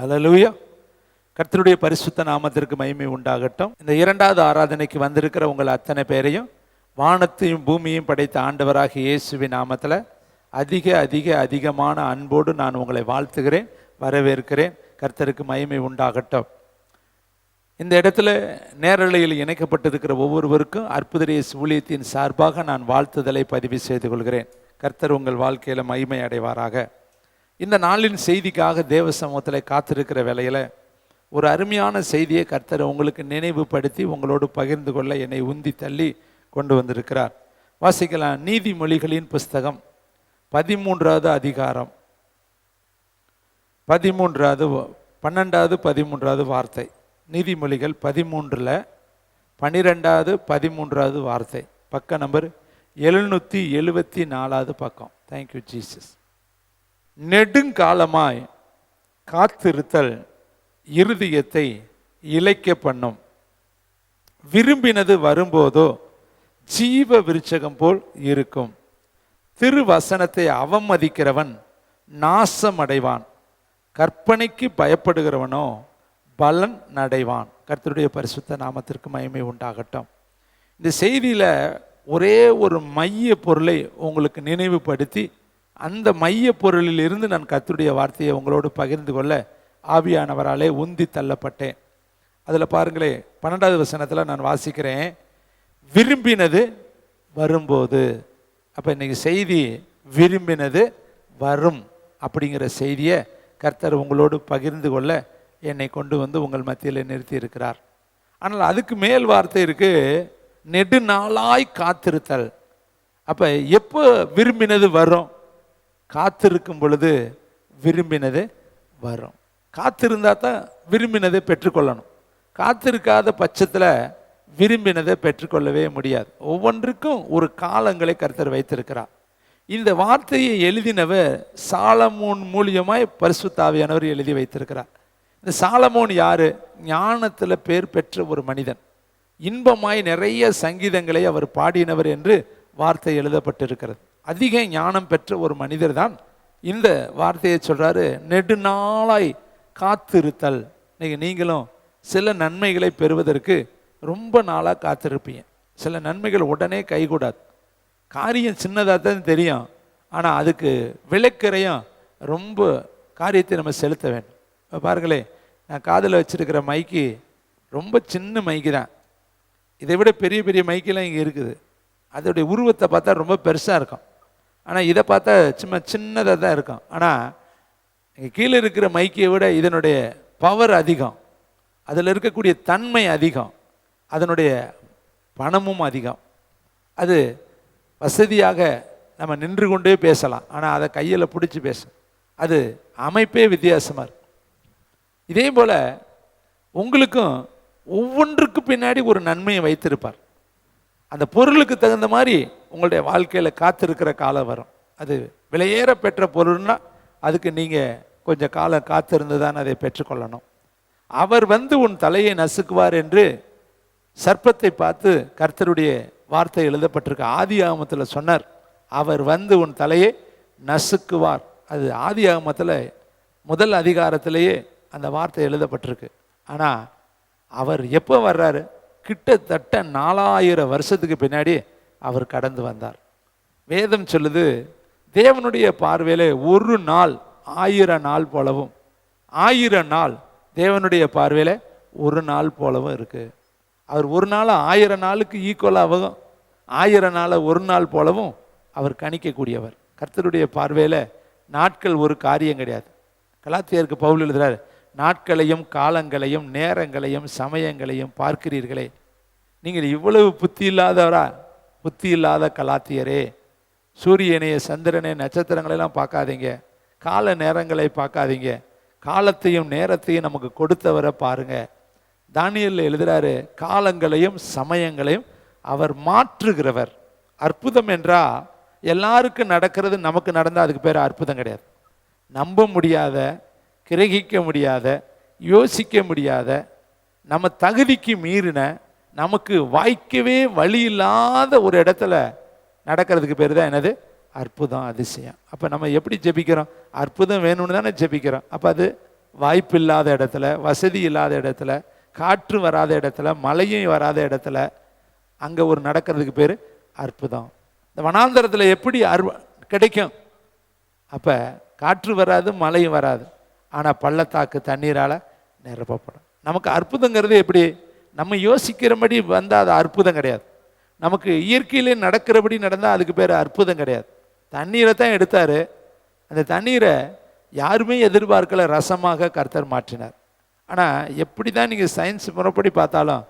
ஹல்லேலூயா. கர்த்தருடைய பரிசுத்த நாமத்திற்கு மகிமை உண்டாகட்டும். இந்த இரண்டாவது ஆராதனைக்கு வந்திருக்கிற உங்கள் அத்தனை பேரையும் வானத்தையும் பூமியையும் படைத்த ஆண்டவராகிய இயேசுவின் நாமத்தில் அதிகமான அன்போடு நான் உங்களை வாழ்த்துகிறேன், வரவேற்கிறேன். கர்த்தருக்கு மகிமை உண்டாகட்டும். இந்த இடத்துல நேரலையில் இணைக்கப்பட்டிருக்கிற ஒவ்வொருவருக்கும் அற்புதரேஸ் ஊழியத்தின் சார்பாக நான் வாழ்த்துதலை பதிவு செய்து கொள்கிறேன். கர்த்தர் உங்கள் வாழ்க்கையில் மகிமை அடைவாராக. இந்த நாளின் செய்திக்காக தேவ சமூகத்தில் காத்திருக்கிற வேளையில் ஒரு அருமையான செய்தியை கர்த்தர் உங்களுக்கு நினைவுபடுத்தி உங்களோடு பகிர்ந்து கொள்ள என்னை உந்தி தள்ளி கொண்டு வந்திருக்கிறார். வாசிக்கலாம். நீதிமொழிகளின் புஸ்தகம் 13வது அதிகாரம் 12வது வார்த்தை. நீதிமொழிகள் 13ல் 12வது 13வது வார்த்தை. பக்க நம்பர் 774வது பக்கம். Thank you Jesus. நெடுங்காலமாய் காத்திருத்தல் இருதயத்தை இளைக்க பண்ணும், விரும்பினது வரும்போதோ ஜீவ விருட்சகம் போல் இருக்கும். திருவசனத்தை அவமதிக்கிறவன் நாசம் அடைவான், கற்பனைக்கு பயப்படுகிறவனோ பலன் அடைவான். கர்த்தருடைய பரிசுத்த நாமத்திற்கு மகிமை உண்டாகட்டும். இந்த செய்தியில் ஒரே ஒரு மைய பொருளை உங்களுக்கு நினைவுபடுத்தி அந்த மைய பொருளில் இருந்து நான் கர்த்தருடைய வார்த்தையை உங்களோடு பகிர்ந்து கொள்ள ஆவியானவராலே உந்தி தள்ளப்பட்டேன். அதில் பாருங்களே, 12வது வசனத்தில் நான் வாசிக்கிறேன், விரும்பினது வரும்போது. அப்போ இன்னைக்கு செய்தி விரும்பினது வரும் அப்படிங்கிற செய்தியை கர்த்தர் உங்களோடு பகிர்ந்து கொள்ள என்னை கொண்டு வந்து உங்கள் மத்தியில் நிறுத்தி இருக்கிறார். ஆனால் அதுக்கு மேல் வார்த்தை இருக்கு, நெடுநாளாய் காத்திருத்தல். அப்போ எப்போ விரும்பினது வரும்? காத்திருக்கும் பொழுது விரும்பினது வரும். காத்திருந்தா தான் விரும்பினதை பெற்றுக்கொள்ளணும். காத்திருக்காத பட்சத்தில் விரும்பினதை பெற்றுக்கொள்ளவே முடியாது. ஒவ்வொன்றுக்கும் ஒரு காலங்களை கர்த்தர் வைத்திருக்கிறார். இந்த வார்த்தையை எழுதினவர் சாலமோன் மூலியமாய் பரிசுத்த ஆவியானவர் எழுதி வைத்திருக்கிறார். இந்த சாலமோன் யாரு? ஞானத்தில் பேர் பெற்ற ஒரு மனிதன். இன்பமாய் நிறைய சங்கீதங்களை அவர் பாடினவர் என்று வார்த்தை எழுதப்பட்டிருக்கிறது. அதிக ஞானம் பெற்ற ஒரு மனிதர் தான் இந்த வார்த்தையை சொல்றாரு, நெடுநாளாய் காத்திருத்தல். நீங்களும் சில நன்மைகளை பெறுவதற்கு ரொம்ப நாளாக காத்திருப்பீங்க. சில நன்மைகள் உடனே கைகூடாது. காரியம் சின்னதாக தான் தெரியும், ஆனால் அதுக்கு விளக்கறையும் ரொம்ப காரியத்தை நம்ம செலுத்த வேண்டும். பாருங்களே, நான் காதில் வச்சிருக்கிற மைக்கு ரொம்ப சின்ன மைக்கு தான். இதை விட பெரிய பெரிய மைக்கெல்லாம் இங்கே இருக்குது. அதோடைய உருவத்தை பார்த்தா ரொம்ப பெருசாக இருக்கும், ஆனால் இதை பார்த்தா சும்மா சின்னதாக தான் இருக்கும். ஆனால் இங்கே கீழே இருக்கிற மைக்கை விட இதனுடைய பவர் அதிகம், அதில் இருக்கக்கூடிய தன்மை அதிகம், அதனுடைய பணமும் அதிகம். அது வசதியாக நம்ம நின்று கொண்டே பேசலாம், ஆனால் அதை கையில் பிடிச்சி பேசணும். அது அமைப்பே வித்தியாசமாக இருக்கும். இதே போல் உங்களுக்கும் ஒவ்வொன்றுக்கு பின்னாடி ஒரு நன்மையை வைத்திருப்பார். அந்த பொருளுக்கு தகுந்த மாதிரி உங்களுடைய வாழ்க்கையில் காத்திருக்கிற காலம் வரும். அது விலையேற பெற்ற பொருள்னா அதுக்கு நீங்கள் கொஞ்சம் காலம் காத்திருந்து தான் அதை பெற்றுக்கொள்ளணும். அவர் வந்து உன் தலையை நசுக்குவார் என்று சர்ப்பத்தை பார்த்து கர்த்தருடைய வார்த்தை எழுதப்பட்டிருக்கு. ஆதி ஆகமத்தில் சொன்னார், அவர் வந்து உன் தலையை நசுக்குவார். அது ஆதி ஆகமத்தில் முதல் அதிகாரத்திலேயே அந்த வார்த்தை எழுதப்பட்டிருக்கு. ஆனால் அவர் எப்போ வர்றாரு? கிட்டத்தட்ட 4000 வருஷத்துக்கு பின்னாடி அவர் கடந்து வந்தார். வேதம் சொல்லுது, தேவனுடைய பார்வையிலே ஒரு நாள் 1000 நாள் போலவும், 1000 நாள் தேவனுடைய பார்வையில் ஒரு நாள் போலவும் இருக்கு. அவர் ஒரு நாள் 1000 நாளுக்கு ஈக்குவலாகவும் 1000 நாளை ஒரு நாள் போலவும் அவர் கணிக்கக்கூடியவர். கர்த்தருடைய பார்வையில் நாட்கள் ஒரு காரியம் கிடையாது. கலாத்தியருக்கு பவுல் எழுதுறாரு, நாட்களையும் காலங்களையும் நேரங்களையும் சமயங்களையும் பார்க்கிறீர்களே, நீங்கள் இவ்வளவு புத்தி இல்லாதவரா? புத்தி இல்லாத கலாத்தியரே, சூரியனைய சந்திரனை நட்சத்திரங்களெல்லாம் பார்க்காதீங்க, கால நேரங்களை பார்க்காதீங்க, காலத்தையும் நேரத்தையும் நமக்கு கொடுத்தவரை பாருங்க. தானியேல் எழுதுறாரு, காலங்களையும் சமயங்களையும் அவர் மாற்றுகிறவர். அற்புதம் என்றா எல்லாருக்கும் நடக்கிறது, நமக்கு நடந்தால் அதுக்கு பேர் அற்புதம் கிடையாது. நம்ப முடியாத, கிரகிக்க முடியாத, யோசிக்க முடியாத, நம்ம தகுதிக்கு மீறின, நமக்கு வாய்க்கவே வழி இல்லாத ஒரு இடத்துல நடக்கிறதுக்கு பேர் தான் என்னது? அற்புதம், அதிசயம். அப்போ நம்ம எப்படி ஜெபிக்கிறோம்? அற்புதம் வேணும்னு தானே ஜெபிக்கிறோம். அப்போ அது வாய்ப்பு இல்லாத இடத்துல, வசதி இல்லாத இடத்துல, காற்று வராத இடத்துல, மழையும் வராத இடத்துல அங்கே ஒரு நடக்கிறதுக்கு பேர் அற்புதம். இந்த வனாந்தரத்தில் எப்படி கிடைக்கும்? அப்போ காற்று வராது, மழையும் வராது, ஆனால் பள்ளத்தாக்கு தண்ணீரால் நிரப்பப்படும். நமக்கு அற்புதங்கிறது எப்படி? நம்ம யோசிக்கிறபடி வந்தால் அது அற்புதம் கிடையாது. நமக்கு இயற்கையிலே நடக்கிறபடி நடந்தால் அதுக்கு பேர் அற்புதம் கிடையாது. தண்ணீரை தான் எடுத்தார், அந்த தண்ணீரை யாருமே எதிர்பார்க்கல ரசமாக கர்த்தர் மாற்றினார். ஆனால் எப்படி தான் நீங்கள் சயின்ஸ் முறைப்படி பார்த்தாலும்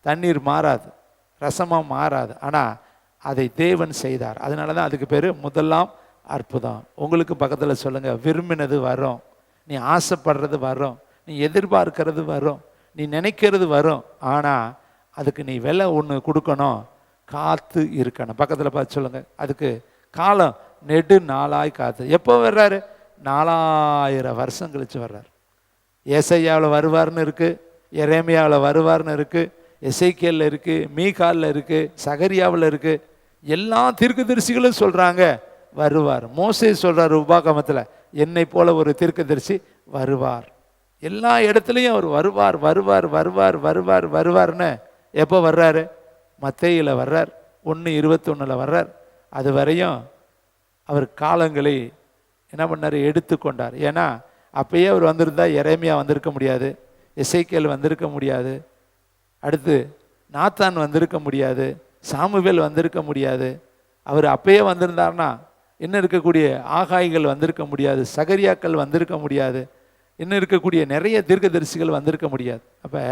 தண்ணீர் மாறாது, ரசமாக மாறாது. ஆனால் அதை தேவன் செய்தார். அதனால தான் அதுக்கு பேர் முதலாம் அற்புதம். உங்களுக்கு பக்கத்தில் சொல்லுங்கள், விரும்பினது வரும், நீ ஆசைப்படுறது வரும், நீ எதிர்பார்க்கிறது வரும், நீ நினைக்கிறது வரும். ஆனால் அதுக்கு நீ விலை ஒன்று கொடுக்கணும், காத்து இருக்கணும். பக்கத்தில் பார்த்து சொல்லுங்கள், அதுக்கு காலம் நெடு நாளாய் காத்து. எப்போ வர்றாரு? 4000 வருஷம் கழித்து வர்றார். ஏசையாவில் வருவார்னு இருக்குது, எரேமியாவில் வருவார்னு இருக்குது, எசேக்கியேலில் இருக்குது, மீகாலில் இருக்குது, சகரியாவில் இருக்குது. எல்லா தீர்க்கதரிசிகளும் சொல்கிறாங்க வருவார். மோசே சொல்கிறார் உபாகமத்தில், என்னை போல ஒரு தீர்க்கதரிசி வருவார். எல்லா இடத்துலையும் அவர் வருவார் வருவார் வருவார் வருவார் வருவார்னு. எப்போ வர்றாரு? மத்தேயில வர்றார், 1:21 வர்றார். அது வரையும் அவர் காலங்களை என்ன பண்ணார்? எடுத்துக்கொண்டார். ஏன்னா அப்பயே அவர் வந்திருந்தா எரேமியா வந்திருக்க முடியாது, எசேக்கியேல் வந்திருக்க முடியாது, அடுத்து நாத்தான் வந்திருக்க முடியாது, சாமுவேல் வந்திருக்க முடியாது. அவர் அப்பயே வந்திருந்தார்னா இன்னும் இருக்கக்கூடிய ஆகாய்கள் வந்திருக்க முடியாது, சகரியாக்கள் வந்திருக்க முடியாது, இன்னும் இருக்கக்கூடிய நிறைய தீர்க்கதரிசிகள் வந்திருக்க முடியாது. அப்போ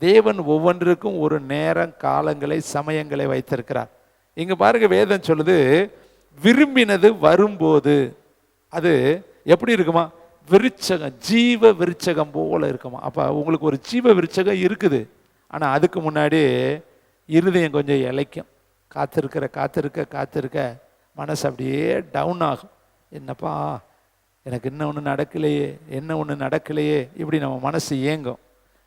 தேவன் ஒவ்வொன்றுக்கும் ஒரு நேரம், காலங்களை, சமயங்களை வைத்திருக்கிறார். இங்கே பாருங்க, வேதம் சொல்லுது விரும்பினது வரும்போது அது எப்படி இருக்குமா? விருட்சகம், ஜீவ விருட்சகம் போல இருக்குமா. அப்போ உங்களுக்கு ஒரு ஜீவ விருட்சகம் இருக்குது. ஆனால் அதுக்கு முன்னாடி இருதயம் கொஞ்சம் இலைக்கும். காத்திருக்க மனசு அப்படியே டவுன் ஆகும். என்னப்பா எனக்கு இன்னும் ஒன்று நடக்கலையே, இப்படி நம்ம மனசு ஏங்கும்.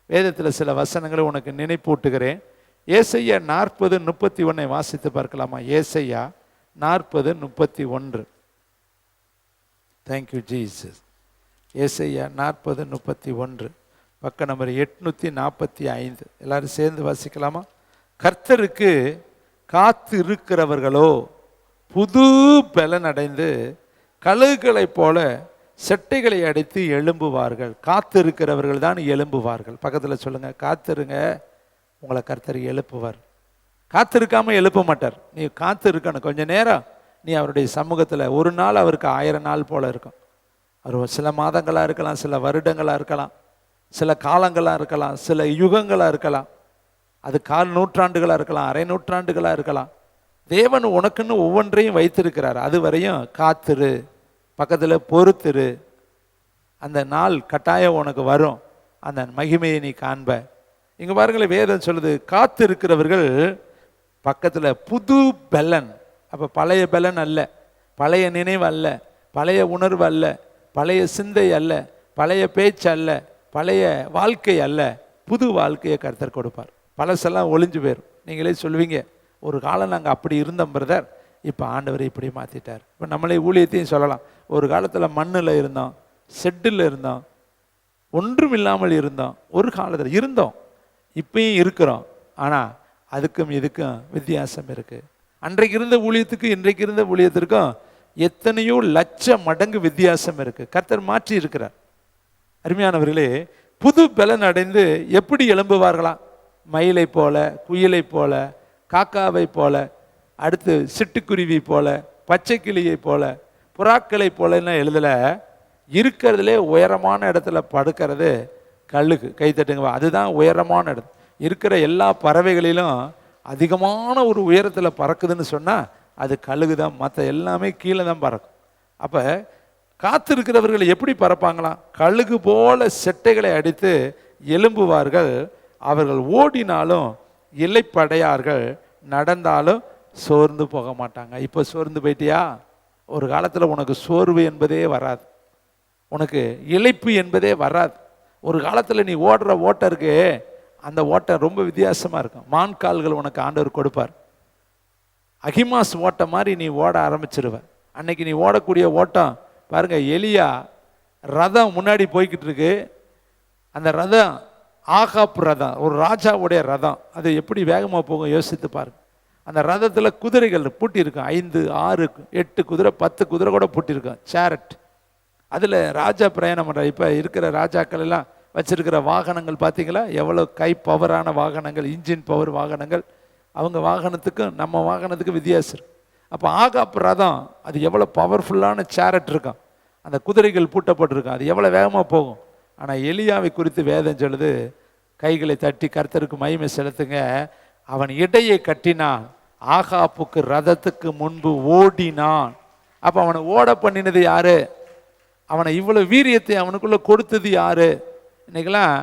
வேதத்தில் சில வசனங்களை உனக்கு நினைப்பூட்டுகிறேன். ஏசையா 40:31 வாசித்து பார்க்கலாமா? ஏசையா 40:31. Thank you Jesus. ஏசையா 40:31, பக்க நம்பர் 845. எல்லாரும் சேர்ந்து வாசிக்கலாமா? கர்த்தருக்கு காத்து இருக்கிறவர்களோ புது பலன் அடைந்து கழுகுகளைப் போல செட்டைகளை அடித்து எழும்புவார்கள். காத்து இருக்கிறவர்கள் தான் எழும்புவார்கள். பக்கத்தில் சொல்லுங்க, காத்திருங்க, உங்களை கர்த்தர் எழுப்புவார். காத்திருக்காம எழுப்ப மாட்டார். நீ காத்து இருக்கணும் கொஞ்ச நேரம். நீ அவருடைய சமூகத்தில் ஒரு நாள் அவருக்கு 1000 நாள் போல இருக்கும். அவர் சில மாதங்களாக இருக்கலாம், சில வருடங்களாக இருக்கலாம், சில காலங்களாக இருக்கலாம், சில யுகங்களாக இருக்கலாம், அது 1/4 நூற்றாண்டுகளாக இருக்கலாம், அரை நூற்றாண்டுகளாக இருக்கலாம். தேவன் உனக்குன்னு ஒவ்வொன்றையும் வைத்திருக்கிறார். அது வரையும் காத்திரு, பக்கத்தில் பொறுத்திரு. அந்த நாள் கட்டாயம் உனக்கு வரும், அந்த மகிமையை நீ காண்ப. இங்கே பாருங்களேன், வேதம் சொல்லுது காத்து இருக்கிறவர்கள் பக்கத்தில் புது பலன். அப்போ பழைய பலன் அல்ல, பழைய நினைவு அல்ல, பழைய உணர்வு அல்ல, பழைய சிந்தை அல்ல, பழைய பேச்சு அல்ல, பழைய வாழ்க்கை அல்ல, புது வாழ்க்கையை கர்த்தர் கொடுப்பார். பழசெல்லாம் ஒளிஞ்சு போயிடும். நீங்களே சொல்வீங்க, ஒரு காலம் நாங்கள் அப்படி இருந்தோம் பிரதர், இப்போ ஆண்டவர் இப்படி மாற்றிட்டார். இப்போ நம்மளே ஊழியத்தையும் சொல்லலாம். ஒரு காலத்தில் மண்ணில் இருந்தோம், செட்டில் இருந்தோம், ஒன்றும் இல்லாமல் இருந்தோம், ஒரு காலத்தில் இருந்தோம், இப்பயும் இருக்கிறோம். ஆனால் அதுக்கும் இதுக்கும் வித்தியாசம் இருக்குது. அன்றைக்கு இருந்த ஊழியத்துக்கு இன்றைக்கு இருந்த ஊழியத்திற்கும் எத்தனையோ லட்ச மடங்கு வித்தியாசம் இருக்குது. கர்த்தர் மாற்றி இருக்கிறார். அருமையானவர்களே, புது பலன் அடைந்து எப்படி எழும்புவார்களாம்? மயிலை போல, குயிலை போல, காக்காவை போல, அடுத்து சிட்டுக்குருவி போல, பச்சை கிளியை போல, புறாக்களை போலன்னு எழுதலை. இருக்கிறதுலே உயரமான இடத்துல படுக்கிறது கழுகு. கைத்தட்டுங்க, அதுதான் உயரமான இடம். இருக்கிற எல்லா பறவைகளிலும் அதிகமான ஒரு உயரத்தில் பறக்குதுன்னு சொன்னால் அது கழுகு தான். மற்ற எல்லாமே கீழே தான் பறக்கும். அப்போ காத்திருக்கிறவர்கள் எப்படி பறப்பாங்களாம்? கழுகு போல செட்டைகளை அடித்து எழும்புவார்கள். அவர்கள் ஓடினாலும் இலைப்படையார்கள், நடந்தாலும் சோர்ந்து போக மாட்டாங்க. இப்போ சோர்ந்து போயிட்டியா? ஒரு காலத்தில் உனக்கு சோர்வு என்பதே வராது, உனக்கு இளைப்பு என்பதே வராது. ஒரு காலத்தில் நீ ஓடுற ஓட்டம் இருக்கு, அந்த ஓட்டம் ரொம்ப வித்தியாசமாக இருக்கும். மான் கால்கள் உனக்கு ஆண்டவர் கொடுப்பார். அகிமாஸ் ஓட்டம் மாதிரி நீ ஓட ஆரம்பிச்சிருவ. அன்னைக்கு நீ ஓடக்கூடிய ஓட்டம் பாருங்க, எலியா ரதம் முன்னாடி போய்கிட்டு இருக்கு. அந்த ரதம் ஆகாப் ரதம், ஒரு ராஜாவுடைய ரதம். அது எப்படி வேகமாக போகும் யோசித்து பாருங்க. அந்த ரதத்தில் குதிரைகள் பூட்டியிருக்கும், 5, 6, 8 குதிரை, 10 குதிரை கூட பூட்டியிருக்கும், சேரட். அதில் ராஜா பிரயாணம் பண்ணுறார். இப்போ இருக்கிற ராஜாக்கள் எல்லாம் வச்சிருக்கிற வாகனங்கள் பார்த்தீங்களா, எவ்வளோ கை பவரான வாகனங்கள், இன்ஜின் பவர் வாகனங்கள். அவங்க வாகனத்துக்கும் நம்ம வாகனத்துக்கும் வித்தியாசம் இருக்கு. அப்போ ஆகாப் ரதம் அது எவ்வளோ பவர்ஃபுல்லான சேரட் இருக்கும், அந்த குதிரைகள் பூட்டப்பட்டிருக்கும், அது எவ்வளோ வேகமாக போகும். ஆனால் எலியாவை குறித்து வேதம் சொல்லுது, கைகளை தட்டி கர்த்தருக்கு மகிமை செலுத்துங்க, அவன் இடையை கட்டினான், ஆகாப்புக்கு ரதத்துக்கு முன்பு ஓடினான். அப்போ அவனை ஓட பண்ணினது யாரு? அவனை இவ்வளோ வீரியத்தை அவனுக்குள்ள கொடுத்தது யாரு? இன்னைக்கெல்லாம்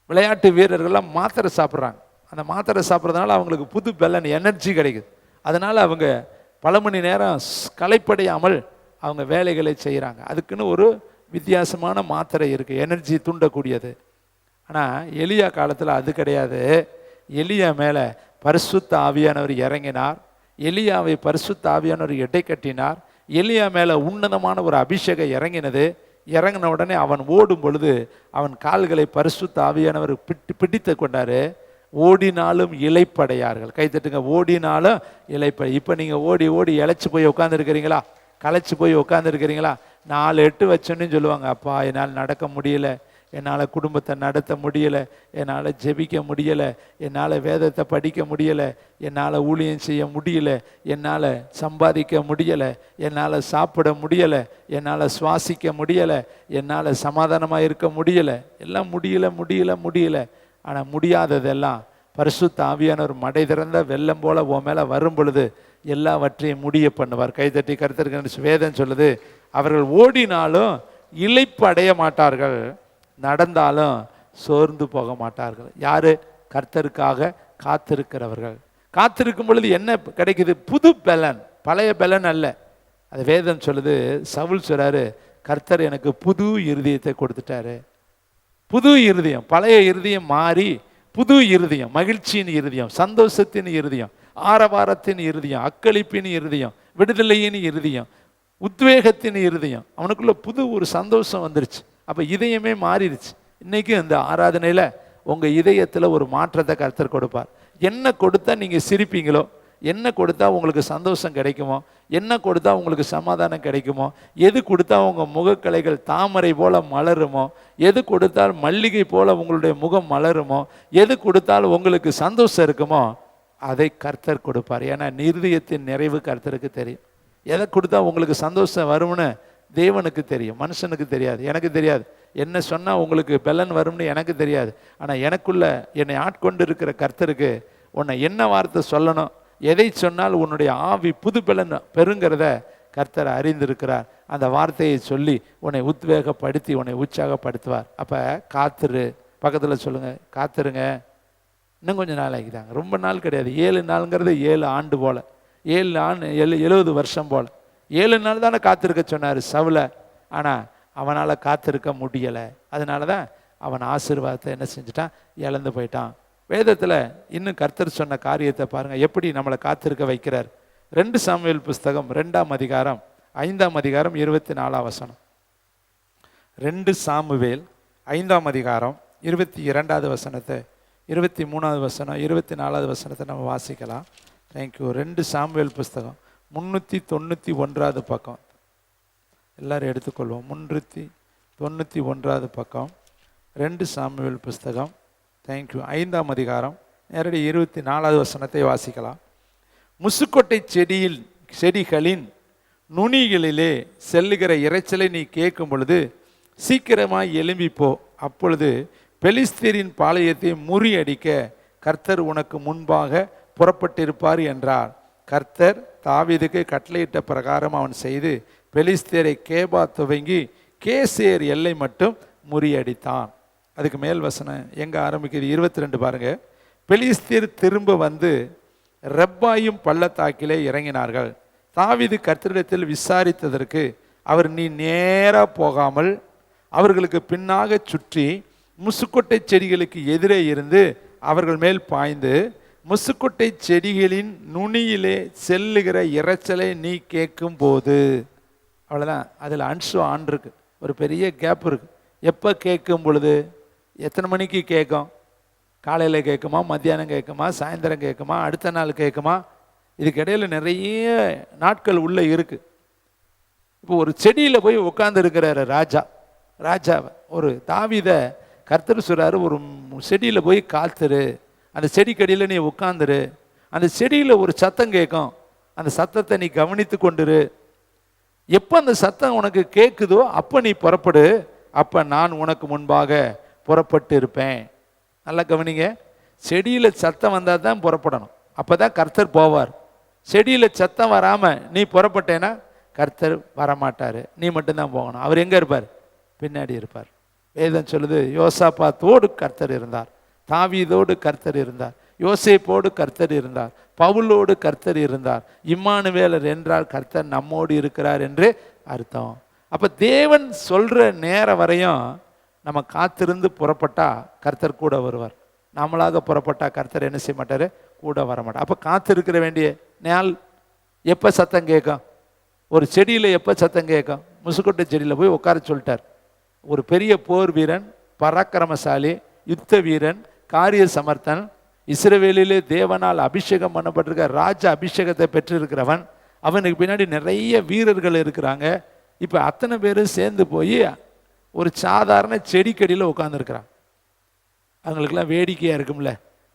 விளையாட்டு வீரர்கள்லாம் மாத்திரை சாப்பிட்றாங்க. அந்த மாத்திரை சாப்பிட்றதுனால அவங்களுக்கு புது பலன், எனர்ஜி கிடைக்குது. அதனால அவங்க பல மணி நேரம் களைப்படையாமல் அவங்க வேலைகளை செய்கிறாங்க. அதுக்குன்னு ஒரு வித்தியாசமான மாத்திரை இருக்குது, எனர்ஜி தூண்டக்கூடியது. ஆனால் எலியா காலத்தில் அது கிடையாது. எலியா மேலே பரிசுத்த ஆவியானவர் இறங்கினார். எலியாவை பரிசுத்த ஆவியானவர் எடை கட்டினார். எலியா மேலே உன்னதமான ஒரு அபிஷேகம் இறங்கினது. இறங்கின உடனே அவன் ஓடும் பொழுது அவன் கால்களை பரிசுத்த ஆவியானவர் பிடித்து கொண்டாரு. ஓடினாலும் இளைப்படையார்கள். கைத்தட்டுங்க, ஓடினாலும் இளைப்படை. இப்போ நீங்கள் ஓடி ஓடி இழைச்சி போய் உட்காந்துருக்கிறீங்களா? களைச்சி போய் உட்காந்துருக்கிறீங்களா? 4-8 வச்சோன்னு சொல்லுவாங்க, அப்பா என்னால் நடக்க முடியல, என்னால் குடும்பத்தை நடத்த முடியலை, என்னால் ஜெபிக்க முடியலை, என்னால் வேதத்தை படிக்க முடியலை, என்னால் ஊழியம் செய்ய முடியலை, என்னால் சம்பாதிக்க முடியலை, என்னால் சாப்பிட முடியலை, என்னால் சுவாசிக்க முடியலை, என்னால் சமாதானமாக இருக்க முடியலை, எல்லாம் முடியலை முடியலை முடியலை. ஆனால் முடியாததெல்லாம் பரிசுத்த ஆவியானவர் மடை திறந்த வெள்ளம் போல உன் மேலே வரும் பொழுது எல்லாவற்றையும் முடிய பண்ணுவார். கைதட்டி கருத்திருக்க வேதம் சொல்லுது, அவர்கள் ஓடினாலும் இளைப்பு அடைய மாட்டார்கள், நடந்தாலும் சோர்ந்து போக மாட்டார்கள். யாரு? கர்த்தருக்காக காத்திருக்கிறவர்கள். காத்திருக்கும் பொழுது என்ன கிடைக்குது? புது பலன், பழைய பலன் அல்ல. அது வேதம் சொல்லுது. சவுல் சொல்றாரு, கர்த்தர் எனக்கு புது இருதயத்தை கொடுத்துட்டாரு. புது இருதயம், பழைய இருதயம் மாறி புது இருதயம், மகிழ்ச்சியின் இருதயம், சந்தோஷத்தின் இருதயம், ஆரவாரத்தின் இருதயம், அக்களிப்பின் இருதயம், விடுதலையின் இருதயம், உத்வேகத்தின் இருதயம். அவனுக்குள்ள புது ஒரு சந்தோஷம் வந்துருச்சு. அப்போ இதயமே மாறிடுச்சு. இன்னைக்கு இந்த ஆராதனையில் உங்கள் இதயத்தில் ஒரு மாற்றத்தை கர்த்தர் கொடுப்பார். என்ன கொடுத்தா நீங்கள் சிரிப்பீங்களோ, என்ன கொடுத்தா உங்களுக்கு சந்தோஷம் கிடைக்குமோ, என்ன கொடுத்தா உங்களுக்கு சமாதானம் கிடைக்குமோ, எது கொடுத்தா உங்கள் முகக்கலைகள் தாமரை போல மலருமோ, எது கொடுத்தால் மல்லிகை போல உங்களுடைய முகம் மலருமோ, எது கொடுத்தால் உங்களுக்கு சந்தோஷம் இருக்குமோ அதை கர்த்தர் கொடுப்பார். ஏன்னா இருதயத்தின் நிறைவு கர்த்தருக்கு தெரியும். எதை கொடுத்தா உங்களுக்கு சந்தோஷம் வரும்னு தேவனுக்கு தெரியும், மனுஷனுக்கு தெரியாது, எனக்கு தெரியாது. என்ன சொன்னால் உங்களுக்கு பலன் வரும்னு எனக்கு தெரியாது. ஆனால் எனக்குள்ள என்னை ஆட்கொண்டு இருக்கிற கர்த்தருக்கு உன்னை என்ன வார்த்தை சொல்லணும், எதை சொன்னால் உன்னுடைய ஆவி புது பலன் பெறுங்கிறத கர்த்தர் அறிந்திருக்கிறார். அந்த வார்த்தையை சொல்லி உன்னை உத்வேகப்படுத்தி உன்னை உற்சாகப்படுத்துவார். அப்போ காத்துரு, பக்கத்தில் சொல்லுங்கள், காத்துருங்க. இன்னும் கொஞ்சம் நாள் ஆகிதாங்க, ரொம்ப நாள் கிடையாது. 7 நாளுங்கிறது 7 ஆண்டு போல், 7 ஆண்டு 70 வருஷம் போல். 7 நாள் தானே காத்திருக்க சொன்னார் சவுலை. ஆனால் அவனால் காத்திருக்க முடியலை. அதனால தான் அவன் ஆசீர்வாதத்தை என்ன செஞ்சிட்டான், இழந்து போயிட்டான். வேதத்தில் இன்னும் கர்த்தர் சொன்ன காரியத்தை பாருங்கள், எப்படி நம்மளை காத்திருக்க வைக்கிறார். 2 சாமுவேல் புஸ்தகம் 2ஆம் அதிகாரம் 5ஆம் அதிகாரம் 24ஆம் வசனம். 2 சாமுவேல் 5ஆம் அதிகாரம் 22வது வசனத்தை, 23வது வசனம், 24வது வசனத்தை நம்ம வாசிக்கலாம். தேங்க்யூ. 2 சாமுவேல் புஸ்தகம் 391வது பக்கம், எல்லாரும் எடுத்துக்கொள்வோம். 391வது பக்கம், 2 சாமுவேல் புஸ்தகம். தேங்க்யூ. 5ஆம் அதிகாரம் நேரடி 24வது வசனத்தை வாசிக்கலாம். முசுக்கொட்டை செடிகளின் நுனிகளிலே செல்லுகிற இறைச்சலை நீ கேட்கும் பொழுது சீக்கிரமாய் எழும்பிப்போ, அப்பொழுது பெலிஸ்தீரின் பாளையத்தை முறியடிக்க கர்த்தர் உனக்கு முன்பாக புறப்பட்டிருப்பார் என்றார். கர்த்தர் தாவீதுக்கு கட்டளையிட்ட பிரகாரம் அவன் செய்து பெலிஸ்தீரை கேபா துவங்கி கேசேர் எல்லை மட்டும் முறியடித்தான். அதுக்கு மேல் வசனம் எங்கே ஆரம்பிக்குது? 22 பாருங்க. பெலிஸ்தீர் திரும்ப வந்து ரெப்பாயும் பள்ளத்தாக்கிலே இறங்கினார்கள். தாவீது கர்த்தரிடத்தில் விசாரித்ததற்கு அவர், நீ நேராக போகாமல் அவர்களுக்கு பின்னாக சுற்றி முசுக்கொட்டை செடிகளுக்கு எதிரே இருந்து அவர்கள் மேல் பாய்ந்து முசுக்கொட்டை செடிகளின் நுனியிலே செல்லுகிற இறைச்சலை நீ கேட்கும் போது, அவ்வளோதான். அதில் ஆன் இருக்கு. ஒரு பெரிய கேப் இருக்கு. எப்போ கேட்கும் பொழுது, எத்தனை மணிக்கு கேட்கும்? காலையில் கேட்குமா, மத்தியானம் கேட்குமா, சாயந்தரம் கேட்குமா, அடுத்த நாள் கேட்குமா? இதுக்கு இடையில நிறைய நாட்கள் உள்ளே இருக்கு. இப்போ ஒரு செடியில் போய் உட்கார்ந்து இருக்கிறாரு ராஜாவை ஒரு தாவீதை கர்த்தர் சொல்றாரு, ஒரு செடியில் போய் காத்துரு, அந்த செடிக்கடியில் நீ உட்காந்துரு, அந்த செடியில் ஒரு சத்தம் கேட்கும், அந்த சத்தத்தை நீ கவனித்து கொண்டுரு. எப்போ அந்த சத்தம் உனக்கு கேட்குதோ அப்போ நீ புறப்படு, அப்போ நான் உனக்கு முன்பாக புறப்பட்டு இருப்பேன். நல்லா கவனிங்க, செடியில் சத்தம் வந்தால் தான் புறப்படணும், அப்போ தான் கர்த்தர் போவார். செடியில் சத்தம் வராமல் நீ புறப்பட்டேன்னா கர்த்தர் வரமாட்டார், நீ மட்டும்தான் போகணும். அவர் எங்கே இருப்பார்? பின்னாடி இருப்பார். வேதம் சொல்லுது, யோசாபாத்தோடு கர்த்தர் இருந்தார், தாவீதோடு கர்த்தர் இருந்தார், யோசேப்போடு கர்த்தர் இருந்தார், பவுலோடு கர்த்தர் இருந்தார். இம்மானுவேலர் என்றால் கர்த்தர் நம்மோடு இருக்கிறார் என்று அர்த்தம். அப்போ தேவன் சொல்கிற நேரம் வரையும் நம்ம காத்திருந்து புறப்பட்டா கர்த்தர் கூட வருவார். நம்மளாக புறப்பட்டா கர்த்தர் என்ன செய்ய மாட்டார்? கூட வர மாட்டார். அப்போ காத்திருக்கிற வேண்டிய நாள் எப்போ சத்தம் கேட்கும்? ஒரு செடியில் எப்போ சத்தம் கேட்கும்? முசுக்கொட்டை செடியில் போய் உட்கார சொல்லிட்டார். ஒரு பெரிய போர் வீரன், பராக்கிரமசாலி, யுத்த வீரன், காரிய சமர்த்தன், இஸ்ரவேலிலே தேவனால் அபிஷேகம் பண்ணப்பட்டிருக்க ராஜ அபிஷேகத்தை பெற்றிருக்கிறவன், அவனுக்கு பின்னாடி நிறைய வீரர்கள் இருக்கிறாங்க. இப்போ அத்தனை பேரும் சேர்ந்து போய் ஒரு சாதாரண செடிக்கடியில் உட்காந்துருக்கிறான். அவங்களுக்கெல்லாம் வேடிக்கையாக இருக்கும்ல,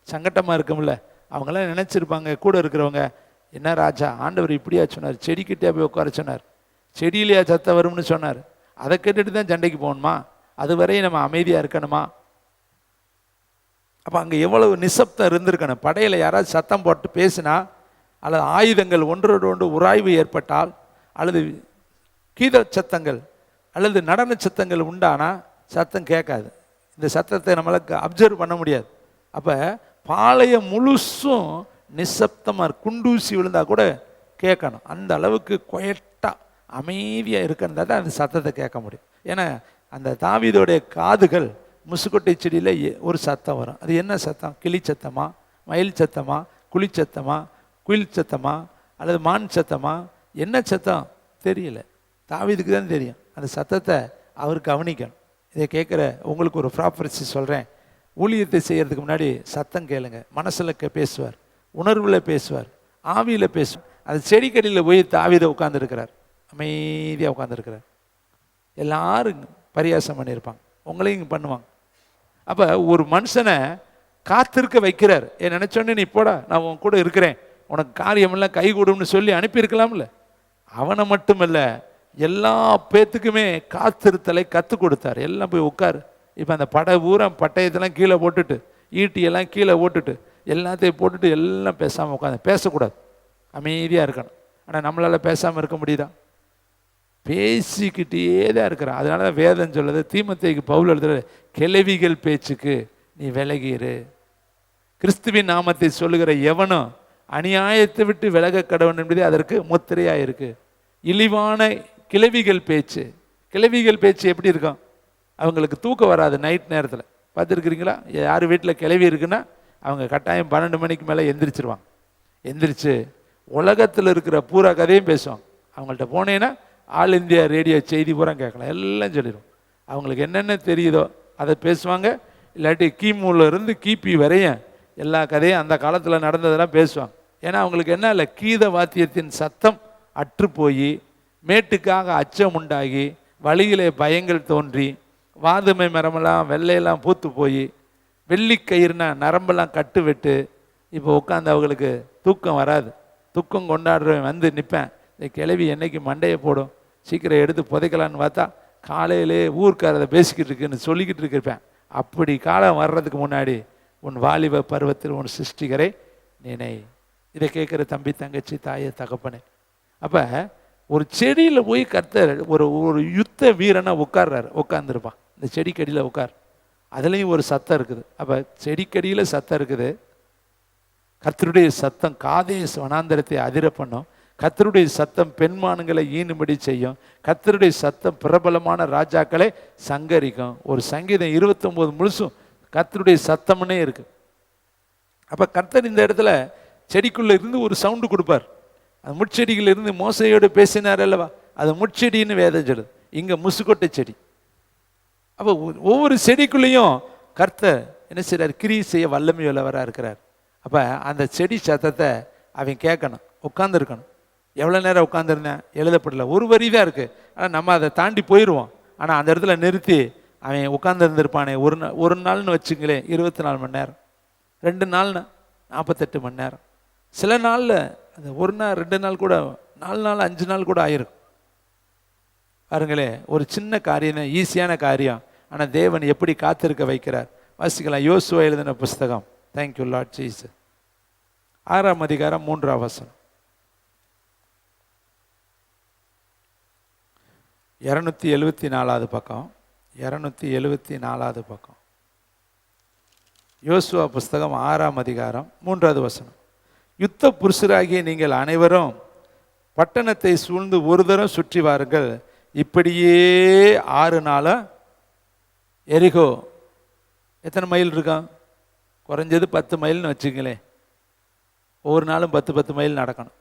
சங்கட்டமாக இருக்கும்ல. அவங்களாம் நினச்சிருப்பாங்க கூட இருக்கிறவங்க, என்ன ராஜா, ஆண்டவர் இப்படியா சொன்னார், செடிக்கிட்டே போய் உட்கார சொன்னார், செடியிலேயே சத்தம் வரும்னு சொன்னார், அதை கேட்டுட்டு தான் சண்டைக்கு போகணுமா? அது வரையும் நம்ம அமைதியாக இருக்கணுமா? அப்போ அங்கே எவ்வளவு நிசப்தம் இருந்திருக்கணும். படையில் யாராவது சத்தம் போட்டு பேசினா, அல்லது ஆயுதங்கள் ஒன்றோடு ஒன்று உராய்வு ஏற்பட்டால், அல்லது கீத சத்தங்கள் அல்லது நடன சத்தங்கள் உண்டானா சத்தம் கேட்காது. இந்த சத்தத்தை நம்மளுக்கு அப்சர்வ் பண்ண முடியாது. அப்போ பாளையம் முழுசும் நிசப்தமாக, குண்டூசி விழுந்தா கூட கேட்கணும். அந்த அளவுக்கு குயட்டாக அமைதியாக இருக்கிறதா தான் அந்த சத்தத்தை கேட்க முடியும். ஏன்னா அந்த தாவீதோடைய காதுகள் முசுக்கொட்டை செடியில் ஒரு சத்தம் வரும். அது என்ன சத்தம்? கிளி சத்தமா, மயில் சத்தமா, குழி சத்தமா, குயில் சத்தமா, அல்லது மான் சத்தமா, என்ன சத்தம் தெரியல, தாவீதுக்கு தான் தெரியும். அந்த சத்தத்தை அவர் கவனிக்கணும். இதை கேட்குற உங்களுக்கு ஒரு ப்ராப்பர்சி சொல்கிறேன். ஊழியத்தை செய்கிறதுக்கு முன்னாடி சத்தம் கேளுங்க. மனசில் பேசுவார், உணர்வில் பேசுவார், ஆவியில் பேசுவார். அது செடிக்கடியில் போய் தாவீதை உட்காந்துருக்கிறார், அமைதியாக உட்காந்துருக்கிறார். எல்லாரும் பரியாசம் பண்ணியிருப்பாங்க, உங்களையும் பண்ணுவாங்க. அப்போ ஒரு மனுஷனை காத்திருக்க வைக்கிறார். ஏன் நினச்சோன்னே நீ போடா, நான் உன் கூட இருக்கிறேன், உனக்கு காரியமெல்லாம் கை கொடுன்னு சொல்லி அனுப்பியிருக்கலாம்ல. அவனை மட்டுமல்ல, எல்லா பேத்துக்குமே காத்திருத்தலை கற்றுக் கொடுத்தார். எல்லாம் போய் உட்காரு. இப்போ அந்த பட்டயத்தெல்லாம் கீழே போட்டுட்டு, ஈட்டியெல்லாம் கீழே போட்டுட்டு, எல்லாத்தையும் போட்டுட்டு எல்லாம் பேசாமல் உட்காந்து, பேசக்கூடாது, அமைதியாக இருக்கணும். ஆனால் நம்மளால் பேசாமல் இருக்க முடியுதா? பேசிக்கிட்டே தான் இருக்கிறான். அதனால தான் வேதம் சொல்லுது, தீமோத்தேயுக்கு பவுல் எழுதுறது, கிழவிகள் பேச்சுக்கு நீ விலகிரு. கிறிஸ்துவின் நாமத்தை சொல்லுகிற எவனும் அநியாயத்தை விட்டு விலக கடவன் என்பதே அதற்கு முத்திரையாக இருக்கு. இழிவான கிழவிகள் பேச்சு, கிழவிகள் பேச்சு எப்படி இருக்கும்? அவங்களுக்கு தூக்கம் வராது நைட் நேரத்தில். பார்த்துருக்குறீங்களா? யார் வீட்டில் கிளவி இருக்குன்னா அவங்க கட்டாயம் 12 மணிக்கு மேலே எந்திரிச்சிருவாங்க. எந்திரிச்சு உலகத்தில் இருக்கிற பூரா கதையும் பேசுவாங்க. அவங்கள்ட்ட போனேன்னா ஆல் இந்தியா ரேடியோ செய்தி பூரா கேட்கலாம், எல்லாம் சொல்லிடும். அவங்களுக்கு என்னென்ன தெரியுதோ அதை பேசுவாங்க. இல்லாட்டி கிமுலேருந்து கிபி வரையும் எல்லா கதையும் அந்த காலத்தில் நடந்ததெல்லாம் பேசுவாங்க. ஏன்னா அவங்களுக்கு என்ன இல்லை, கீத வாத்தியத்தின் சத்தம் அற்று போய், மேட்டுக்காக அச்சம் உண்டாகி, வழியிலே பயங்கள் தோன்றி, வாதுமை மரமெல்லாம் வெள்ளையெல்லாம் பூத்து போய், வெள்ளிக்கயிறுனா நரம்பெல்லாம் கட்டு விட்டு, இப்போ உட்காந்து அவங்களுக்கு தூக்கம் வராது. தூக்கம் கொண்டாடுறவன் வந்து நிற்பேன், இந்த கிளவி என்னைக்கு மண்டையை போடும், சீக்கிரம் எடுத்து புதைக்கலான்னு பார்த்தா காலையிலே ஊர்க்காரதை பேசிக்கிட்டு இருக்குன்னு சொல்லிக்கிட்டு இருப்பேன். அப்படி காலம் வர்றதுக்கு முன்னாடி உன் வாலிப பருவத்தில் உன் சிருஷ்டிகரை நினை. இதை கேட்குற தம்பி, தங்கச்சி, தாயை, தகப்பனே. அப்போ ஒரு செடியில் போய் கர்த்தர் ஒரு யுத்த வீரனை உட்கார்ந்துருப்பான். இந்த செடிக்கடியில் உட்கார், அதுலேயும் ஒரு சத்தம் இருக்குது. அப்போ செடிக்கடியில் சத்தம் இருக்குது. கர்த்தருடைய சத்தம் காதேஸ் வனாந்தரத்தை அதிர பண்ணும். கர்த்தருடைய சத்தம் பெண்மான்களை ஈனும்படி செய்யும். கர்த்தருடைய சத்தம் பிரபலமான ராஜாக்களை சங்கரிக்கும். ஒரு சங்கீதம் 29 முழுசும் கர்த்தருடைய சத்தம்னே இருக்கு. அப்போ கர்த்தர் இந்த இடத்துல செடிக்குள்ளே இருந்து ஒரு சவுண்டு கொடுப்பார். அந்த முட்செடிகள் இருந்து மோசையோடு பேசினார் அல்லவா, அது முட்செடின்னு வேதம் சொல்லுது. இங்கே முசுக்கொட்டை செடி. அப்போ ஒவ்வொரு செடிக்குள்ளேயும் கர்த்தர் என்ன செய்கிறார்? கிரியை செய்ய வல்லமை உள்ளவராக இருக்கிறார். அப்போ அந்த செடி சத்தத்தை அவன் கேட்கணும், உட்காந்துருக்கணும். எவ்வளோ நேரம் உட்காந்துருந்தேன் எழுதப்படல, ஒரு வரி தான் இருக்குது. ஆனால் நம்ம அதை தாண்டி போயிடுவோம். ஆனால் அந்த இடத்துல நிறுத்தி அவன் உட்காந்துருந்துருப்பானே. ஒரு நாள்னு வச்சுங்களேன் 24 மணி நேரம், 2 நாள்னு 48 மணி நேரம், சில நாளில் அந்த ஒரு நாள் 2 நாள் கூட 4 நாள் 5 நாள் கூட ஆயிருக்கும். பாருங்களே, ஒரு சின்ன காரியம் தான், ஈஸியான காரியம். ஆனால் தேவன் எப்படி காத்திருக்க வைக்கிறார். வாசிக்கலாம் யோசுவா எழுதின புஸ்தகம். Thank you Lord Jesus. 6ஆம் அதிகாரம் 3ஆம் வசனம். 274வது பக்கம், 274வது பக்கம். யோசுவா புஸ்தகம் 6ஆம் அதிகாரம் 3வது வசனம். யுத்த புருஷராகிய நீங்கள் அனைவரும் பட்டணத்தை சூழ்ந்து ஒரு தரம் சுற்றி வாருங்கள். இப்படியே 6 நாளாக எரிகோ எத்தனை மைல் இருக்கான்? குறைஞ்சது 10 மைல்னு வச்சுங்களேன். ஒவ்வொரு நாளும் 10 மைல் நடக்கணும்.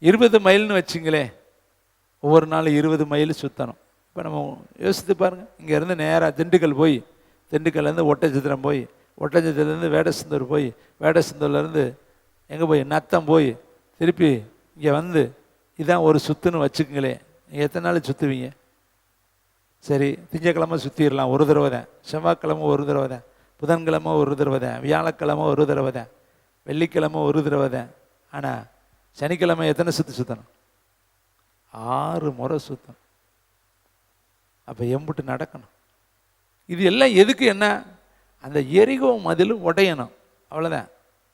20 மைல்னு வச்சுங்களே, ஒவ்வொரு நாளும் 20 மைல் சுற்றணும். இப்போ நம்ம யோசித்து பாருங்கள், இங்கேருந்து நேராக திண்டுக்கல் போய், திண்டுக்கல்லேருந்து ஒட்டச்சத்திரம் போய், ஒட்டச்சத்திரத்துலேருந்து வேடசந்தூர் போய், வேடசந்தூர்லேருந்து எங்கே போய் நத்தம் போய் திருப்பி இங்கே வந்து, இதான் ஒரு சுற்றுன்னு வச்சுக்கங்களே. நீங்கள் எத்தனை நாள் சுற்றுவீங்க? சரி, திங்கக்கிழமை சுற்றிடலாம், ஒரு தடவை தான். செவ்வாய்க்கிழமை ஒரு தடவை தான். புதன்கிழமை ஒரு தடவை தான். வியாழக்கிழமை ஒரு தடவை தான். வெள்ளிக்கிழமை ஒரு தடவை தான். ஆனால் சனிக்கிழமை எத்தனை சுற்றணும்? 6 முறை சுற்றணும். அப்போ எம்புட்டு நடக்கணும். இது எல்லாம் எதுக்கு? என்ன? அந்த எரிகோ மதில் உடையணும், அவ்வளோதான்.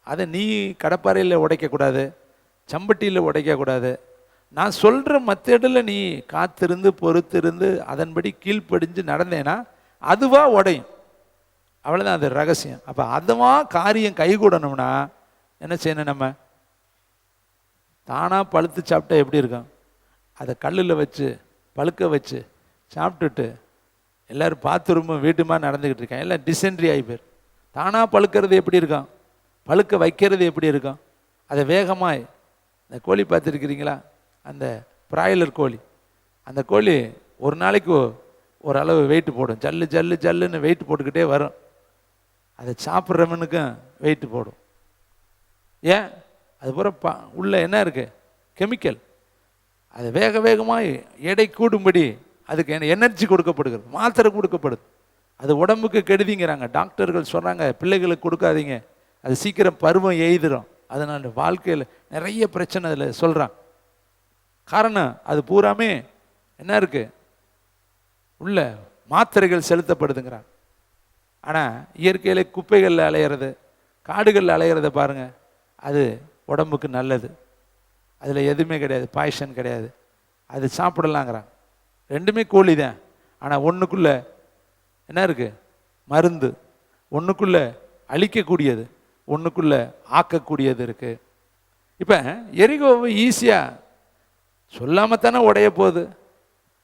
அதை நீ கடப்பாறையில் உடைக்கக்கூடாது, சம்பட்டியில் உடைக்கக்கூடாது. நான் சொல்கிற மெத்தடில் நீ காத்திருந்து பொறுத்திருந்து அதன்படி கீழ்ப்படிஞ்சு நடந்தேன்னா அதுவாக உடையும், அவ்வளோதான். அது ரகசியம். அப்போ அதுவாக காரியம் கைகூடணும்னா என்ன செய்யணும்? நம்ம தானாக பழுத்து சாப்பிட்டா எப்படி இருக்கும்? அதை கல்லில் வச்சு பழுக்க வச்சு சாப்பிட்டுட்டு எல்லோரும் பாத்ரூமும் வீட்டுமா நடந்துக்கிட்டு இருக்கேன், எல்லாம் டிசென்ட்ரி ஆகி போயிரு. தானாக பழுக்கிறது எப்படி இருக்கும்? பழுக்க வைக்கிறது எப்படி இருக்கும்? அதை வேகமாக, இந்த கோழி பார்த்துருக்கிறீங்களா? அந்த பிராய்லர் கோழி, அந்த கோழி ஒரு நாளைக்கு ஒரு அளவு வெயிட் போடும். ஜல்லு ஜல்லு ஜல்லுன்னு வெயிட் போட்டுக்கிட்டே வரும். அதை சாப்பிட்றவனுக்கும் வெயிட் போடும். ஏன்? அது பூரா உள்ள என்ன இருக்குது? கெமிக்கல். அது வேக வேகமாக எடை கூடும்படி அதுக்கு எனர்ஜி கொடுக்கப்படுகிறது, மாத்திரை கொடுக்கப்படுது. அது உடம்புக்கு கெடுதிங்கிறாங்க டாக்டர்கள். சொல்கிறாங்க பிள்ளைகளுக்கு கொடுக்காதீங்க, அது சீக்கிரம் பருவம் எய்திரும். அதனால் வாழ்க்கையில் நிறைய பிரச்சனை அதில் சொல்கிறாங்க. காரணம் அது பூராமே என்ன இருக்குது? உள்ள மாத்திரைகள் செலுத்தப்படுதுங்கிறாங்க. ஆனால் இயற்கையில் குப்பைகளில் அலையிறது, காடுகளில் அலையிறத பாருங்கள், அது உடம்புக்கு நல்லது. அதில் எதுவுமே கிடையாது, பாய்சன் கிடையாது, அது சாப்பிடலாங்கிறாங்க. ரெண்டுமே கோழி தான். ஆனால் ஒன்றுக்குள்ளே என்ன இருக்குது? மருந்து. ஒன்றுக்குள்ளே அழிக்கக்கூடியது, ஒன்றுக்குள்ளே ஆக்கக்கூடியது இருக்குது. இப்போ எரிகோவை ஈஸியாக சொல்லாமல் தானே உடைய போகுது,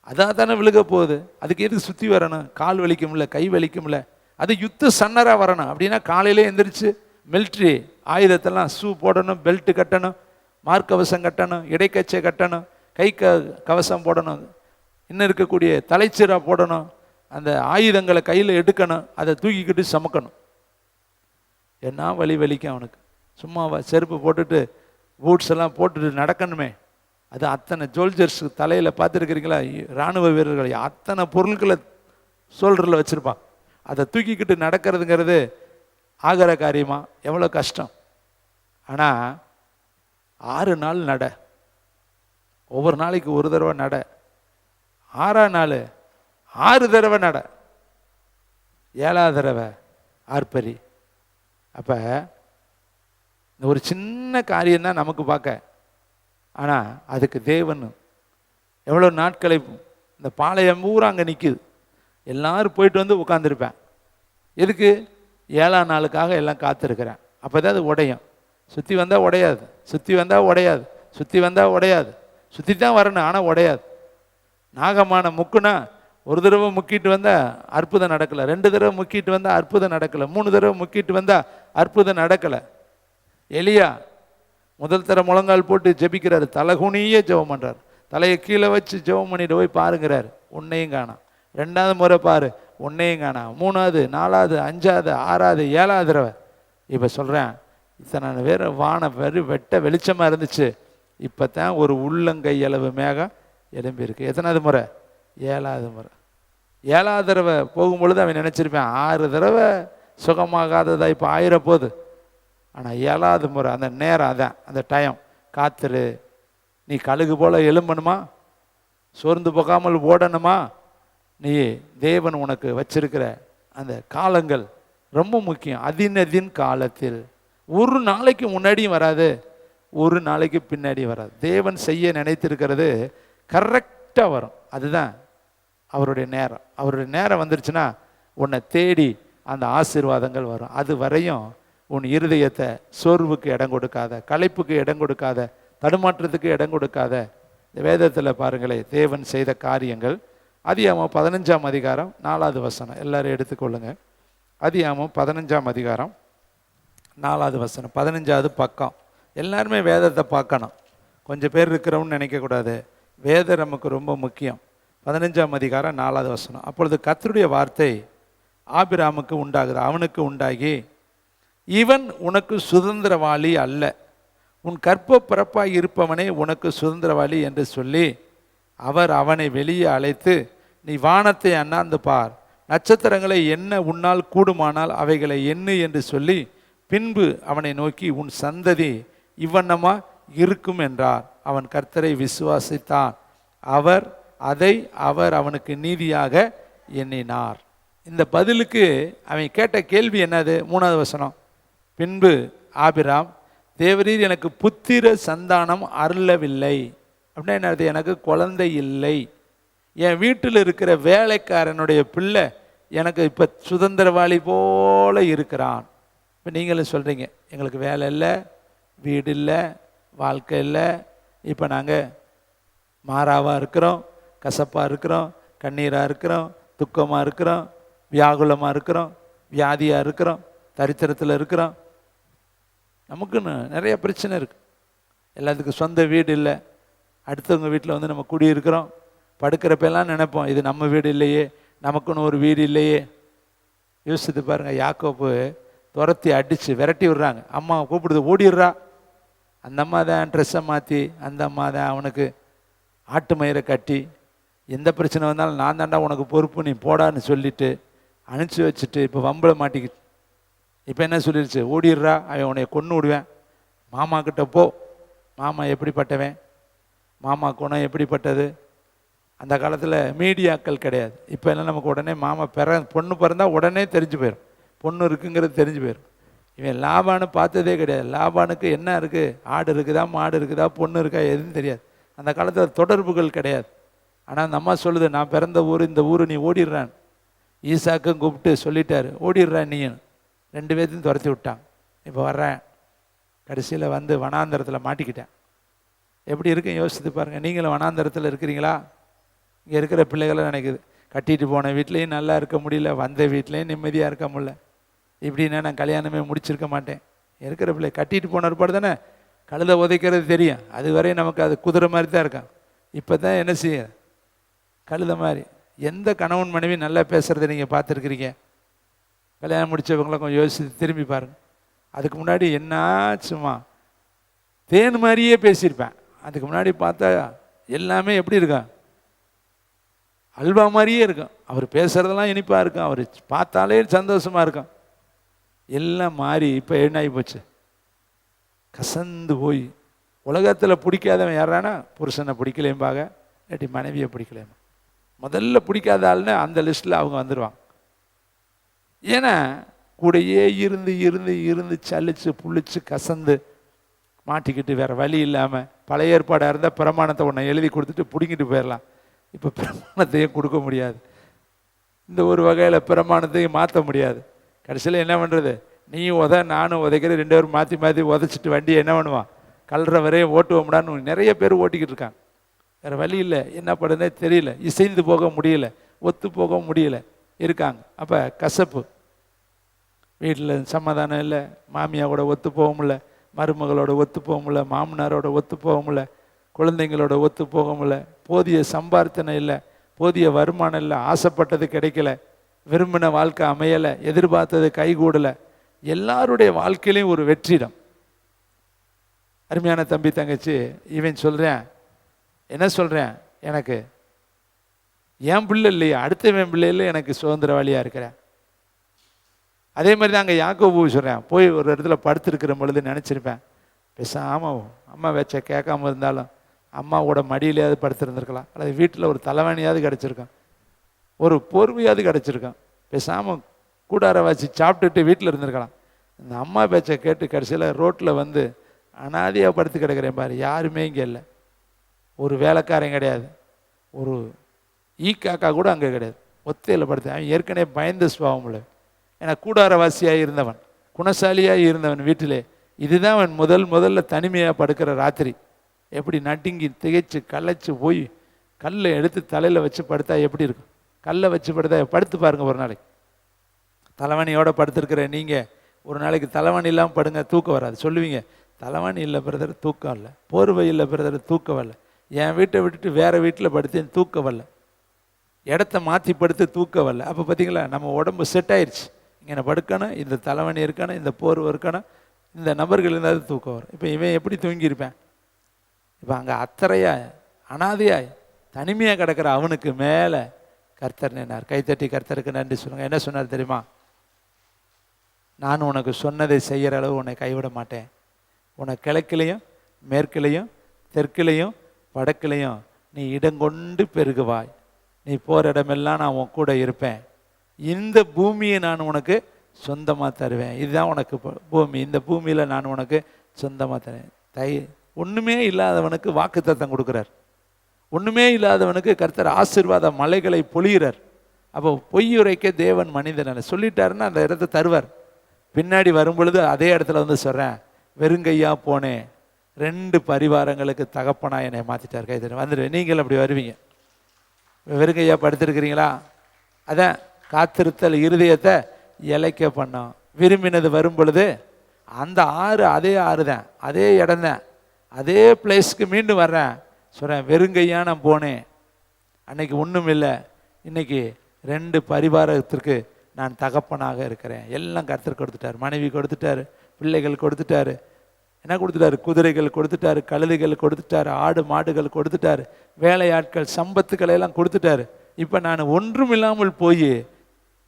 அதான் தானே விழுக போகுது. அதுக்கு எதுக்கு சுற்றி வரணும்? கால் வலிக்கும்ல, கை வலிக்கும்ல. அது யுத்த சன்னராக வரணும். அப்படின்னா காலையிலே எந்திரிச்சு மிலிட்ரி ஆயுதத்தெல்லாம் ஷூ போடணும், பெல்ட்டு கட்டணும், மார்க்கவசம் கட்டணும், இடைக்கச்சை கட்டணும், கை கவசம் போடணும், இன்னும் இருக்கக்கூடிய தலைச்சீரா போடணும், அந்த ஆயுதங்களை கையில் எடுக்கணும், அதை தூக்கிக்கிட்டு சமக்கணும். என்ன வலிக்கும் அவனுக்கு. சும்மா செருப்பு போட்டுட்டு பூட்ஸ் எல்லாம் போட்டுட்டு நடக்கணுமே. அது அத்தனை சோல்ஜர்ஸ் தலையில் பார்த்துருக்கிறீங்களா? இராணுவ வீரர்களை அத்தனை பொருட்களை சோல்டரில் வச்சுருப்பான். அதை தூக்கிக்கிட்டு நடக்கிறதுங்கிறது ஆகிற காரியமா? எவ்வளோ கஷ்டம். ஆனால் 6 நாள் நட, ஒவ்வொரு நாளைக்கு ஒரு தடவை நட. 6ஆம் நாள் 6 தடவை நட, 7ஆவது தடவை ஆர்ப்பரி. அப்போ இந்த ஒரு சின்ன காரியம்தான் நமக்கு பார்க்க. ஆனால் அதுக்கு தேவன் எவ்வளோ நாட்களை, இந்த பாளையம் ஊரா அங்கே நிற்குது, எல்லாரும் போயிட்டு வந்து உட்காந்துருப்பேன். எதுக்கு? 7ஆம் நாளுக்காக எல்லாம் காத்திருக்கிறேன். அப்போ தான் அது உடையும். சுற்றி வந்தால் உடையாது, சுற்றி வந்தால் உடையாது, சுற்றி வந்தால் உடையாது, சுற்றி தான் வரணும், ஆனால் உடையாது. நாகமான முக்குனா ஒரு தடவை முக்கிட்டு வந்தால் அற்புதம் நடக்கலை, 2 தடவை முக்கிட்டு வந்தால் அற்புதம் நடக்கலை, 3 தடவை முக்கிட்டு வந்தால் அற்புதம் நடக்கலை. எலியா முதல் தர முழங்கால் போட்டு ஜெபிக்கிறாரு, தலைகுனியே ஜெபம் பண்ணுறாரு, தலையை கீழே வச்சு ஜெபம் பண்ணிட்டு போய் பாருங்கிறாரு. உன்னையும் காணாம். 2வது முறை பாரு, உன்னையும் காணாம். 3வது 4வது 5வது 6வது 7வது தடவை. இப்போ சொல்கிறேன், இத்தனை பேர் வானம் வெட்ட வெளிச்சமாக இருந்துச்சு, இப்போ தான் ஒரு உள்ளங்கை அளவு மேகம் எழும்பியிருக்கு. எத்தனாவது முறை? 7வது முறை. 7வது தடவை போகும்பொழுது அவன் நினச்சிருப்பேன் 6 தடவை சுகமாகாததா இப்போ ஆயிரப்போகுது. ஆனால் 7வது முறை அந்த நேரம், அதான் அந்த டைம். காத்துரு, நீ கழுகு போல் எழும்பணுமா, சோர்ந்து போகாமல் ஓடணுமா, நீ தேவன் உனக்கு வச்சிருக்கிற அந்த காலங்கள் ரொம்ப முக்கியம். அதின் காலத்தில் ஒரு நாளைக்கு முன்னாடியும் வராது, ஒரு நாளைக்கு பின்னாடி வராது. தேவன் செய்ய நினைத்திருக்கிறது கரெக்டாக வரும். அதுதான் அவருடைய நேரம். அவருடைய நேரம் வந்துருச்சுன்னா உன்னை தேடி அந்த ஆசீர்வாதங்கள் வரும். அது வரையும் உன் இருதயத்தை சோர்வுக்கு இடம் கொடுக்காத, களைப்புக்கு இடம் கொடுக்காத, தடுமாற்றத்துக்கு இடம் கொடுக்காத. இந்த வேதத்தில் பாருங்களேன், தேவன் செய்த காரியங்கள். ஆதியாகமம் 15ஆம் அதிகாரம் 4வது வசனம், எல்லாரும் எடுத்துக்கொள்ளுங்க. ஆதியாகமம் 15ஆம் அதிகாரம் 4வது வசனம், 15வது பக்கம். எல்லாருமே வேதத்தை பார்க்கணும். கொஞ்சம் பேர் இருக்கிறவன்னு நினைக்கக்கூடாது. வேதம் நமக்கு ரொம்ப முக்கியம். 15ஆம் அதிகாரம் 4வது வசனம். அப்பொழுது கர்த்தருடைய வார்த்தை ஆபிராமுக்கு உண்டாகுது. அவனுக்கு உண்டாகி, இவன் உனக்கு சுதந்திரவாளி அல்ல, உன் கற்ப பிறப்பாய் இருப்பவனே உனக்கு சுதந்திரவாளி என்று சொல்லி அவர் அவனை வெளியே அழைத்து, நீ வானத்தை அண்ணாந்து பார், நட்சத்திரங்களை எண்ண உன்னால் கூடுமானால் அவைகளை எண்ணு என்று சொல்லி பின்பு அவனை நோக்கி, உன் சந்ததி இவ்வண்ணமா இருக்கும் என்றார். அவன் கர்த்தரை விசுவாசித்தான், அவர் அவனுக்கு நீதியாக எண்ணினார். இந்த பதிலுக்கு அவன் கேட்ட கேள்வி என்னது? 3வது வசனம். பின்பு ஆபிராம், தேவரீர் எனக்கு புத்திர சந்தானம் அருளவில்லை. அப்படின்னா என்ன? எனக்கு குழந்தை இல்லை, என் வீட்டில் இருக்கிற வேலைக்காரனுடைய பிள்ளை எனக்கு இப்போ சுதந்திரவாளி போல இருக்கிறான். இப்போ நீங்களும் சொல்கிறீங்க, எங்களுக்கு வேலை இல்லை, வீடு இல்லை, வாழ்க்கை இல்லை, இப்போ நாங்கள் மாறாவாக இருக்கிறோம், கசப்பாக இருக்கிறோம், கண்ணீராக இருக்கிறோம், துக்கமாக இருக்கிறோம், வியாகுலமாக இருக்கிறோம், வியாதியாக இருக்கிறோம், தரித்திரத்தில் இருக்கிறோம். நமக்குன்னு நிறைய பிரச்சனை இருக்குது. எல்லாத்துக்கும் சொந்த வீடு இல்லை, அடுத்தவங்க வீட்டில் வந்து நம்ம குடியிருக்கிறோம். படுக்கிறப்பெல்லாம் நினைப்போம், இது நம்ம வீடு இல்லையே, நமக்குன்னு ஒரு வீடு இல்லையே. யோசித்து பாருங்கள், யாக்கோப்பு துரத்தி அடித்து விரட்டி விடுறாங்க. அம்மா கூப்பிடுது, ஓடிடுறா. அந்த அம்மா தான் ட்ரெஸ்ஸை மாற்றி, அந்த அம்மா தான் அவனுக்கு ஆட்டு மயிரை கட்டி, எந்த பிரச்சனை வந்தாலும் நான் தாண்டா உனக்கு பொறுப்பு, நீ போடான்னு சொல்லிட்டு அனுப்பிச்சி வச்சுட்டு இப்போ வம்பளை மாட்டிக்கிட்டு இப்போ என்ன சொல்லிடுச்சு? ஓடிடுறா, அவன் உன்னை கொன்று விடுவேன், மாமா கிட்ட போ. மாமா எப்படிப்பட்டவன், மாமா குணம் எப்படிப்பட்டது. அந்த காலத்தில் மீடியாக்கள் கிடையாது. இப்போ எல்லாம் நமக்கு உடனே மாமா பொண்ணு பிறந்தா உடனே தெரிஞ்சு போயிடும், பொண்ணு இருக்குங்கிறது தெரிஞ்சு போயிடும். இவன் லாபான்னு பார்த்ததே கிடையாது. லாபானுக்கு என்ன இருக்குது? ஆடு இருக்குதா, மாடு இருக்குதா, பொண்ணு இருக்கா, எதுவும் தெரியாது. அந்த காலத்தில் தொடர்புகள் கிடையாது. ஆனால் அந்த அம்மா சொல்லுது, நான் பிறந்த ஊர் இந்த ஊர், நீ ஓடிடுறான். ஈசாக்கும் கூப்பிட்டு சொல்லிட்டாரு, ஓடிடுறான் நீ. 2 பேர்த்தையும் துரத்தி விட்டான். இப்போ வர்றேன், கடைசியில் வந்து வனாந்தரத்தில் மாட்டிக்கிட்டேன். எப்படி இருக்குன்னு யோசித்து பாருங்கள். நீங்களும் வனாந்தரத்தில் இருக்கிறீங்களா? இங்கே இருக்கிற பிள்ளைகளை நினைக்குது, கட்டிட்டு போன வீட்லேயும் நல்லா இருக்க முடியல, வந்த வீட்லேயும் நிம்மதியாக இருக்க முடியல, இப்படின்னா நான் கல்யாணமே முடிச்சிருக்க மாட்டேன். இருக்கிற பிள்ளை கட்டிட்டு போன ஒருபாடு தானே கழுதை உதைக்கிறது தெரியும், அது வரையும் நமக்கு அது குதிரை மாதிரி தான் இருக்கான். இப்போ தான் என்ன செய்ய, கழுதை மாதிரி. எந்த கணவன் மனைவி நல்லா பேசுகிறத நீங்கள் பார்த்துருக்குறீங்க? கல்யாணம் முடித்தவங்கள கொஞ்சம் யோசித்து திரும்பி பாருங்கள். அதுக்கு முன்னாடி என்ன சும்மா தேன் மாதிரியே பேசியிருப்பேன். அதுக்கு முன்னாடி பார்த்தா எல்லாமே எப்படி இருக்கும், அல்வா மாதிரியே இருக்கும். அவர் பேசுகிறதெல்லாம் இனிப்பாக இருக்கும், அவர் பார்த்தாலே சந்தோஷமாக இருக்கும். எல்லாம் மாறி இப்போ என்ன ஆகி போச்சு, கசந்து போய். உலகத்தில் பிடிக்காதவன் யாரானா புருஷனை பிடிக்கலேம்பாங்க, இல்லாட்டி மனைவியை பிடிக்கலேம்மா. முதல்ல பிடிக்காத ஆள்னு அந்த லிஸ்ட்டில் அவங்க வந்துடுவாங்க. ஏன்னா கூடையே இருந்து இருந்து இருந்து சலிச்சு புளிச்சு கசந்து மாட்டிக்கிட்டு வேறு வழி இல்லாமல். பழைய ஏற்பாடாக இருந்தால் பிரமாணத்தை ஒன்று எழுதி கொடுத்துட்டு பிடிங்கிட்டு போயிடலாம். இப்போ பிரமாணத்தையும் கொடுக்க முடியாது, இந்த ஒரு வகையில் பிரமாணத்தையும் மாற்ற முடியாது. கடைசியில் என்ன பண்ணுறது, நீயும் நானும் உதைக்கிற, 2 பேரும் மாற்றி மாற்றி உதைச்சிட்டு வண்டியை என்ன பண்ணுவான், கல்ற வரையும் ஓட்டுவோம்டான்னு நிறைய பேர் ஓட்டிக்கிட்டு இருக்காங்க. வேறு வழி இல்லை, என்ன பண்ணுறதுனே தெரியல, இசைந்து போக முடியல, ஒத்து போக முடியல இருக்காங்க. அப்போ கசப்பு, வீட்டில் சமாதானம் இல்லை, மாமியாவோட ஒத்து போக முடியல, மருமகளோட ஒத்து போக முடியல, மாமனாரோட ஒத்து போக முடியல, குழந்தைங்களோட ஒத்து போக முடியல, போதிய சம்பார்த்தனை இல்லை, போதிய வருமானம் இல்லை, ஆசைப்பட்டது கிடைக்கல, விரும்பின வாழ்க்கை அமையலை, எதிர்பார்த்தது கைகூடலை. எல்லாருடைய வாழ்க்கையிலையும் ஒரு வெற்றிடம். அருமையான தம்பி தங்கச்சி, இவன் சொல்கிறேன், என்ன சொல்கிறேன், எனக்கு என் பிள்ளை இல்லையா, அடுத்தவன் பிள்ளையில எனக்கு சுதந்திரவாளியாக இருக்கிறேன். அதே மாதிரி தான் அங்கே யாக்கோபு சொல்கிறேன், போய் ஒரு இடத்துல படுத்துருக்கிற பொழுது நினச்சிருப்பேன், பேசாமல் அம்மா வச்ச கேட்காம இருந்தாலும் அம்மாவோட மடியிலேயாவது படுத்துருந்துருக்கலாம், அல்லது வீட்டில் ஒரு தலைவாணியாவது கிடச்சிருக்கான், ஒரு போர்வையாவது கிடச்சிருக்கான், பேசாமல் கூடார வச்சு சாப்பிட்டுட்டு வீட்டில் இருந்திருக்கலாம். இந்த அம்மா பேச்சை கேட்டு கடைசியில் ரோட்டில் வந்து அனாதையாக படுத்து கிடக்கிறேன் பாரு, யாருமே இங்கே இல்லை, ஒரு வேலைக்காரன் கிடையாது, ஒரு காக்கா கூட அங்கே கிடையாது, ஒத்தையில் படுத்து. அவன் ஏற்கனவே பயந்த சுபாவம் இல்லை, ஏன்னா கூடாரவாசியாக இருந்தவன், குணசாலியாக இருந்தவன் வீட்டிலே. இதுதான் அவன் முதல்ல தனிமையாக படுக்கிற ராத்திரி. எப்படி நடுங்கி திகைச்சு களைச்சு போய் கல்லை எடுத்து தலையில் வச்சு படுத்தா எப்படி இருக்கும், கல்லை வச்சு படுத்தா படுத்து பாருங்க. ஒரு நாளைக்கு தலைவணியோட படுத்துருக்கிற நீங்கள் ஒரு நாளைக்கு தலைவணி இல்லாமல் படுங்க, தூக்கம் வராது. சொல்லுவீங்க, தலைவணி இல்லை பிரதர் தூக்கம் இல்லை, போர்வை இல்லை பிரதர் தூக்கம் வரல, என் வீட்டை விட்டுட்டு வேறு வீட்டில் படுத்தேன் தூக்கம் வரல, இடத்த மாற்றி படுத்து தூக்கம் வரல. அப்போ பார்த்தீங்களா, நம்ம உடம்பு செட் ஆயிடுச்சு, இங்கே படுக்கணும், இந்த தலைவணி இருக்கணும், இந்த போர்வை இருக்கணும், இந்த நபர்கள் இருந்தால் தூக்கம் வரும். இப்போ இவன் எப்படி தூங்கியிருப்பேன்? இப்போ அங்கே அத்தறையாய் அனாதையாய் தனிமையாக கிடக்கிற அவனுக்கு மேலே கர்த்தர் நின்னார். கைத்தட்டி கர்த்தருக்கு நன்றி சொல்லுங்க. என்ன சொன்னார் தெரியுமா? நான் உனக்கு சொன்னதை செய்கிற அளவு உன்னை கைவிட மாட்டேன், உன்னை கிழக்கிலையும் மேற்கிலையும் தெற்கிலையும் வடக்கிலையும் நீ இடங்கொண்டு பெருகுவாய், நீ போகிற இடமெல்லாம் நான் உன் கூட இருப்பேன், இந்த பூமியை நான் உனக்கு சொந்தமாக தருவேன், இதுதான் உனக்கு பூமி, இந்த பூமியில் நான் உனக்கு சொந்தமாக தருவேன். ஒன்றுமே இல்லாதவனுக்கு வாக்கு தத்தம் கொடுக்குறார், ஒன்றுமே இல்லாதவனுக்கு கர்த்தர் ஆசீர்வாத மலைகளை பொழிகிறார். அப்போ பொய்யுரைக்க தேவன் மனிதனை சொல்லிட்டாருன்னா அந்த இடத்த தருவார். பின்னாடி வரும் பொழுது அதே இடத்துல வந்து சொல்கிறேன், வெறுங்கையா போனேன், 2 பரிவாரங்களுக்கு தகப்பனா என்னை மாற்றிட்டார். கைது வந்துடுவேன். நீங்கள் அப்படி வருவீங்க, வெறுங்கையா படுத்திருக்கிறீங்களா? அதான் காத்திருத்தல் இருதயத்தை இலைக்க பண்ணோம். விரும்பினது வரும் பொழுது அந்த ஆறு அதே ஆறு தான், அதே இடம் தான், அதே பிளேஸ்க்கு மீண்டும் வர்றேன். சொல்கிறேன், வெறுங்கையா நான் போனேன், அன்னைக்கு ஒன்றும் இல்லை, இன்னைக்கு 2 பரிவாரத்திற்கு நான் தகப்பனாக இருக்கிறேன். எல்லாம் கர்த்தர் கொடுத்துட்டார், மனைவி கொடுத்துட்டாரு, பிள்ளைகள் கொடுத்துட்டாரு, என்ன கொடுத்துட்டாரு, குதிரைகள் கொடுத்துட்டாரு, கழுதைகள் கொடுத்துட்டாரு, ஆடு மாடுகள் கொடுத்துட்டாரு, வேலையாட்கள் சம்பத்துக்களை எல்லாம் கொடுத்துட்டாரு. இப்போ நான் ஒன்றும் இல்லாமல் போய்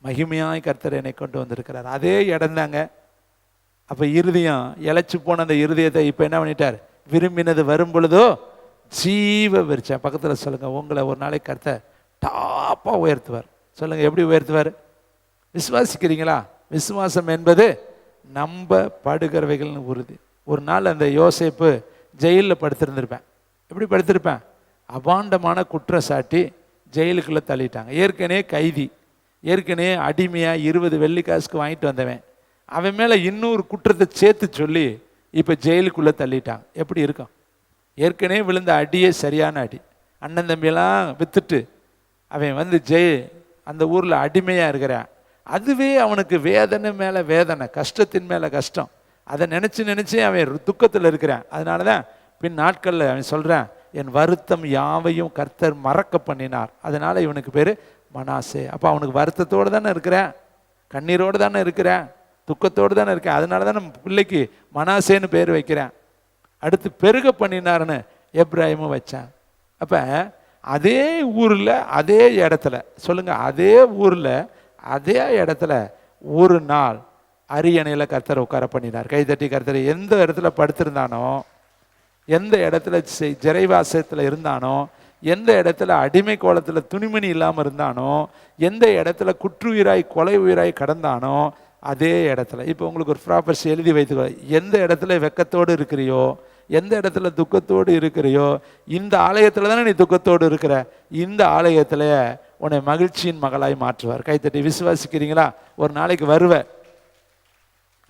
மகிமையாய் கர்த்தர் என்னை கொண்டு வந்திருக்கிறார். அதே இடம் தாங்க. அப்போ இருதயம் இழைச்சி போன அந்த இருதயத்தை இப்போ என்ன பண்ணிட்டார்? விரும்பினது வரும் பொழுதோ ஜீவ விருட்சம். பக்கத்தில் சொல்லுங்க, உங்களை ஒரு நாளைக்கு கர்த்தர் டாப்பாக உயர்த்துவார். சொல்லுங்க, எப்படி உயர்த்துவார்? விசுவாசிக்கிறீங்களா? விசுவாசம் என்பது நம்பப்படுகிறவைகள்னு உறுதி. ஒரு நாள் அந்த யோசேப்பு ஜெயிலில் படுத்திருந்திருப்பேன். எப்படி படுத்திருப்பேன்? அபாண்டமான குற்றம் சாட்டி ஜெயிலுக்குள்ளே தள்ளிட்டாங்க. ஏற்கனவே கைதி, ஏற்கனவே அடிமையாக 20 வெள்ளிக்காசுக்கு வாங்கிட்டு வந்தவன், அவன் மேலே இன்னொரு குற்றத்தை சேர்த்து சொல்லி இப்போ ஜெயிலுக்குள்ளே தள்ளிட்டாங்க. எப்படி இருக்கும்? ஏற்கனவே விழுந்த அடியே சரியான அடி. அண்ணன் தம்பியெல்லாம் விற்றுட்டு அவன் வந்து அந்த ஊரில் அடிமையாக இருக்கிறான். அதுவே அவனுக்கு வேதனை மேலே வேதனை, கஷ்டத்தின் மேலே கஷ்டம். அதை நினச்சி அவன் துக்கத்தில் இருக்கிறான். அதனால தான் பின் நாட்களில் அவன் சொல்கிறான், என் வருத்தம் யாவையும் கர்த்தர் மறக்க பண்ணினார், அதனால் இவனுக்கு பேர் மனாசே. அப்போ அவனுக்கு வருத்தத்தோடு தானே இருக்கிறேன், கண்ணீரோடு தானே இருக்கிறேன், துக்கத்தோடு தானே இருக்கேன். அதனால தான் நம்ம பிள்ளைக்கு மனாசேன்னு பேர் வைக்கிறேன். அடுத்து பெருக பண்ணினார்னு எப்ராஹிமும் வச்சான். அப்போ அதே ஊரில் அதே இடத்துல, சொல்லுங்கள், அதே ஊரில் அதே இடத்துல ஒரு நாள் அரியணையில் கர்த்தரை உட்கார பண்ணினார். கைதட்டி கர்த்தரை எந்த இடத்துல படுத்திருந்தானோ, எந்த இடத்துல ஜெரைவாசத்தில் இருந்தானோ, எந்த இடத்துல அடிமை கோலத்தில் துணிமணி இல்லாமல் இருந்தானோ, எந்த இடத்துல குற்றுயிராய் கொலை உயிராய் கடந்தானோ அதே இடத்துல. இப்போ உங்களுக்கு ஒரு ப்ராப்பர்ஸ் எழுதி வைத்துக்கோ, எந்த இடத்துல வெக்கத்தோடு இருக்கிறியோ, எந்த இடத்துல துக்கத்தோடு இருக்கிறியோ, இந்த ஆலயத்தில் தானே நீ துக்கத்தோடு இருக்கிற, இந்த ஆலயத்தில் உன்னை மகிழ்ச்சியின் மகளாய் மாற்றுவார். கைத்தட்டி விசுவாசிக்கிறீங்களா? ஒரு நாளைக்கு வருவ,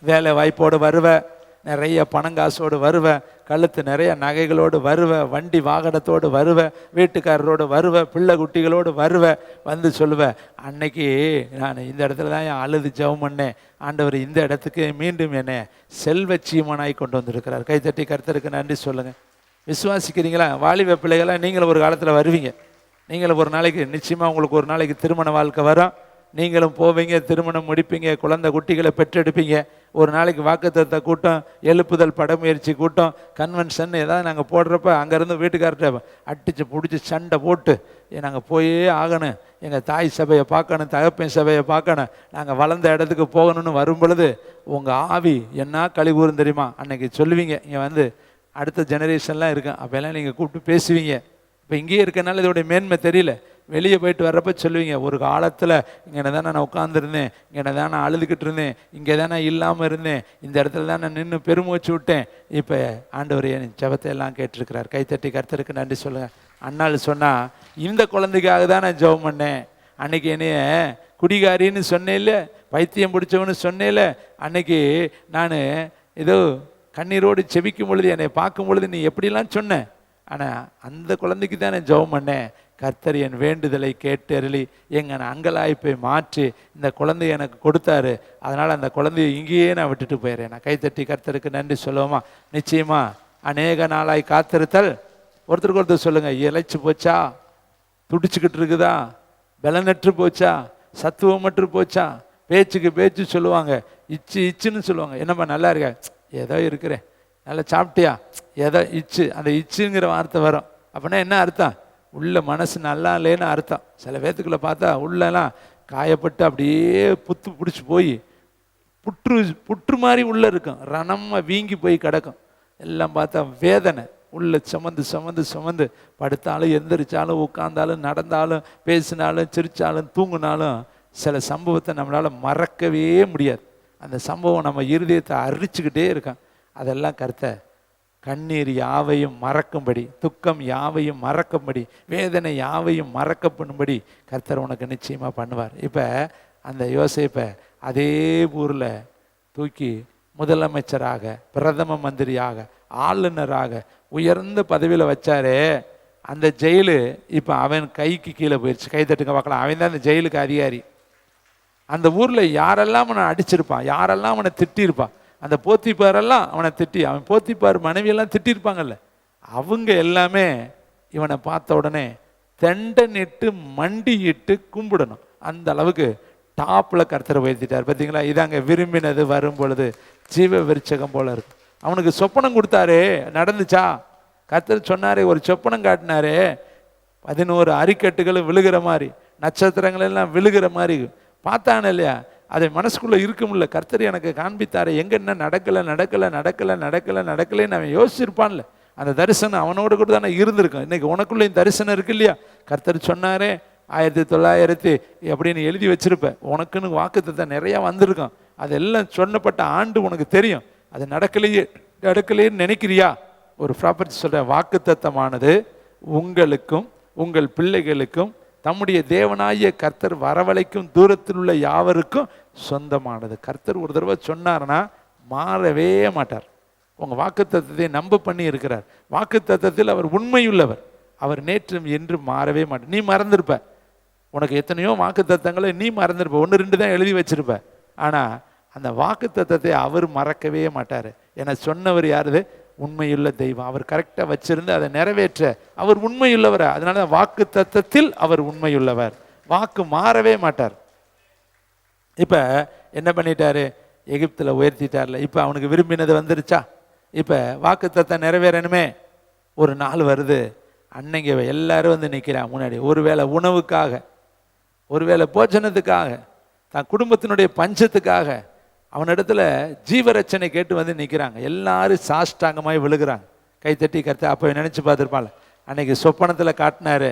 வேலை வாய்ப்போடு வருவ, நிறைய பணங்காசோடு வருவ, கழுத்து நிறைய நகைகளோடு வருவ, வண்டி வாகனத்தோடு வருவ, வீட்டுக்காரரோடு வருவ, பிள்ளை குட்டிகளோடு வருவ, வந்து சொல்லுவ, அன்னைக்கு நான் இந்த இடத்துல தான் என் அழுது ஜெபம் பண்ணேன், ஆண்டவர் இந்த இடத்துக்கு மீண்டும் என்னை செல்வ சீமனாய் கொண்டு வந்திருக்கிறார். கைத்தட்டி கர்த்தருக்கு நன்றி சொல்லுங்கள். விசுவாசிக்கிறீங்களா? வாலிப பிள்ளைகளாக நீங்களும் ஒரு காலத்தில் வருவீங்க. நீங்களும் ஒரு நாளைக்கு நிச்சயமாக உங்களுக்கு ஒரு நாளைக்கு திருமண வாழ்க்கை வரும். நீங்களும் போவீங்க, திருமணம் முடிப்பீங்க, குழந்தை குட்டிகளை பெற்றெடுப்பீங்க. ஒரு நாளைக்கு வாக்குத்தத்த கூட்டம், எழுப்புதல் படமுயற்சி கூட்டம், கன்வென்ஷன் ஏதாவது நாங்கள் போடுறப்ப அங்கேருந்து வீட்டுக்கார்ட்ட அடித்து பிடிச்சி சண்டை போட்டு நாங்கள் போயே ஆகணும், எங்கள் தாய் சபையை பார்க்கணும், தகப்பன் சபையை பார்க்கணும், நாங்கள் வளர்ந்த இடத்துக்கு போகணும்னு வரும் பொழுது உங்கள் ஆவி என்ன கழிவுறும் தெரியுமா? அன்னைக்கு சொல்லுவீங்க. இங்கே வந்து அடுத்த ஜெனரேஷன்லாம் இருக்கும், அப்போல்லாம் நீங்கள் கூப்பிட்டு பேசுவீங்க. இப்போ இங்கேயே இருக்கனால இதோடைய மேன்மை தெரியல. வெளியே போயிட்டு வர்றப்ப சொல்லுவீங்க, ஒரு காலத்தில் இங்கே தானே நான் உட்காந்துருந்தேன், இங்கே தான் நான் அழுதுகிட்டு இருந்தேன், இங்கே தான் நான் இல்லாமல் இருந்தேன், இந்த இடத்துல தான் நான் நின்று பெருமூச்சு விட்டேன். இப்போ ஆண்டவர் என் ஜெபத்தை எல்லாம் கேட்டிருக்கிறார். கைத்தட்டி கர்த்தருக்கு நன்றி சொல்லுங்கள். அண்ணாள் சொன்னால், இந்த குழந்தைக்காக தான் நான் ஜெபம் பண்ணேன். அன்னைக்கு என்னைய குடிகாரின்னு சொன்னேன்ல, பைத்தியம் பிடிச்சவன்னு சொன்னேன்ல, அன்னைக்கு நான் ஏதோ கண்ணீரோடு செபிக்கும் பொழுது என்னை பார்க்கும் பொழுது நீ எப்படிலாம் சொன்னேன், ஆனால் அந்த குழந்தைக்கு தான் நான் ஜெபம் பண்ணேன். கர்த்தர் என் வேண்டுதலை கேட்டு அருளி எங்கள் அங்கலாய்ப்பை மாற்றி இந்த குழந்தைய எனக்கு கொடுத்தாரு. அதனால் அந்த குழந்தைய இங்கேயே நான் விட்டுட்டு போயிடுறேன். நான் கைத்தட்டி கர்த்தருக்கு நன்றி சொல்லுவோமா? நிச்சயமா அநேக நாளாய் காத்திருத்தல். ஒருத்தருக்கு ஒருத்தர் சொல்லுங்கள், இழைச்சி போச்சா, துடிச்சுக்கிட்டு இருக்குதா, பலனற்று போச்சா, சத்துவமற்று போச்சா, பேச்சுக்கு பேச்சு சொல்லுவாங்க, இச்சுன்னு சொல்லுவாங்க. என்னப்பா நல்லா இருக்கா, ஏதோ இருக்கிறேன், நல்லா சாப்பிட்டியா, ஏதோ இச்சு. அந்த இச்சுங்கிற வார்த்தை வரும். அப்படின்னா என்ன அர்த்தம்? உள்ள மனசு நல்லா இல்லைன்னு அர்த்தம். சில பேத்துக்குள்ளே பார்த்தா உள்ளெல்லாம் காயப்பட்டு அப்படியே புத்து பிடிச்சி போய் புற்று மாதிரி உள்ளே இருக்கும், ரணமாக வீங்கி போய் கிடக்கும். எல்லாம் பார்த்தா வேதனை உள்ள சுமந்து சுமந்து சுமந்து படுத்தாலும் எந்திரிச்சாலும் உட்கார்ந்தாலும் நடந்தாலும் பேசினாலும் சிரித்தாலும் தூங்கினாலும் சில சம்பவத்தை நம்மளால் மறக்கவே முடியாது. அந்த சம்பவம் நம்ம இருதயத்தை அரிச்சுக்கிட்டே இருக்கான். அதெல்லாம் கர்த்தர் கண்ணீர் யாவையும் மறக்கும்படி, துக்கம் யாவையும் மறக்கும்படி, வேதனை யாவையும் மறக்கப்படும்படி கர்த்தர் உனக்கு நிச்சயமாக பண்ணுவார். இப்போ அந்த யோசேப்பை அதே ஊரில் தூக்கி முதலமைச்சராக, பிரதம மந்திரியாக, ஆளுநராக உயர்ந்த பதவியில் வச்சாரே, அந்த ஜெயிலு இப்போ அவன் கைக்கு கீழே போயிடுச்சு. கை தட்டுங்க பார்க்கலாம். அவன் தான் அந்த ஜெயிலுக்கு அதிகாரி. அந்த ஊரில் யாரெல்லாம் அவனை அடிச்சிருப்பான், யாரெல்லாம் அவனை திட்டியிருப்பான், அந்த போத்திப்பாரெல்லாம் அவனை திட்டி, அவன் போத்திப்பார் மனைவியெல்லாம் திட்டிருப்பாங்கல்ல, அவங்க எல்லாமே இவனை பார்த்த உடனே தெண்டனிட்டு மண்டியிட்டு கும்பிடணும். அந்த அளவுக்கு டாப்பில் கர்த்தரை உயர்த்திட்டார். பார்த்தீங்களா? இதாங்க விரும்பினது வரும் பொழுது ஜீவ விருட்சகம் போல இருக்கும். அவனுக்கு சொப்பனம் கொடுத்தாரே, நடந்துச்சா? கர்த்தர் சொன்னாரே, ஒரு சொப்பனம் காட்டினாரே, 11 அரிக்கட்டுகளும் விழுகிற மாதிரி, நட்சத்திரங்கள் எல்லாம் விழுகிற மாதிரி பார்த்தானே இல்லையா? அதை மனசுக்குள்ளே இருக்கும்ல. கர்த்தர் எனக்கு காண்பித்தாரே, எங்கே என்ன நடக்கலை நடக்கலை நடக்கலை நடக்கலை நடக்கலைன்னு அவன் யோசிச்சிருப்பான்ல. அந்த தரிசனம் அவனோட கூட தானே இருந்திருக்கும். இன்னைக்கு உனக்குள்ளேயும் தரிசனம் இருக்கு இல்லையா? கர்த்தர் சொன்னாரே 1900 அப்படின்னு எழுதி வச்சிருப்பேன். உனக்குன்னு வாக்குத்தத்தை நிறையா வந்திருக்கும். அதெல்லாம் சொன்னப்பட்ட ஆண்டு உனக்கு தெரியும். அது நடக்கலையேன்னு நினைக்கிறியா? ஒரு ப்ராப்பர்ட்டி சொல்ற, வாக்குத்தத்தமானது உங்களுக்கும் உங்கள் பிள்ளைகளுக்கும் தம்முடைய தேவனாகிய கர்த்தர் வரவழைக்கும் தூரத்தில் உள்ள யாவருக்கும் சொந்தமானது. கர்த்தர் ஒரு தடவை சொன்னார்னா மாறவே மாட்டார். உங்கள் வாக்குத்தத்தத்தை நம்ப பண்ணி இருக்கிறார். வாக்குத்தத்தத்தில் அவர் உண்மையுள்ளவர். அவர் நேற்றும் என்றும் மாறவே மாட்டார். நீ மறந்துருப்ப, உனக்கு எத்தனையோ வாக்குத்தத்தங்களை நீ மறந்துருப்ப, 1-2 தான் எழுதி வச்சிருப்ப. ஆனால் அந்த வாக்குத்தத்தத்தை அவர் மறக்கவே மாட்டார். என சொன்னவர் யாருது? உண்மையுள்ள தெய்வம். அவர் கரெக்டாக வச்சிருந்து அதை நிறைவேற்ற அவர் உண்மையுள்ளவர். அதனால வாக்கு தத்தத்தில் அவர் உண்மையுள்ளவர். வாக்கு மாறவே மாட்டார். இப்போ என்ன பண்ணிட்டாரு? எகிப்தில் உயர்த்திட்டார்ல. இப்போ அவனுக்கு விரும்பினது வந்துருச்சா? இப்போ வாக்கு தத்தம் நிறைவேறணுமே. ஒரு நாள் வருது, அன்னைங்க எல்லாரும் வந்து நிற்கிறான் முன்னாடி. ஒருவேளை உணவுக்காக, ஒருவேளை போஜனத்துக்காக, தன் குடும்பத்தினுடைய பஞ்சத்துக்காக அவனிடத்துல ஜீவரட்சனை கேட்டு வந்து நிற்கிறாங்க. எல்லாரும் சாஷ்டாங்கமாய் விழுகிறாங்க. கைத்தட்டி கர்த்தர் அப்போ நினச்சி பார்த்துருப்பாள். அன்னைக்கு சொப்பனத்தில் காட்டினாரு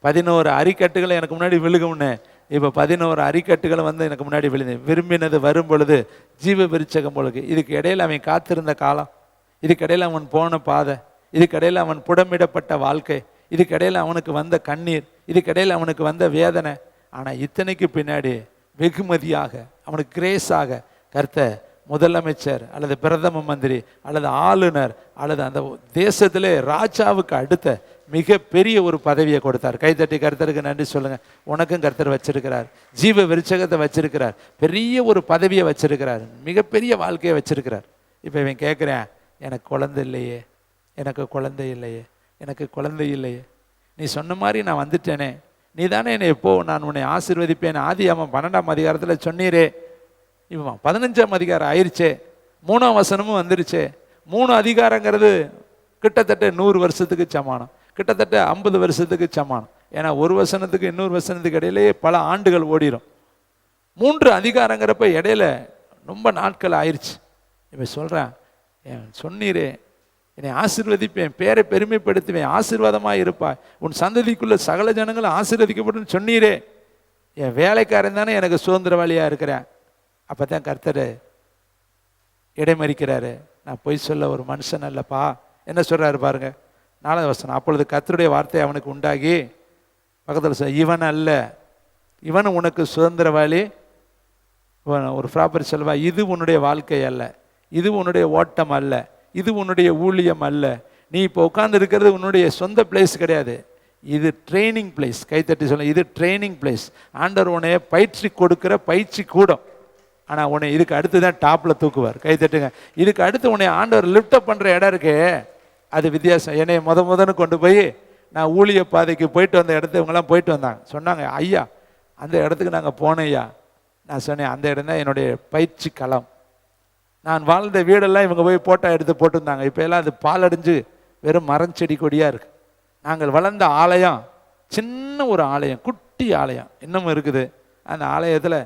11 அரிக்கட்டுகளை எனக்கு முன்னாடி விழுகும்னு. இப்போ 11 அரிக்கட்டுகளை வந்து எனக்கு முன்னாடி விழுந்து. விரும்பினது வரும் பொழுது ஜீவ விருட்சகம் பொழுது. இதுக்கு இடையில் அவன் காத்திருந்த காலம், இதுக்கு இடையில் அவன் போன பாதை, இதுக்கு இடையில் அவன் புடமிடப்பட்ட வாழ்க்கை, இதுக்கு இடையில் அவனுக்கு வந்த கண்ணீர், இதுக்கு இடையில் அவனுக்கு வந்த வேதனை. ஆனால் இத்தனைக்கு பின்னாடி வெகுமதியாக அவனுக்கு கிரேஸாக கர்த்தர் முதலமைச்சர் அல்லது பிரதம மந்திரி அல்லது ஆளுநர் அல்லது அந்த தேசத்திலே ராஜாவுக்கு அடுத்த மிக பெரிய ஒரு பதவியை கொடுத்தார். கைத்தட்டி கர்த்தருக்கு நன்றி சொல்லுங்க. உனக்கும் கர்த்தர் வச்சிருக்கிறார். ஜீவ விருட்சகத்தை வச்சிருக்கிறார். பெரிய ஒரு பதவியை வச்சிருக்கிறார். மிகப்பெரிய வாழ்க்கையை வச்சிருக்கிறார். இப்போ இவன் கேட்குறேன், எனக்கு குழந்தை இல்லையே, எனக்கு குழந்தை இல்லையே, எனக்கு குழந்தை இல்லையே. நீ சொன்ன மாதிரி நான் வந்துட்டேனே, நீ தானே என்னை எப்போ நான் உன்னை ஆசீர்வதிப்பேன் ஆதியாகமம் 12ஆம் அதிகாரத்தில் சொன்னீரே. இவன் 15ஆம் அதிகாரம் ஆயிடுச்சே, 3ஆம் வசனமும் வந்துருச்சே. 3 அதிகாரங்கிறது கிட்டத்தட்ட 100 வருஷத்துக்கு சமானம், கிட்டத்தட்ட 50 வருஷத்துக்கு சமானம். ஏன்னா ஒரு வசனத்துக்கு இன்னொரு வசனத்துக்கு இடையிலேயே பல ஆண்டுகள் ஓடிடும். 3 அதிகாரங்கிறப்ப இடையில ரொம்ப நாட்கள் ஆயிடுச்சு. இப்போ சொல்கிறேன், என் சொன்னீரே என்னை ஆசீர்வதிப்பேன், பேரை பெருமைப்படுத்துவேன், ஆசீர்வாதமாக இருப்பாய், உன் சந்ததிக்குள்ள சகல ஜனங்களும் ஆசீர்வதிக்கப்படும் சொன்னீரே. என் வேலைக்காரன் தானே எனக்கு சுதந்திரவாளியாக இருக்கிறேன். அப்போ தான் கர்த்தர் இடைமறிக்கிறாரு. நான் பொய் சொல்ல ஒரு மனுஷன் அல்லப்பா. என்ன சொல்கிறாரு பாருங்க, 4ஆவது வசனம். அப்பொழுது கர்த்தருடைய வார்த்தை அவனுக்கு உண்டாகி பக்கத்தில் சொல், இவன் அல்ல, இவன் உனக்கு சுதந்திரவாளி. ஒரு ப்ராப்பர் சொல்வா, இது உன்னுடைய வாழ்க்கை அல்ல, இது உன்னுடைய ஓட்டம் அல்ல, இது உன்னுடைய ஊழியம் அல்ல. நீ இப்போ உட்கார்ந்து இருக்கிறது உன்னுடைய சொந்த பிளேஸ் கிடையாது, இது ட்ரைனிங் பிளேஸ். கைத்தட்டி சொல்ல, இது ட்ரைனிங் பிளேஸ். ஆண்டவர் உன்னைய பயிற்சி கொடுக்குற பயிற்சி கூடம். ஆனால் உன்னை இதுக்கு அடுத்து தான் டாப்பில் தூக்குவார். கைத்தட்டுங்க. இதுக்கு அடுத்து உன்னை ஆண்டவர் லிஃப்டப் பண்ணுற இடம் இருக்கு, அது வித்தியாசம். என்னை முதன்னு கொண்டு போய் நான் ஊழிய பாதைக்கு போயிட்டு வந்த இடத்த இவங்கெல்லாம் போயிட்டு வந்தாங்க. சொன்னாங்க, ஐயா அந்த இடத்துக்கு நாங்கள் போனோம் ஐயா. நான் சொன்னேன், அந்த இடம் தான் என்னுடைய பயிற்சி களம். நான் வாழ்ந்த வீடெல்லாம் இவங்க போய் போட்டோ எடுத்து போட்டிருந்தாங்க. இப்போ எல்லாம் அது பாலடைஞ்சு வெறும் மரம் செடி கொடியாக இருக்குது. நாங்கள் வளர்ந்த ஆலயம் சின்ன ஒரு ஆலயம், குட்டி ஆலயம் இன்னமும் இருக்குது. அந்த ஆலயத்தில்